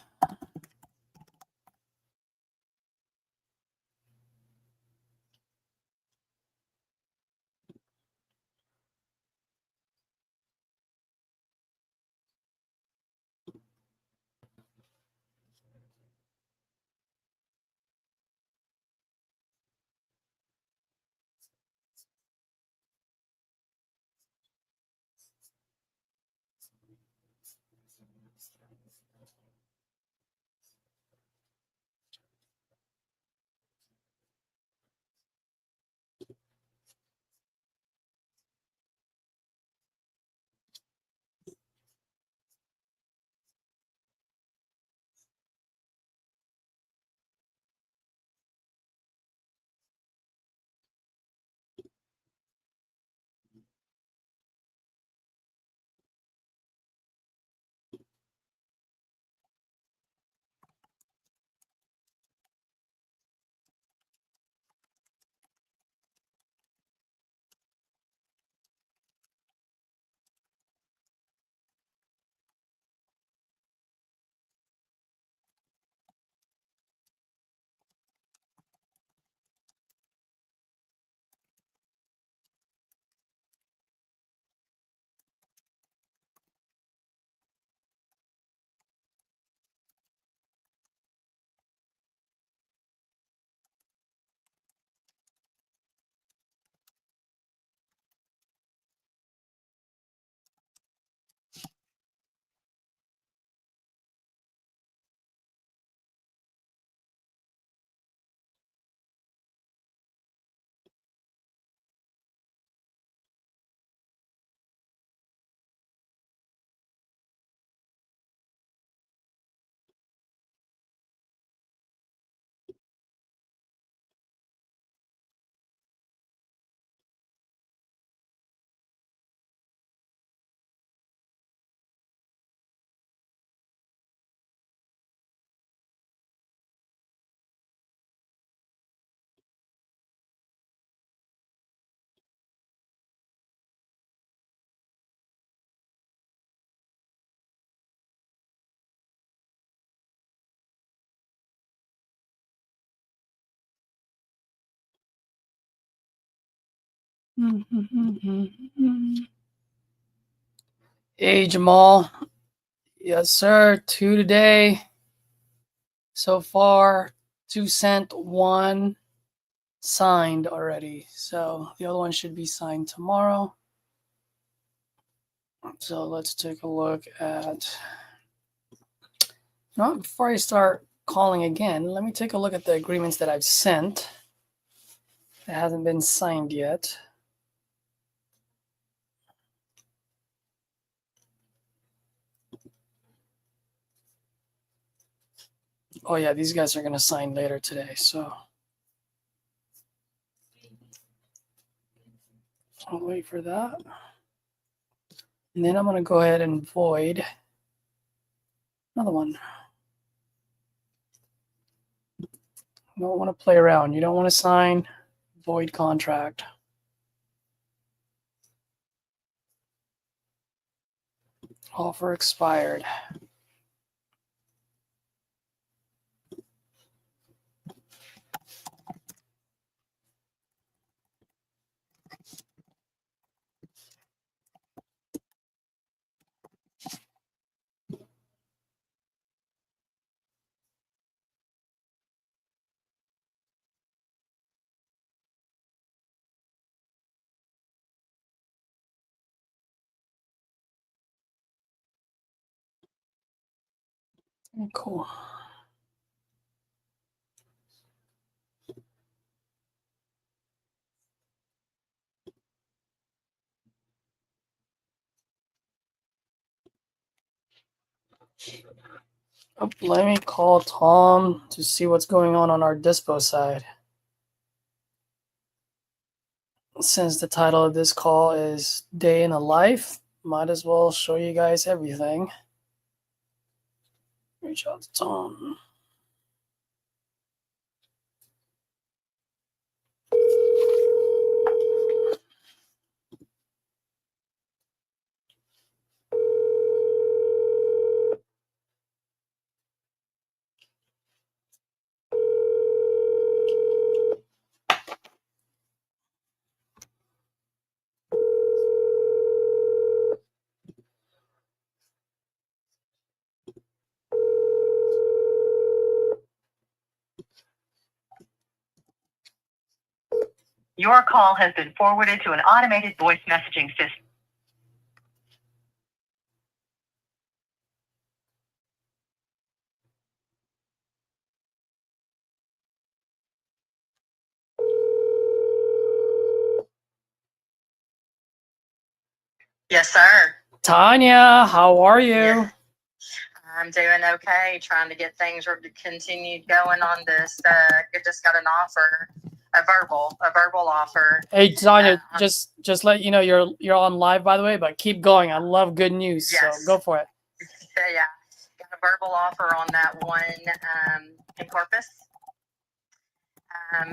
[SPEAKER 1] Hey, Jamal. Yes, sir. 2 today. So far, 2 sent, 1 signed already. So the other one should be signed tomorrow. So let's take a look at. No, before I start calling again, let me take a look at the agreements that I've sent. It hasn't been signed yet. Oh yeah, these guys are gonna sign later today, so I'll wait for that. And then I'm gonna go ahead and void another one. You don't want to play around. You don't want to sign void contract. Offer expired. Cool. Oh, let me call Tom to see what's going on our dispo side. Since the title of this call is Day in a Life, might as well show you guys everything. Reach out to Tom.
[SPEAKER 2] Your call has been forwarded to an automated voice messaging system. Yes, sir.
[SPEAKER 1] Tanya, how are you?
[SPEAKER 2] Yeah. I'm doing okay, trying to get things continued going on this. I just got an offer, a verbal offer.
[SPEAKER 1] Hey Tanya, just let you know you're on live, by the way, but keep going. I love good news,
[SPEAKER 2] Yes.
[SPEAKER 1] so go for it.
[SPEAKER 2] Yeah, got a verbal offer on that one in Corpus.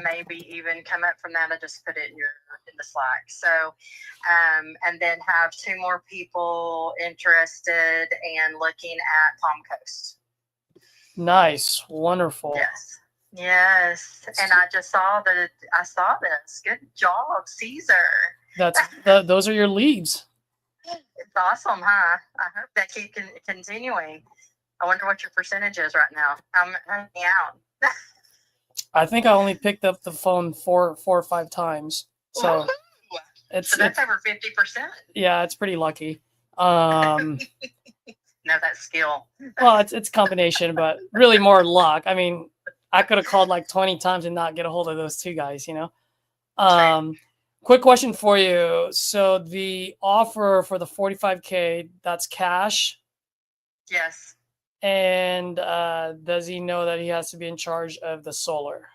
[SPEAKER 2] Maybe even come up from that. I just put it in the Slack. So, and then have 2 more people interested and looking at Palm Coast.
[SPEAKER 1] Nice, wonderful.
[SPEAKER 2] Yes. And I just saw that. I saw this. Good job, Caesar.
[SPEAKER 1] Those are your leads.
[SPEAKER 2] It's awesome, huh? I hope that keep continuing. I wonder what your percentage is right now. How many out?
[SPEAKER 1] I think I only picked up the phone four or 5 times. So
[SPEAKER 2] that's over 50%.
[SPEAKER 1] Yeah, it's pretty lucky.
[SPEAKER 2] No, that's skill.
[SPEAKER 1] Well, it's combination, but really more luck. I mean, I could have called like 20 times and not get a hold of those 2 guys, you know? Quick question for you. So the offer for the 45K, that's cash?
[SPEAKER 2] Yes.
[SPEAKER 1] And does he know that he has to be in charge of the solar?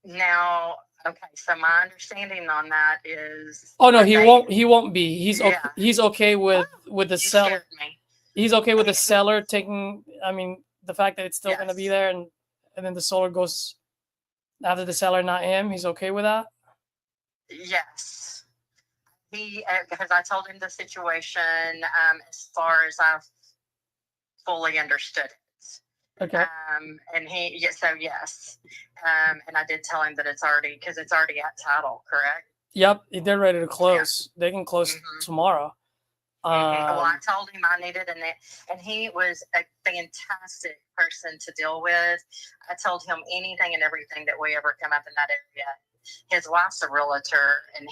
[SPEAKER 2] Now, okay. So my understanding on that is.
[SPEAKER 1] Oh no, he won't be. He's okay with the seller. He's okay with the seller taking. I mean, the fact that it's still going to be there, and then the solar goes after the seller, not him. He's okay with that.
[SPEAKER 2] Yes. He, because I told him the situation as far as I've fully understood it.
[SPEAKER 1] Okay.
[SPEAKER 2] And so yes. And I did tell him that it's already at title, correct?
[SPEAKER 1] Yep, they're ready to close. They can close
[SPEAKER 2] Mhm.
[SPEAKER 1] tomorrow.
[SPEAKER 2] Well, I told him I needed and he was a fantastic person to deal with. I told him anything and everything that we ever come up in that area. His wife's a realtor, and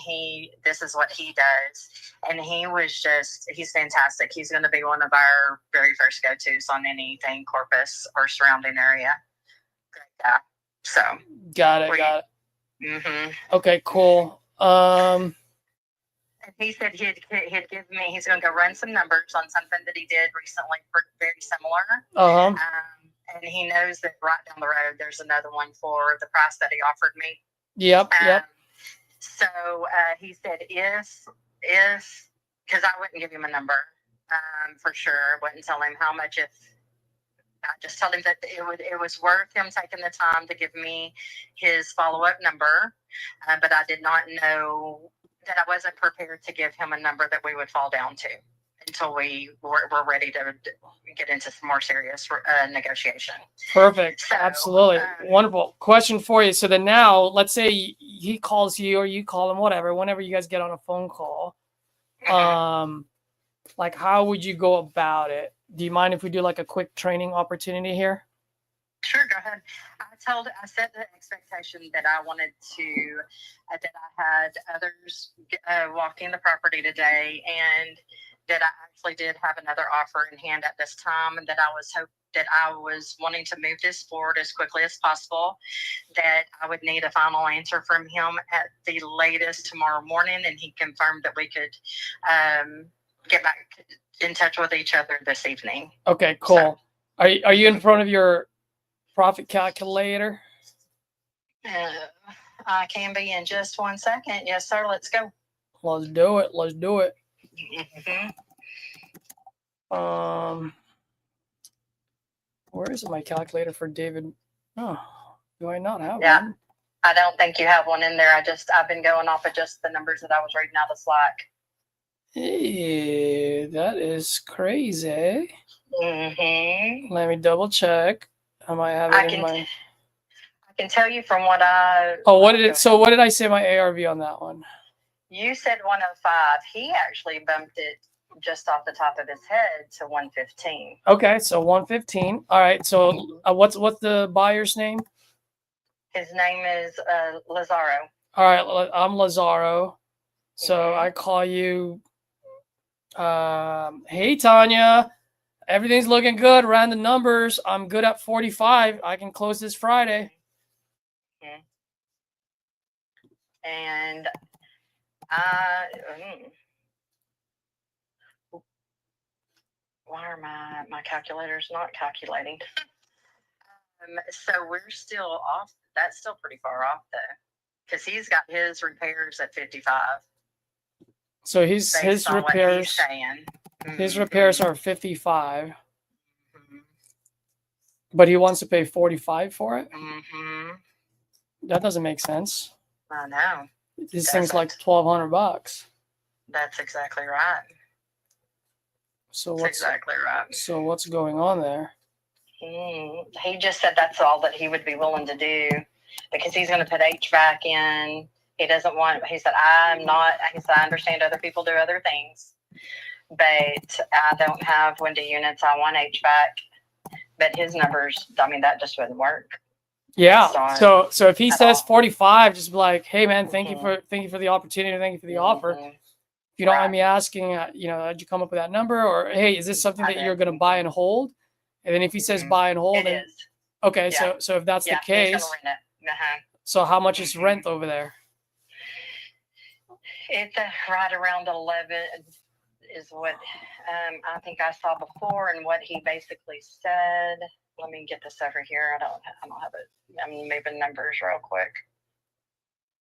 [SPEAKER 2] this is what he does. And he's fantastic. He's going to be one of our very first go-tos on anything Corpus or surrounding area. Great guy. So.
[SPEAKER 1] Got it.
[SPEAKER 2] Mm-hmm.
[SPEAKER 1] Okay, cool.
[SPEAKER 2] And he said he's going to go run some numbers on something that he did recently, very similar. And he knows that right down the road, there's another one for the price that he offered me.
[SPEAKER 1] Yep.
[SPEAKER 2] So he said if, because I wouldn't give him a number for sure. Wouldn't tell him how much. If I just told him that it was worth him taking the time to give me his follow-up number, but I did not know that I wasn't prepared to give him a number that we would fall down to until we were ready to get into some more serious negotiation.
[SPEAKER 1] Perfect.
[SPEAKER 2] So,
[SPEAKER 1] Absolutely. Wonderful. Question for you. So then now, let's say he calls you or you call him, whatever, whenever you guys get on a phone call, like how would you go about it? Do you mind if we do like a quick training opportunity here?
[SPEAKER 2] Sure, go ahead. I set the expectation that I wanted to, that I had others walking the property today, and that I actually did have another offer in hand at this time, and that I was wanting to move this forward as quickly as possible, that I would need a final answer from him at the latest tomorrow morning, and he confirmed that we could get back in touch with each other this evening.
[SPEAKER 1] Okay, cool. So, are you in front of your profit calculator?
[SPEAKER 2] I can be in just 1 second. Yes, sir. Let's go.
[SPEAKER 1] Let's do it.
[SPEAKER 2] Mm-hmm.
[SPEAKER 1] Where is my calculator for David? Oh, do I not have one?
[SPEAKER 2] I don't think you have one in there. I've been going off of just the numbers that I was reading out of Slack.
[SPEAKER 1] Hey, that is crazy.
[SPEAKER 2] Mm-hmm.
[SPEAKER 1] Let me double check. I might have it in my.
[SPEAKER 2] I can tell you from what I.
[SPEAKER 1] Oh, what did I say my ARV on that one?
[SPEAKER 2] You said 105. He actually bumped it just off the top of his head to 115.
[SPEAKER 1] Okay, so 115. All right. So what's the buyer's name?
[SPEAKER 2] His name is Lazaro.
[SPEAKER 1] All right, I'm Lazaro. So I call you. Hey Tanya, everything's looking good. Ran the numbers. I'm good at 45. I can close this Friday.
[SPEAKER 2] And why are my calculators not calculating? So we're still off. That's still pretty far off though, because he's got his repairs at 55.
[SPEAKER 1] So his repairs. His repairs are 55.
[SPEAKER 2] Mm-hmm.
[SPEAKER 1] But he wants to pay 45 for it.
[SPEAKER 2] Mm-hmm.
[SPEAKER 1] That doesn't make sense.
[SPEAKER 2] I know.
[SPEAKER 1] This thing's like $1,200.
[SPEAKER 2] That's exactly right.
[SPEAKER 1] So
[SPEAKER 2] exactly right.
[SPEAKER 1] So what's going on there?
[SPEAKER 2] He just said that's all that he would be willing to do, because he's going to put HVAC in. He doesn't want. He said, I understand other people do other things, but I don't have window units. I want HVAC. But his numbers, that just wouldn't work.
[SPEAKER 1] Yeah. So if he says 45, just be like, hey man, thank you for the opportunity, thank you for the offer. If you don't mind me asking, how'd you come up with that number? Or hey, is this something that you're gonna buy and hold? And then if he says buy and hold,
[SPEAKER 2] it is.
[SPEAKER 1] Okay, yeah. so if that's the case,
[SPEAKER 2] he's gonna rent it.
[SPEAKER 1] So how much is rent over there?
[SPEAKER 2] It's right around 11 is what I think I saw before, and what he basically said. Let me get this over here. I don't have it. I'm moving numbers real quick.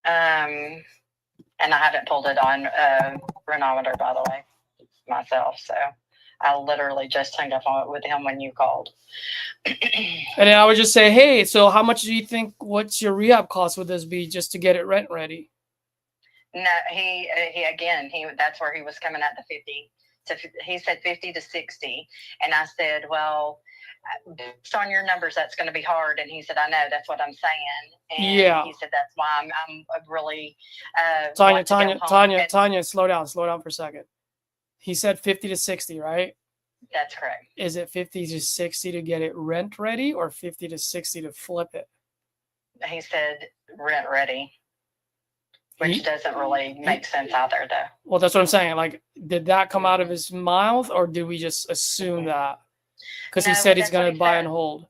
[SPEAKER 2] And I haven't pulled it on Renometer, by the way, myself. So I literally just hung up on it with him when you called.
[SPEAKER 1] And then I would just say, hey, so how much do you think, what's your rehab cost would this be just to get it rent ready?
[SPEAKER 2] No, he that's where he was coming at the 50. he said 50 to 60. And I said, well, based on your numbers, that's going to be hard. And he said, I know, that's what I'm saying. And
[SPEAKER 1] Yeah.
[SPEAKER 2] he said, that's why I'm really,
[SPEAKER 1] Tanya, slow down for a second. He said 50 to 60, right?
[SPEAKER 2] That's correct.
[SPEAKER 1] Is it 50 to 60 to get it rent ready or 50 to 60 to flip it?
[SPEAKER 2] He said rent ready, which doesn't really make sense either, though.
[SPEAKER 1] Well, that's what I'm saying. Like, did that come out of his mouth, or did we just assume that? Because he said he's going to buy and hold.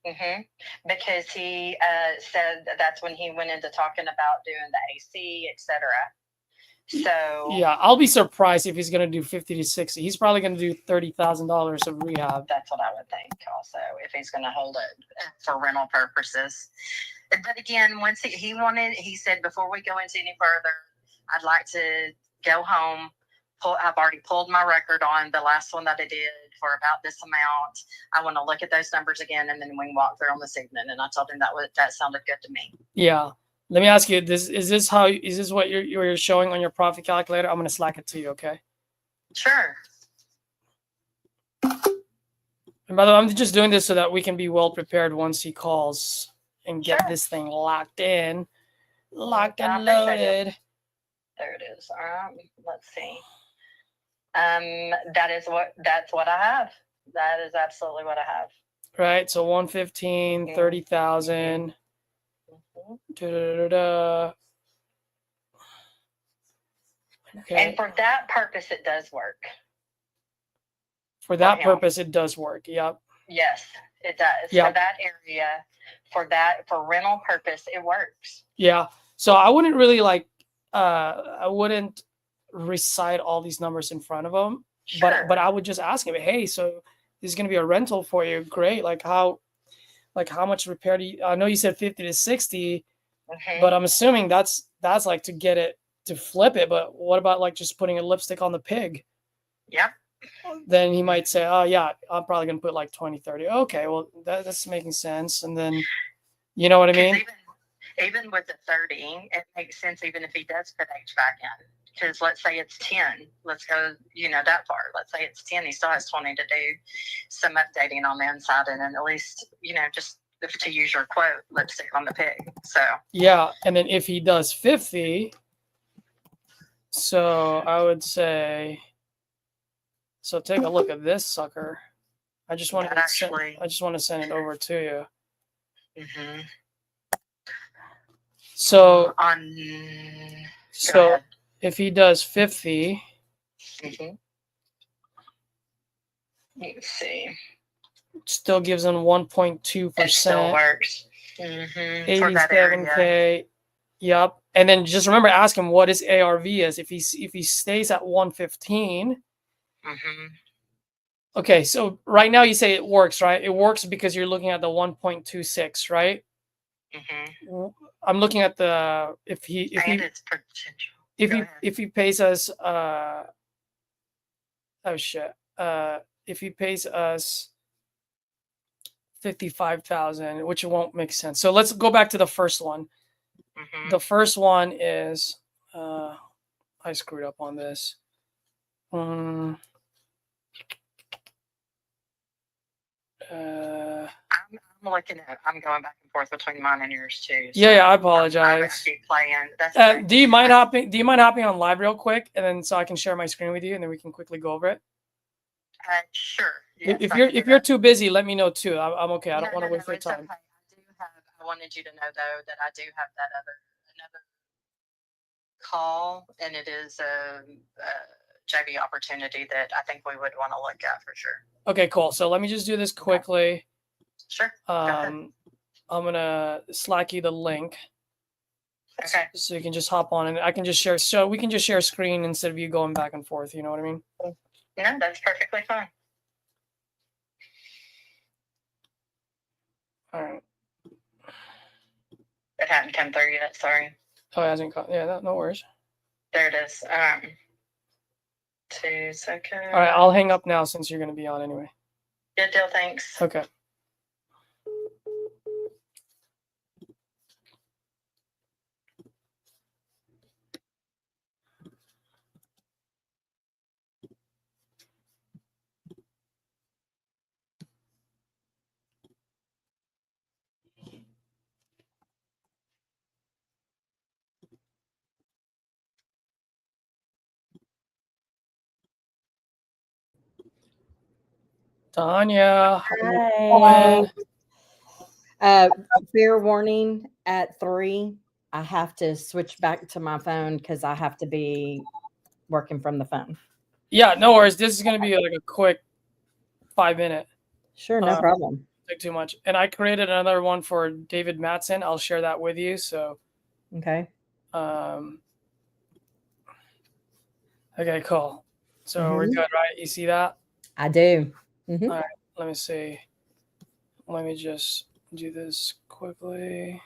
[SPEAKER 2] Because he said that's when he went into talking about doing the AC, etc. So
[SPEAKER 1] yeah, I'll be surprised if he's going to do 50 to 60. He's probably going to do $30,000 of rehab.
[SPEAKER 2] That's what I would think also, if he's going to hold it for rental purposes. But again, once he said, before we go into any further, I'd like to go home. I've already pulled my record on the last one that I did for about this amount. I want to look at those numbers again, and then we can walk through them this evening. And I told him that sounded good to me.
[SPEAKER 1] Yeah. Let me ask you, is this what you're showing on your profit calculator? I'm going to slack it to you, okay?
[SPEAKER 2] Sure.
[SPEAKER 1] And by the way, I'm just doing this so that we can be well prepared once he calls and get this thing locked in, locked and loaded.
[SPEAKER 2] There it is. Let's see. That's what I have. That is absolutely what I have.
[SPEAKER 1] Right. So 115, 30,000. Okay.
[SPEAKER 2] And for that purpose, it does work.
[SPEAKER 1] For that purpose, it does work. Yep.
[SPEAKER 2] Yes, it does. Yep. For that area, for rental purpose, it works.
[SPEAKER 1] Yeah. So I wouldn't really I wouldn't recite all these numbers in front of him,
[SPEAKER 2] sure.
[SPEAKER 1] but I would just ask him, hey, so this is going to be a rental for you. Great. How much repair do you, I know you said 50 to 60, but I'm assuming that's like to get it to flip it. But what about just putting a lipstick on the pig?
[SPEAKER 2] Yep.
[SPEAKER 1] Then he might say, oh yeah, I'm probably going to put 20, 30. Okay. Well, that's making sense. And then, you know what I mean?
[SPEAKER 2] Even with the 30, it makes sense even if he does put HVAC in. Because let's say it's 10. Let's go, that far. Let's say it's 10. He still has 20 to do some updating on the inside. And then at least, just to use your quote, lipstick on the pig. So. Yeah.
[SPEAKER 1] And then if he does 50, so I would say, so take a look at this sucker. I just want to send it over to you.
[SPEAKER 2] Mm-hmm.
[SPEAKER 1] So if he does 50,
[SPEAKER 2] let's see,
[SPEAKER 1] still gives him 1.2%.
[SPEAKER 2] It still works.
[SPEAKER 1] 87K. Yep. And then just remember, ask him what his ARV is. If he stays at 115. Okay, so right now you say it works, right? It works because you're looking at the 1.26, right? I'm looking at the if he pays us if he pays us 55,000, which won't make sense. So let's go back to the first one. The first one is I screwed up on this.
[SPEAKER 2] I'm going back and forth between mine and yours too.
[SPEAKER 1] So yeah, I apologize.
[SPEAKER 2] Keep playing. That's
[SPEAKER 1] do you mind hopping on live real quick, and then so I can share my screen with you, and then we can quickly go over it?
[SPEAKER 2] Sure. Yes,
[SPEAKER 1] if you're too busy, let me know too. I'm okay. I don't want to waste your time.
[SPEAKER 2] Okay. I wanted you to know though that I do have that another call, and it is a JV opportunity that I think we would want to look at for sure.
[SPEAKER 1] Okay, cool. So let me just do this quickly.
[SPEAKER 2] Sure.
[SPEAKER 1] I'm gonna Slack you the link.
[SPEAKER 2] Okay.
[SPEAKER 1] So you can just hop on, and I can just share. So we can just share screen instead of you going back and forth. You know what I mean?
[SPEAKER 2] No, that's perfectly fine.
[SPEAKER 1] All right.
[SPEAKER 2] It hadn't come through yet. Sorry.
[SPEAKER 1] Oh, it hasn't come. Yeah, no worries.
[SPEAKER 2] There it is. 2 seconds.
[SPEAKER 1] All right, I'll hang up now since you're going to be on anyway.
[SPEAKER 2] Good deal. Thanks.
[SPEAKER 1] Okay. Tanya, how you
[SPEAKER 6] Hi.
[SPEAKER 1] doing?
[SPEAKER 6] Fair warning, at 3, I have to switch back to my phone because I have to be working from the phone.
[SPEAKER 1] Yeah, no worries. This is gonna be like a quick 5 minute.
[SPEAKER 6] Sure, no problem.
[SPEAKER 1] Take too much. And I created another one for David Matson. I'll share that with you. So,
[SPEAKER 6] Okay.
[SPEAKER 1] Okay, cool. So we're
[SPEAKER 6] Mhm.
[SPEAKER 1] good, right? You see that?
[SPEAKER 6] I do. Mhm.
[SPEAKER 1] All right. Let me see. Let me just do this quickly.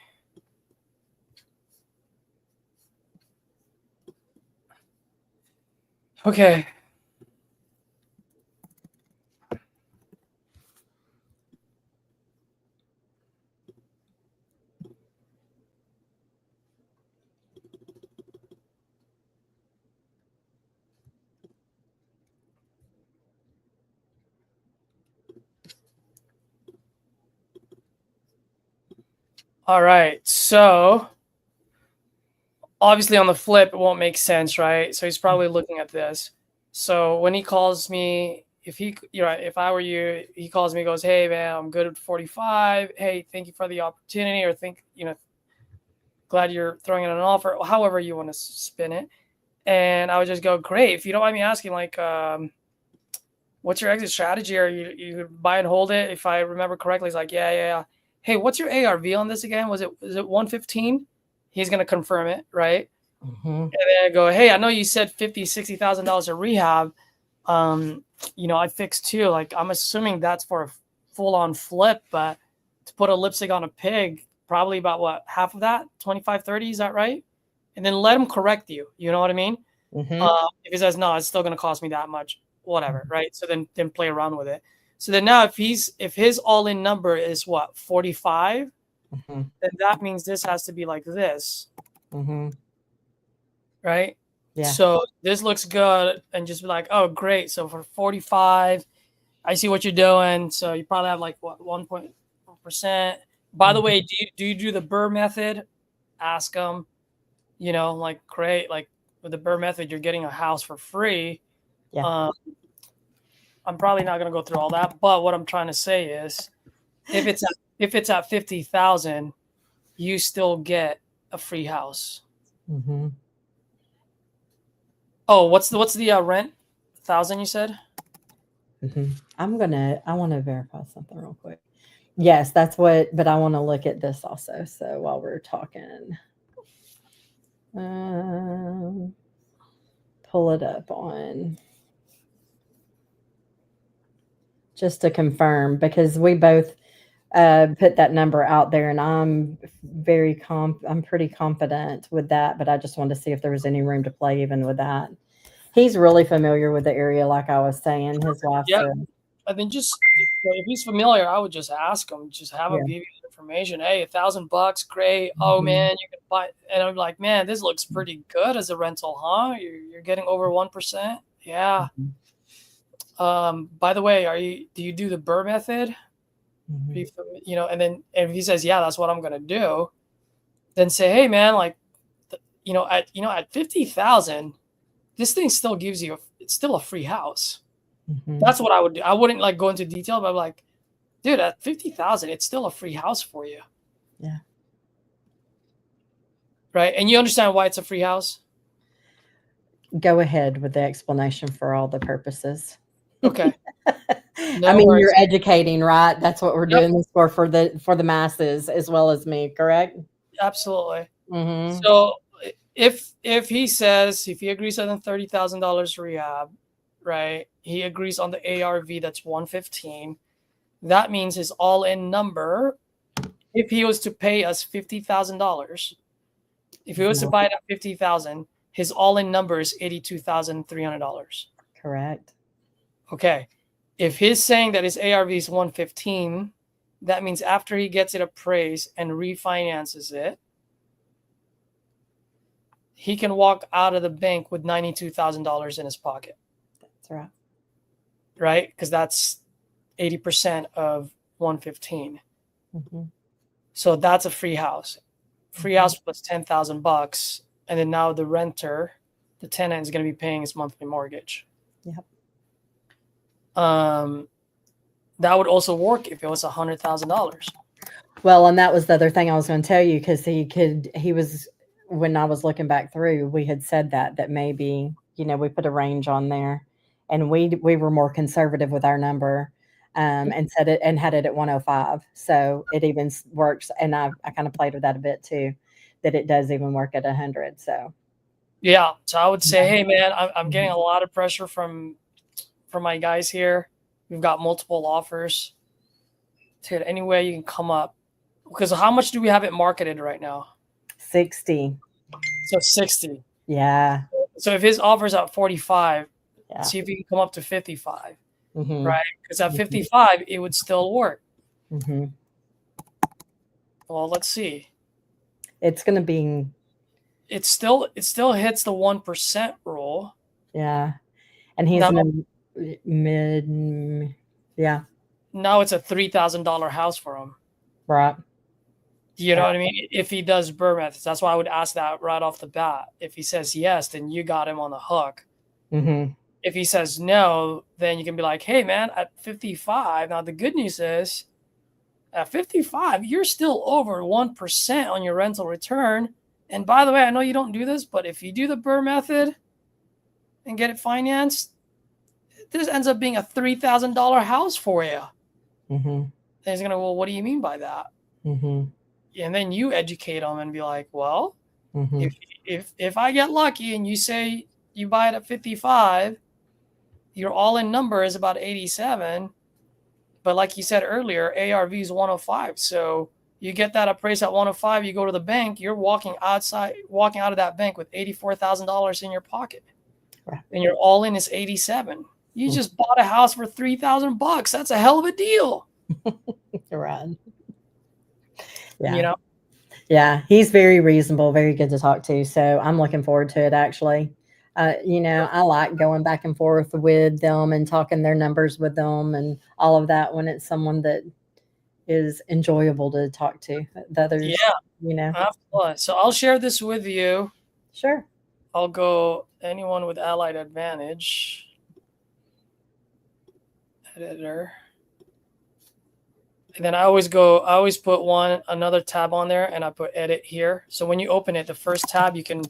[SPEAKER 1] Okay. All right. So obviously on the flip, it won't make sense, right? So he's probably looking at this. So when he calls me, if I were you, he calls me, goes, "Hey man, I'm good at 45. Hey, thank you for the opportunity," or glad you're throwing in an offer, however you want to spin it. And I would just go, "Great. If you don't mind me asking, like, what's your exit strategy? Or you buy and hold it?" If I remember correctly, he's like, yeah. Hey, what's your ARV on this again? Is it 115? He's gonna confirm it, right?
[SPEAKER 6] Mhm.
[SPEAKER 1] And then I go, "Hey, I know you said $50,000-$60,000 of rehab. I fixed too. Like, I'm assuming that's for a full-on flip, but to put a lipstick on a pig, probably about what, half of that, 25, 30, is that right?" And then let him correct you. You know what I mean?
[SPEAKER 6] Mhm.
[SPEAKER 1] If he says no, it's still gonna cost me that much, whatever, right? So then play around with it. So then now if his all-in number is what, 45,
[SPEAKER 6] Mhm.
[SPEAKER 1] then that means this has to be like this,
[SPEAKER 6] Mhm.
[SPEAKER 1] right?
[SPEAKER 6] Yeah.
[SPEAKER 1] So this looks good, and just be like, "Oh, great. So for 45, I see what you're doing. So you probably have like what, 1.1%. By the
[SPEAKER 6] Mhm.
[SPEAKER 1] way, do you do the Burr method?" Ask them, like, great, like with the Burr method, you're getting a house for free.
[SPEAKER 6] Yeah.
[SPEAKER 1] I'm probably not going to go through all that, but what I'm trying to say is, if it's at 50,000, you still get a free house.
[SPEAKER 6] Mhm.
[SPEAKER 1] Oh, what's the rent? 1,000, you said?
[SPEAKER 6] Mhm. I want to verify something real quick. Yes, that's what, but I want to look at this also. So while we're talking, um, pull it up on just to confirm because we both put that number out there, and I'm I'm pretty confident with that. But I just wanted to see if there was any room to play even with that. He's really familiar with the area, like I was saying. His wife's
[SPEAKER 1] Yeah.
[SPEAKER 6] a
[SPEAKER 1] I think just if he's familiar, I would just ask him, just have him
[SPEAKER 6] yeah.
[SPEAKER 1] give you the information. Hey, $1,000, great. Oh
[SPEAKER 6] Mhm.
[SPEAKER 1] man, you can buy. And I'm like, man, this looks pretty good as a rental, huh? You're getting over 1%. Yeah.
[SPEAKER 6] Mhm.
[SPEAKER 1] By the way, do you do the Burr method?
[SPEAKER 6] Mhm.
[SPEAKER 1] And then if he says, yeah, that's what I'm gonna do, then say, hey man, like, at 50,000, this thing still gives you it's still a free house.
[SPEAKER 6] Mhm.
[SPEAKER 1] That's what I would do. I wouldn't like go into detail, but I'm like, dude, at 50,000, it's still a free house for you,
[SPEAKER 6] Yeah.
[SPEAKER 1] right? And you understand why it's a free house?
[SPEAKER 6] Go ahead with the explanation for all the purposes.
[SPEAKER 1] Okay,
[SPEAKER 6] I
[SPEAKER 1] no
[SPEAKER 6] mean, you're
[SPEAKER 1] worries.
[SPEAKER 6] educating, right? That's what we're
[SPEAKER 1] Yep,
[SPEAKER 6] doing this for the masses as well as me, correct?
[SPEAKER 1] absolutely.
[SPEAKER 6] Mhm.
[SPEAKER 1] So if he agrees on the $30,000 rehab, right? He agrees on the ARV that's 115. That means his all-in number, if he was to pay us $50,000, if he was to
[SPEAKER 6] No,
[SPEAKER 1] buy it at 50,000, his all-in number is $82,300.
[SPEAKER 6] correct.
[SPEAKER 1] Okay. If he's saying that his ARV is 115, that means after he gets it appraised and refinances it, he can walk out of the bank with $92,000 in his pocket,
[SPEAKER 6] That's right.
[SPEAKER 1] right? Because that's 80% of 115.
[SPEAKER 6] Mhm.
[SPEAKER 1] So that's a free house. Free
[SPEAKER 6] Mhm.
[SPEAKER 1] house plus $10,000, and then now the renter, the tenant, is going to be paying his monthly mortgage.
[SPEAKER 6] Yep.
[SPEAKER 1] Um, that would also work if it was $100,000.
[SPEAKER 6] Well, and that was the other thing I was going to tell you, because when I was looking back through, we had said that maybe, we put a range on there, and we were more conservative with our number, and set it and had it at 105. So it even works. And I kind of played with that a bit too, that it does even work at 100. So
[SPEAKER 1] Yeah. So I would say,
[SPEAKER 6] yeah.
[SPEAKER 1] hey man, I'm getting a lot of pressure from my guys here. We've got multiple offers. Dude, any way you can come up. Because how much do we have it marketed right now?
[SPEAKER 6] 60.
[SPEAKER 1] So 60.
[SPEAKER 6] Yeah.
[SPEAKER 1] So if his offer's at 45,
[SPEAKER 6] Yeah.
[SPEAKER 1] see if he can come up to 55.
[SPEAKER 6] Mm-hmm.
[SPEAKER 1] Right? Because at 55, it would still work.
[SPEAKER 6] Mm-hmm.
[SPEAKER 1] Well, let's see.
[SPEAKER 6] It's going to be.
[SPEAKER 1] It still hits the 1% rule.
[SPEAKER 6] Yeah. And he's
[SPEAKER 1] now,
[SPEAKER 6] in the mid. Yeah.
[SPEAKER 1] Now it's a $3,000 house for him.
[SPEAKER 6] Right.
[SPEAKER 1] You know what I mean? If he does BRRRR methods, that's why I would ask that right off the bat. If he says yes, then you got him on the hook.
[SPEAKER 6] Mm-hmm.
[SPEAKER 1] If he says no, then you can be like, hey, man, at 55. Now, the good news is at 55, you're still over 1% on your rental return. And by the way, I know you don't do this, but if you do the BRRRR method and get it financed, this ends up being a $3,000 house for you.
[SPEAKER 6] Mm-hmm.
[SPEAKER 1] And he's going to, well, what do you mean by that?
[SPEAKER 6] Mm-hmm.
[SPEAKER 1] And then you educate them and be like, well,
[SPEAKER 6] Mm-hmm.
[SPEAKER 1] if I get lucky and you say you buy it at 55, your all-in number is about 87. But like you said earlier, ARV is 105. So you get that appraised at 105, you go to the bank, you're walking out of that bank with $84,000 in your pocket. Right. And your all-in is 87. You just bought a house for $3,000. That's a hell of a deal.
[SPEAKER 6] Right. Yeah.
[SPEAKER 1] You know?
[SPEAKER 6] Yeah, he's very reasonable, very good to talk to. So I'm looking forward to it, actually. I like going back and forth with them and talking their numbers with them and all of that when it's someone that is enjoyable to talk to. The others,
[SPEAKER 1] Absolutely. So I'll share this with you.
[SPEAKER 6] Sure.
[SPEAKER 1] I'll go anyone with Allied Advantage. Editor. And then I always put another tab on there, and I put edit here. So when you open it, the first tab, you can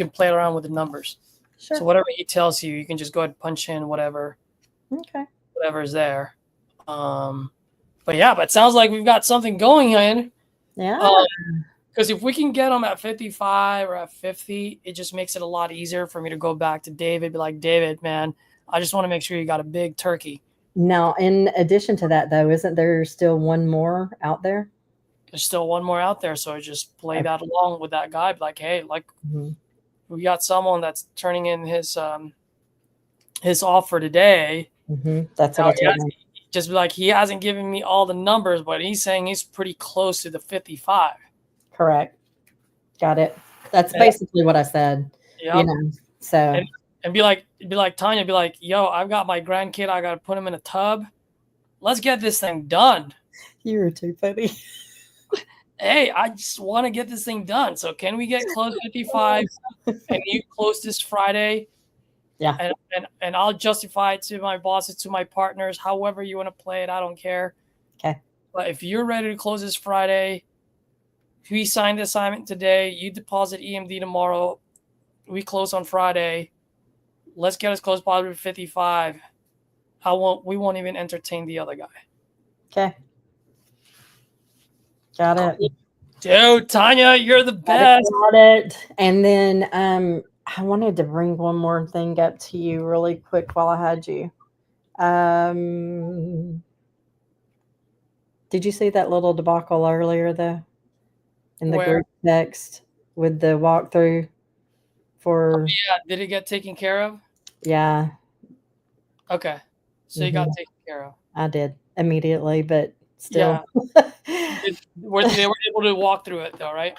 [SPEAKER 1] play around with the numbers. Sure. So whatever he tells you, you can just go ahead and punch in whatever is there. But it sounds like we've got something going in.
[SPEAKER 6] Yeah.
[SPEAKER 1] Because if we can get them at 55 or at 50, it just makes it a lot easier for me to go back to David, be like, David, man, I just want to make sure you got a big turkey.
[SPEAKER 6] Now, in addition to that, though, isn't there still one more out there?
[SPEAKER 1] There's still one more out there. So I just play that along with that guy. Be like, hey, we got someone that's turning in his offer today.
[SPEAKER 6] Mm-hmm. That's what I told him.
[SPEAKER 1] Just be like, he hasn't given me all the numbers, but he's saying he's pretty close to the 55.
[SPEAKER 6] Correct. Got it. That's basically what I said.
[SPEAKER 1] Yeah.
[SPEAKER 6] So.
[SPEAKER 1] And be like Tanya, be like, yo, I've got my grandkid. I got to put him in a tub. Let's get this thing done.
[SPEAKER 6] You were too funny.
[SPEAKER 1] Hey, I just want to get this thing done. So can we get close 55 and you close this Friday?
[SPEAKER 6] Yeah.
[SPEAKER 1] And I'll justify it to my bosses, to my partners, however you want to play it. I don't care.
[SPEAKER 6] Okay.
[SPEAKER 1] But if you're ready to close this Friday, we sign the assignment today, you deposit EMD tomorrow, we close on Friday. Let's get as close as possible to 55. We won't even entertain the other guy.
[SPEAKER 6] Okay. Got it.
[SPEAKER 1] Dude, Tanya, you're the best.
[SPEAKER 6] Got it. And then I wanted to bring one more thing up to you really quick while I had you. Did you see that little debacle earlier, though? In the group text with the walkthrough for...
[SPEAKER 1] Did it get taken care of?
[SPEAKER 6] Yeah.
[SPEAKER 1] Okay. So you got taken care of.
[SPEAKER 6] I did immediately, but still.
[SPEAKER 1] Yeah. They were able to walk through it, though, right?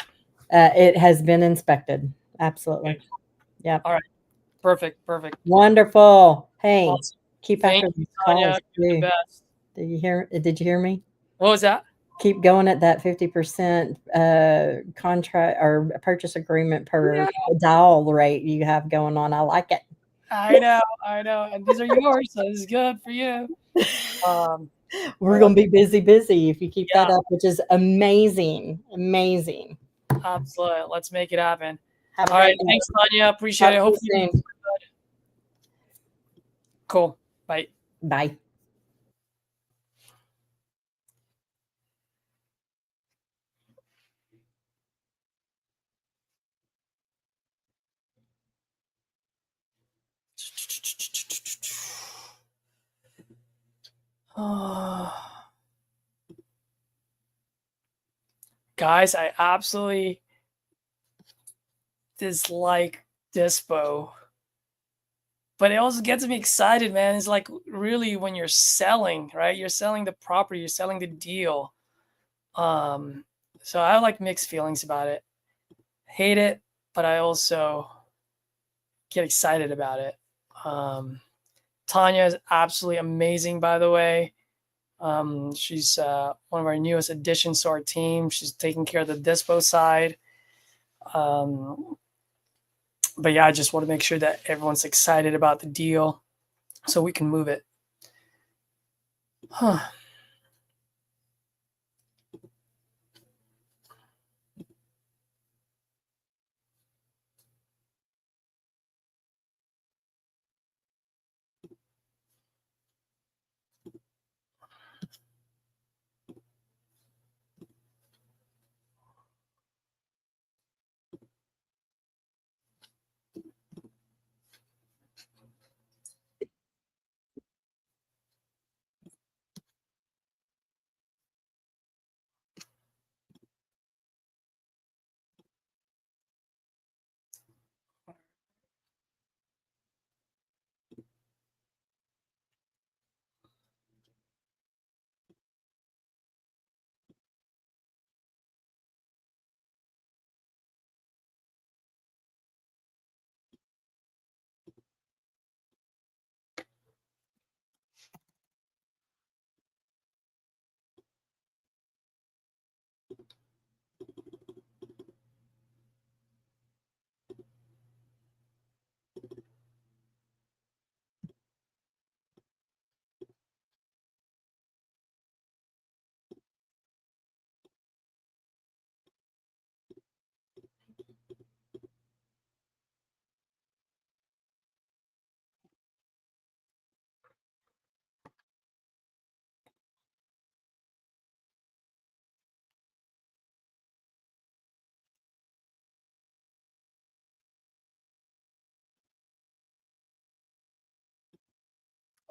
[SPEAKER 6] It has been inspected. Absolutely.
[SPEAKER 1] Okay.
[SPEAKER 6] Yeah.
[SPEAKER 1] All right. Perfect.
[SPEAKER 6] Wonderful. Hey,
[SPEAKER 1] awesome.
[SPEAKER 6] Keep after these calls.
[SPEAKER 1] You're the best.
[SPEAKER 6] Did you hear me?
[SPEAKER 1] What was that?
[SPEAKER 6] Keep going at that 50% contract or purchase agreement per dial rate you have going on. I like it.
[SPEAKER 1] I know. And these are yours, so this is good for you.
[SPEAKER 6] We're going to be busy if you keep that
[SPEAKER 1] Yeah.
[SPEAKER 6] up, which is amazing. Amazing.
[SPEAKER 1] Absolutely. Let's make it happen.
[SPEAKER 6] Have a
[SPEAKER 1] All
[SPEAKER 6] great
[SPEAKER 1] right.
[SPEAKER 6] day.
[SPEAKER 1] Thanks, Tanya. Appreciate
[SPEAKER 6] Talk
[SPEAKER 1] it.
[SPEAKER 6] to you
[SPEAKER 1] Hopefully,
[SPEAKER 6] soon.
[SPEAKER 1] cool. Bye.
[SPEAKER 6] Bye.
[SPEAKER 1] Guys, I absolutely dislike Dispo, but it also gets me excited, man. It's like really when you're selling, right? You're selling the property, you're selling the deal. So I have like mixed feelings about it. Hate it, but I also get excited about it. Tanya is absolutely amazing, by the way. She's one of our newest additions to our team. She's taking care of the dispo side. But yeah, I just want to make sure that everyone's excited about the deal so we can move it. Huh.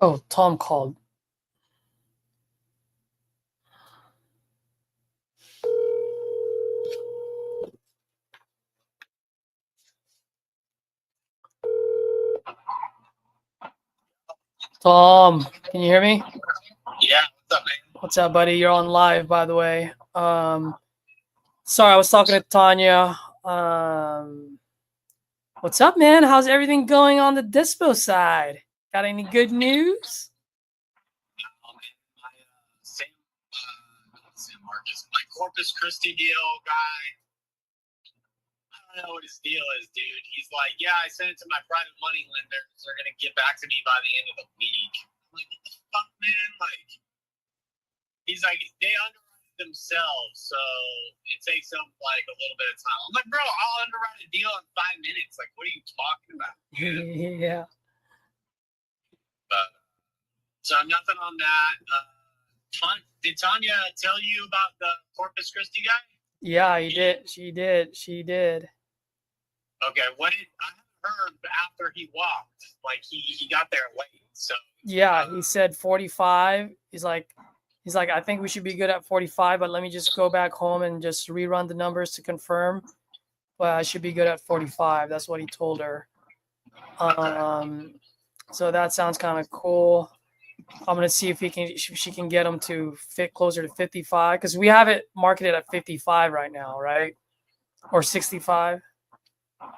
[SPEAKER 1] Oh, Tom called. Tom, can you hear me?
[SPEAKER 7] Yeah, what's up, man?
[SPEAKER 1] What's up, buddy? You're on live, by the way. Sorry, I was talking to Tanya. What's up, man? How's everything going on the dispo side? Got any good news?
[SPEAKER 7] My Sam Marcus, my Corpus Christi deal guy. I don't know what his deal is, dude. He's like, yeah, I sent it to my private money lenders. They're gonna get back to me by the end of the week. I'm like, what the fuck, man? Like, he's like, they underwrite themselves, so it takes them like a little bit of time. I'm like, bro, I'll underwrite a deal in 5 minutes. Like, what are you talking about?
[SPEAKER 1] Yeah.
[SPEAKER 7] But so nothing on that. Did Tanya tell you about the Corpus Christi guy?
[SPEAKER 1] Yeah, he did. She did. She did.
[SPEAKER 7] Okay, what did I heard after he walked? Like he got there late. So
[SPEAKER 1] Yeah, he said 45. He's like, I think we should be good at 45, but let me just go back home and just rerun the numbers to confirm. But I should be good at 45. That's what he told her. So that sounds kind of cool. I'm gonna see if she can get him to fit closer to 55 because we have it marketed at 55 right now, right? Or 65.
[SPEAKER 7] I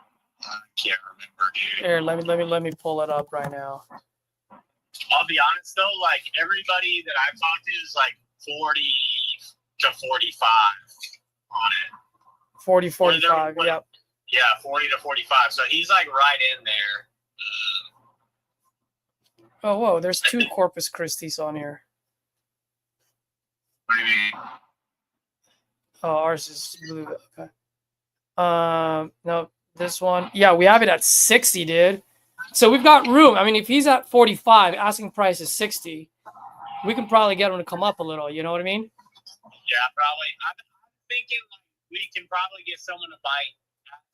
[SPEAKER 7] can't remember, dude.
[SPEAKER 1] Here, let me pull it up right now.
[SPEAKER 7] I'll be honest though, like everybody that I've talked to is like 40 to 45 on it.
[SPEAKER 1] 40, 45. Yep.
[SPEAKER 7] Yeah, 40 to 45. So he's like right in there.
[SPEAKER 1] Oh, whoa! There's 2 Corpus Christi's on here.
[SPEAKER 7] What do you mean?
[SPEAKER 1] Oh, ours is blue. Okay. No, this one. Yeah, we have it at 60, dude. So we've got room. I mean, if he's at 45, asking price is 60. We can probably get him to come up a little. You know what I mean?
[SPEAKER 7] Yeah, probably. I'm thinking like we can probably get someone to bite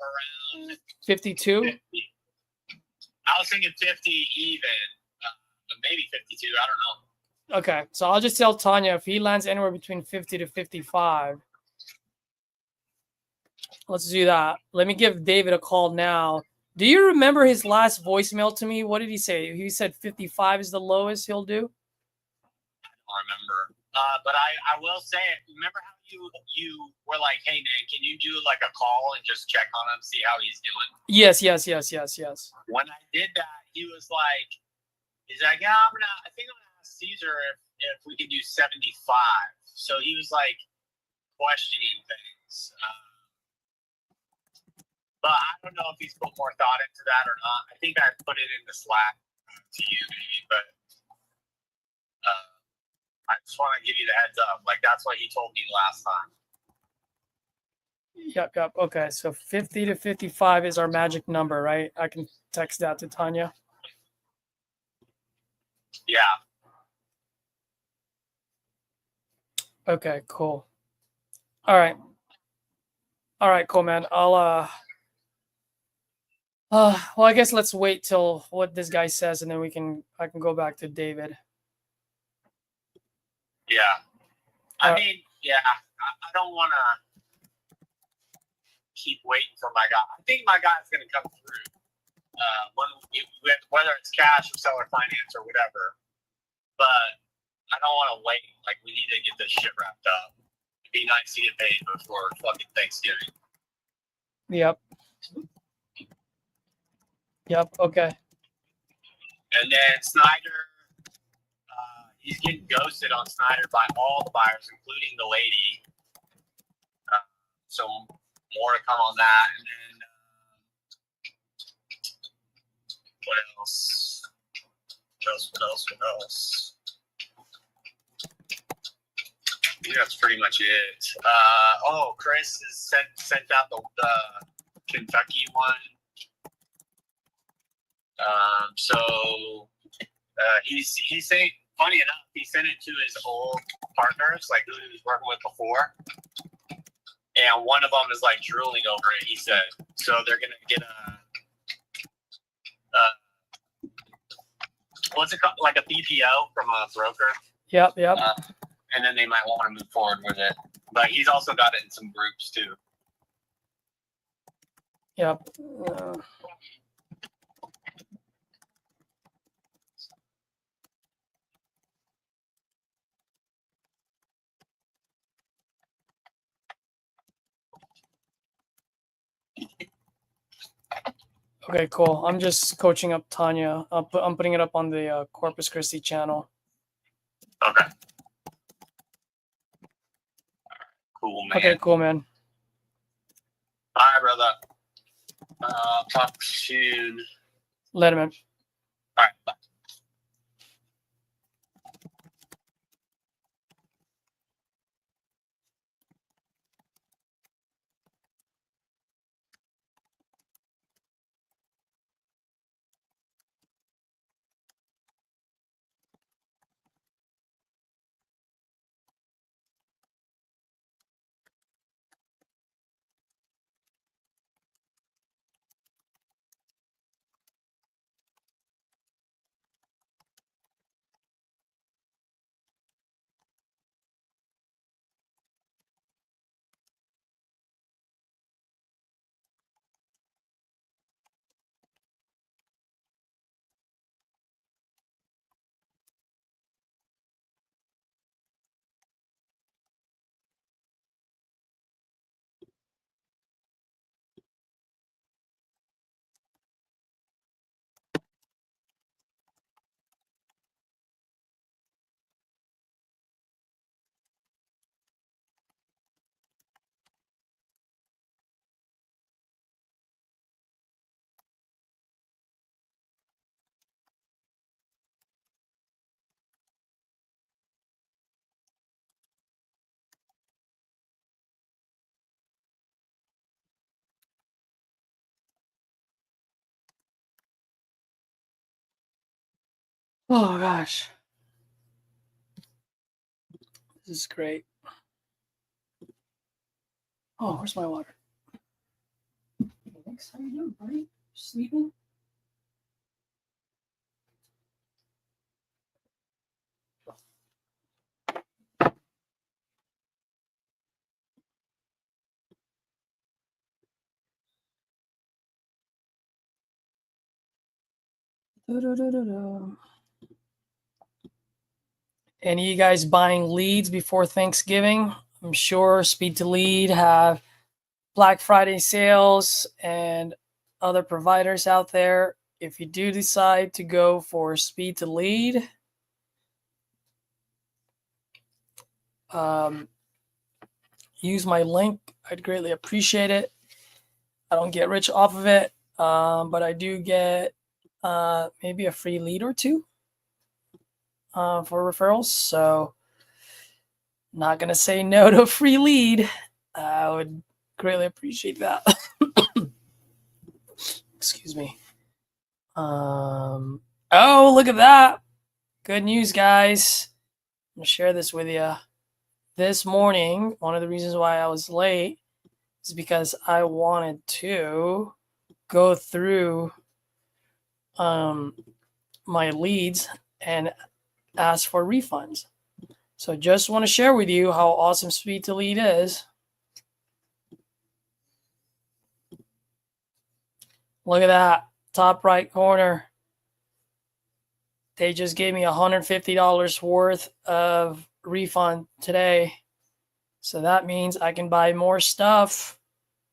[SPEAKER 7] around
[SPEAKER 1] 52.
[SPEAKER 7] 50. I was thinking 50 even, but maybe 52. I don't know.
[SPEAKER 1] Okay, so I'll just tell Tanya if he lands anywhere between 50 to 55. Let's do that. Let me give David a call now. Do you remember his last voicemail to me? What did he say? He said 55 is the lowest he'll do.
[SPEAKER 7] I don't remember. But I will say it. Remember how you were like, hey man, can you do like a call and just check on him, see how he's doing?
[SPEAKER 1] Yes.
[SPEAKER 7] When I did that, he's like, yeah, I think I'm gonna ask Caesar if we can do 75. So he was like questioning things. But I don't know if he's put more thought into that or not. I think I put it in the Slack to you, maybe, but I just want to give you the heads up. Like, that's what he told me last time.
[SPEAKER 1] Yep. Okay, so 50 to 55 is our magic number, right? I can text that to Tanya.
[SPEAKER 7] Yeah.
[SPEAKER 1] Okay, cool. All right, cool, man. I'll well, I guess let's wait till what this guy says, and then I can go back to David.
[SPEAKER 7] Yeah. I mean, yeah, I don't want to keep waiting for my guy. I think my guy's going to come through. Whether it's cash or seller finance or whatever. But I don't want to wait. Like, we need to get this shit wrapped up. It'd be nice to get paid before fucking Thanksgiving.
[SPEAKER 1] Yep. Okay.
[SPEAKER 7] And then Snyder, he's getting ghosted on Snyder by all the buyers, including the lady. So more to come on that. And then what else? What else? I think that's pretty much it. Chris has sent out the Kentucky one. So he's saying, funny enough, he sent it to his old partners, like who he was working with before. And one of them is like drooling over it, he said. So they're going to get what's it called? Like a BPO from a broker.
[SPEAKER 1] Yep.
[SPEAKER 7] And then they might want to move forward with it. But he's also got it in some groups too.
[SPEAKER 1] Yep. Okay, cool. I'm just coaching up Tanya. I'm putting it up on the Corpus Christi channel.
[SPEAKER 7] Okay. Cool, man.
[SPEAKER 1] Okay, cool, man.
[SPEAKER 7] All right, brother. Talk soon.
[SPEAKER 1] Later, man.
[SPEAKER 7] All right, bye.
[SPEAKER 1] Oh gosh. This is great. Oh, where's my water? Thanks. How you doing, buddy? Sleeping? Any of you guys buying leads before Thanksgiving? I'm sure Speed to Lead have Black Friday sales and other providers out there. If you do decide to go for Speed to Lead, use my link. I'd greatly appreciate it. I don't get rich off of it, but I do get maybe a free lead or two for referrals. So, not going to say no to a free lead. I would greatly appreciate that. Excuse me. Oh, look at that. Good news, guys. I'm going to share this with you. This morning, one of the reasons why I was late is because I wanted to go through my leads and ask for refunds. So just want to share with you how awesome Speed to Lead is. Look at that, top right corner. They just gave me $150 worth of refund today. So that means I can buy more stuff.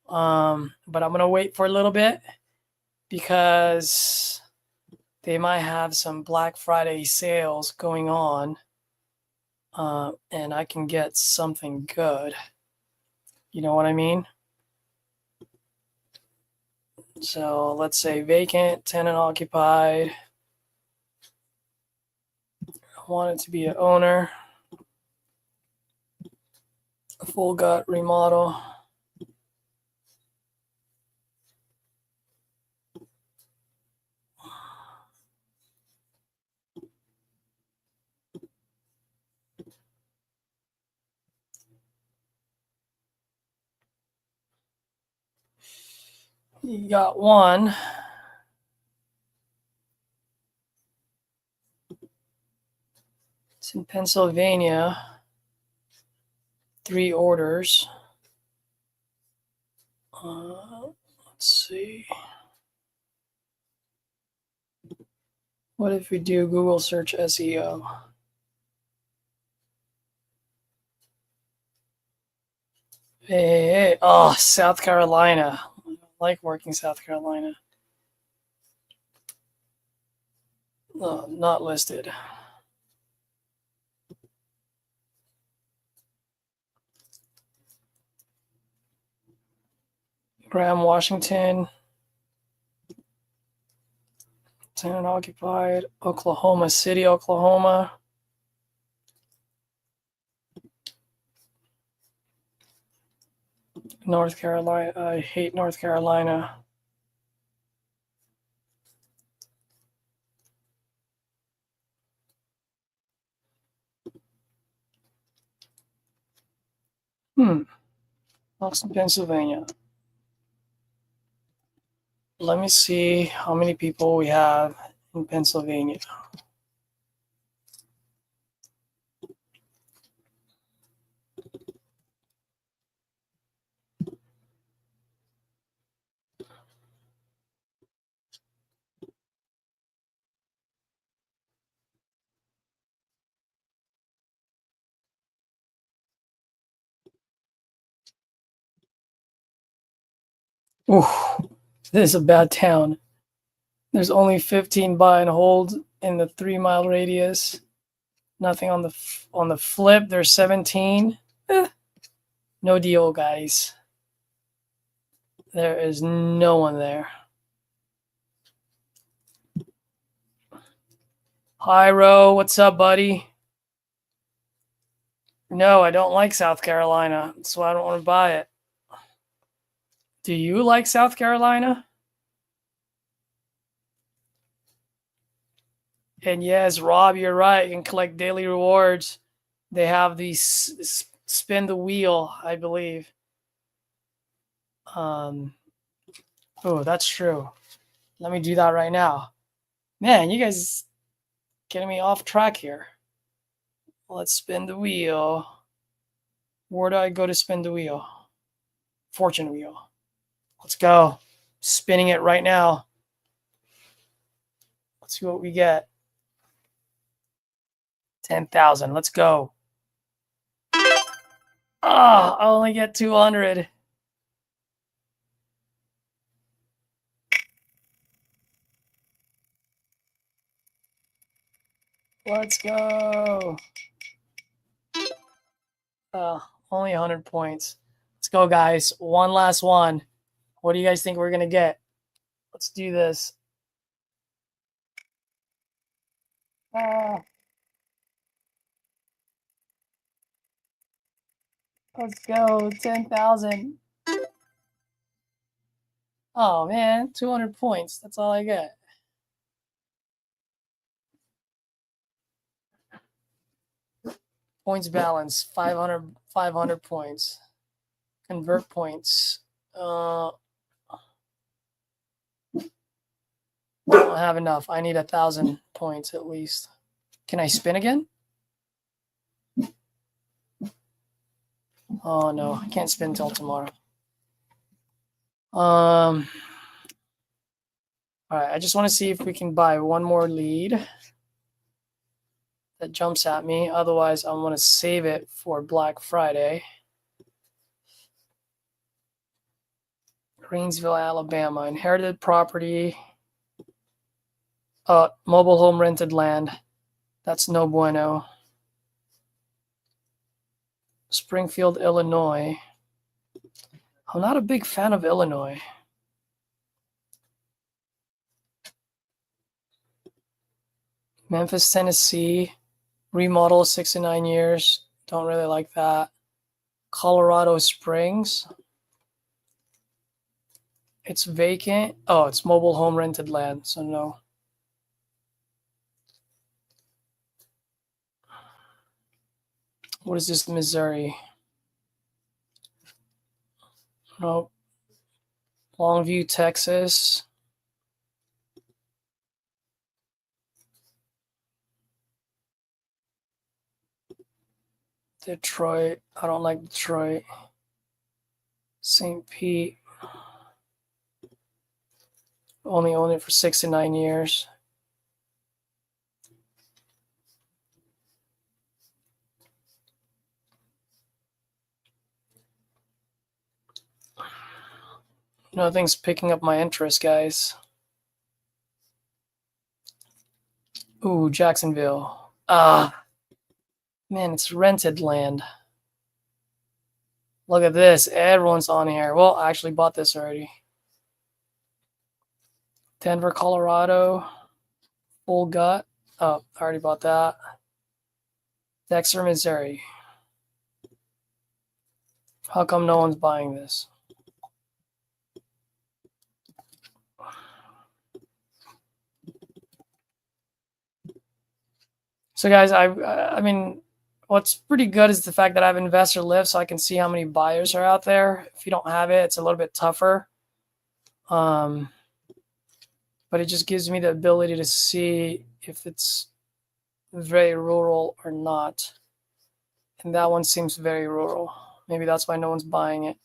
[SPEAKER 1] But I'm going to wait for a little bit because they might have some Black Friday sales going on. And I can get something good. You know what I mean? So let's say vacant, tenant occupied. I want it to be an owner. A full gut remodel. You got one. It's in Pennsylvania. 3 orders. Let's see. What if we do Google search SEO? Hey. Oh, South Carolina. I like working South Carolina. Oh, not listed. Graham, Washington. Tenant occupied. Oklahoma City, Oklahoma. North Carolina. I hate North Carolina. Boston, Pennsylvania. Let me see how many people we have in Pennsylvania. Ooh, this is a bad town. There's only 15 buy and hold in the 3-mile radius. Nothing on the flip. There's 17. No deal, guys. There is no one there. Hi, Ro. What's up, buddy? No, I don't like South Carolina. That's why I don't want to buy it. Do you like South Carolina? And yes, Rob, you're right. You can collect daily rewards. They have these spin the wheel, I believe. Oh, that's true. Let me do that right now. Man, you guys getting me off track here. Let's spin the wheel. Where do I go to spin the wheel? Fortune wheel. Let's go. Spinning it right now. Let's see what we get. 10,000. Let's go. I only get 200. Let's go. Only 100 points. Let's go, guys. One last one. What do you guys think we're going to get? Let's do this. Let's go. 10,000. Oh, man. 200 points. That's all I get. Points balance. 500 points. Convert points. Don't have enough. I need 1,000 points at least. Can I spin again? Oh no, I can't spin till tomorrow. All right, I just want to see if we can buy one more lead that jumps at me. Otherwise, I want to save it for Black Friday. Greensville, Alabama, inherited property. Mobile home rented land. That's no bueno. Springfield, Illinois. I'm not a big fan of Illinois. Memphis, Tennessee. Remodel 6 to 9 years. Don't really like that. Colorado Springs. It's vacant. Oh, it's mobile home rented land, so no. What is this, Missouri? Nope. Longview, Texas. Detroit. I don't like Detroit. St. Pete. Only own it for 6 to 9 years. Nothing's picking up my interest, guys. Ooh, Jacksonville. Man, it's rented land. Look at this. Everyone's on here. Well, I actually bought this already. Denver, Colorado. Full gut. Oh, I already bought that. Dexter, Missouri. How come no one's buying this? So guys, I mean, what's pretty good is the fact that I have investor lift, so I can see how many buyers are out there. If you don't have it, it's a little bit tougher. But it just gives me the ability to see if it's very rural or not. And that one seems very rural. Maybe that's why no one's buying it.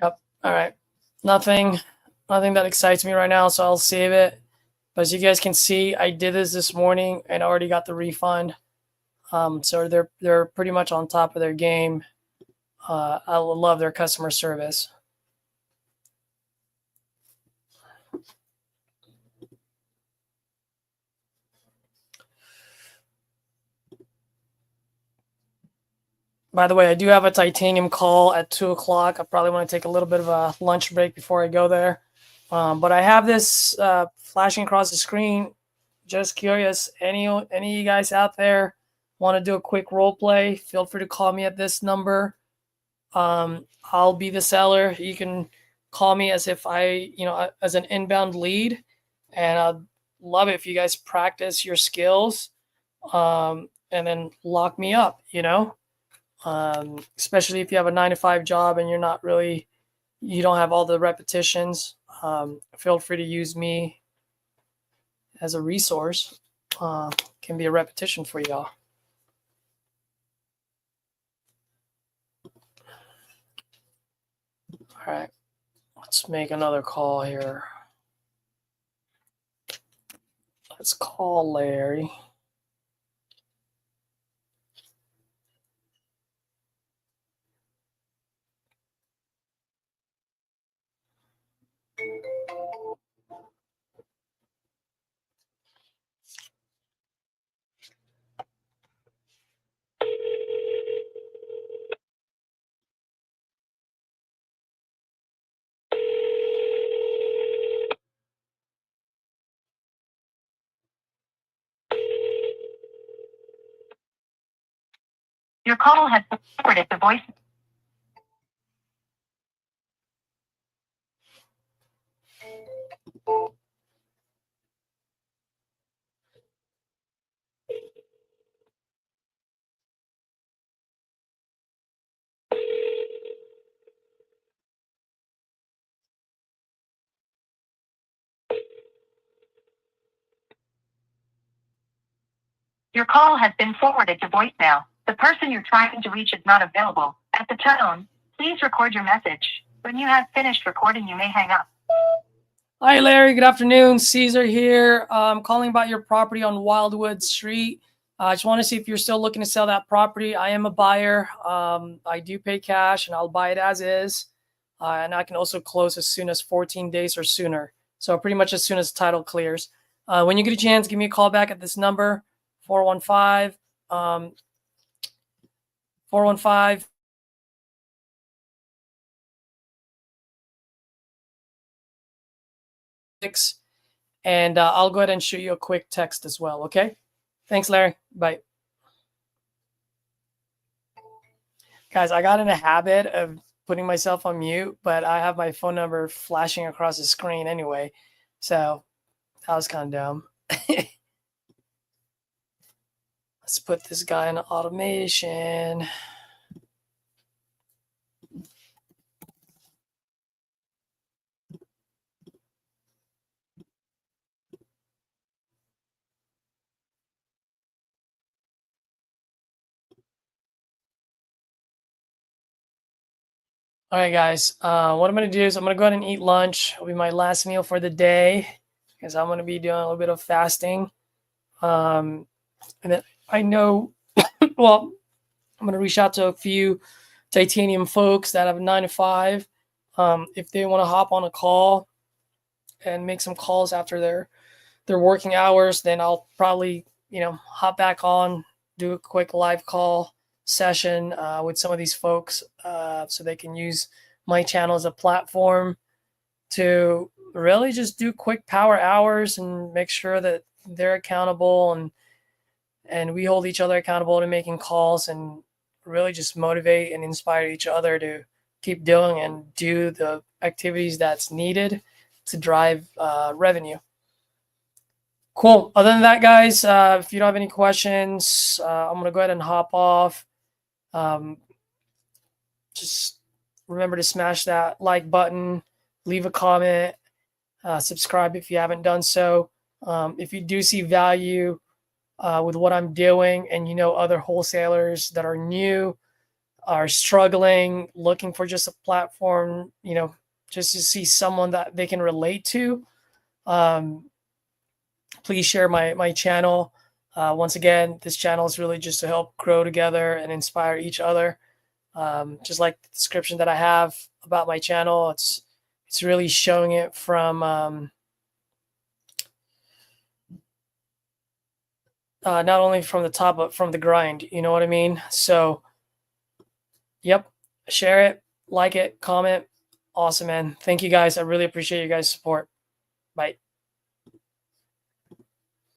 [SPEAKER 1] Yep. All right. Nothing that excites me right now, so I'll save it. But as you guys can see, I did this morning and already got the refund. So they're pretty much on top of their game. I love their customer service. By the way, I do have a titanium call at 2 o'clock. I probably want to take a little bit of a lunch break before I go there. But I have this flashing across the screen. Just curious, any of you guys out there want to do a quick role play? Feel free to call me at this number. I'll be the seller. You can call me as if as an inbound lead, and I'd love it if you guys practice your skills, and then lock me up. Especially if you have a 9 to 5 job and you don't have all the repetitions. Feel free to use me as a resource. Can be a repetition for y'all. All right, let's make another call here. Let's call Larry.
[SPEAKER 8] Your call has been forwarded to voice. Your call has been forwarded to voicemail. The person you're trying to reach is not available. At the tone, please record your message. When you have finished recording, you may hang up.
[SPEAKER 1] Hi, Larry. Good afternoon. Caesar here. I'm calling about your property on Wildwood Street. I just want to see if you're still looking to sell that property. I am a buyer. I do pay cash, and I'll buy it as is. And I can also close as soon as 14 days or sooner. So pretty much as soon as title clears. When you get a chance, give me a call back at this number, 415 415 and I'll go ahead and shoot you a quick text as well. Okay. Thanks, Larry. Bye. Guys, I got in a habit of putting myself on mute, but I have my phone number flashing across the screen anyway. So that was kind of dumb. Let's put this guy in automation. All right, guys. What I'm going to do is I'm going to go ahead and eat lunch. It'll be my last meal for the day because I'm going to be doing a little bit of fasting. And then I know, well, I'm going to reach out to a few titanium folks that have a 9 to 5. If they want to hop on a call and make some calls after their working hours, then I'll probably, hop back on, do a quick live call session with some of these folks so they can use my channel as a platform to really just do quick power hours and make sure that they're accountable and we hold each other accountable to making calls and really just motivate and inspire each other to keep doing and do the activities that's needed to drive revenue. Cool. Other than that, guys, if you don't have any questions, I'm going to go ahead and hop off. Just remember to smash that like button, leave a comment, subscribe if you haven't done so. If you do see value with what I'm doing and other wholesalers that are new, are struggling, looking for just a platform, just to see someone that they can relate to, please share my channel. Once again, this channel is really just to help grow together and inspire each other. Just like the description that I have about my channel, it's really showing it from not only from the top, but from the grind. You know what I mean? So Yep. Share it, like it, comment. Awesome, man. Thank you guys. I really appreciate you guys' support. Bye.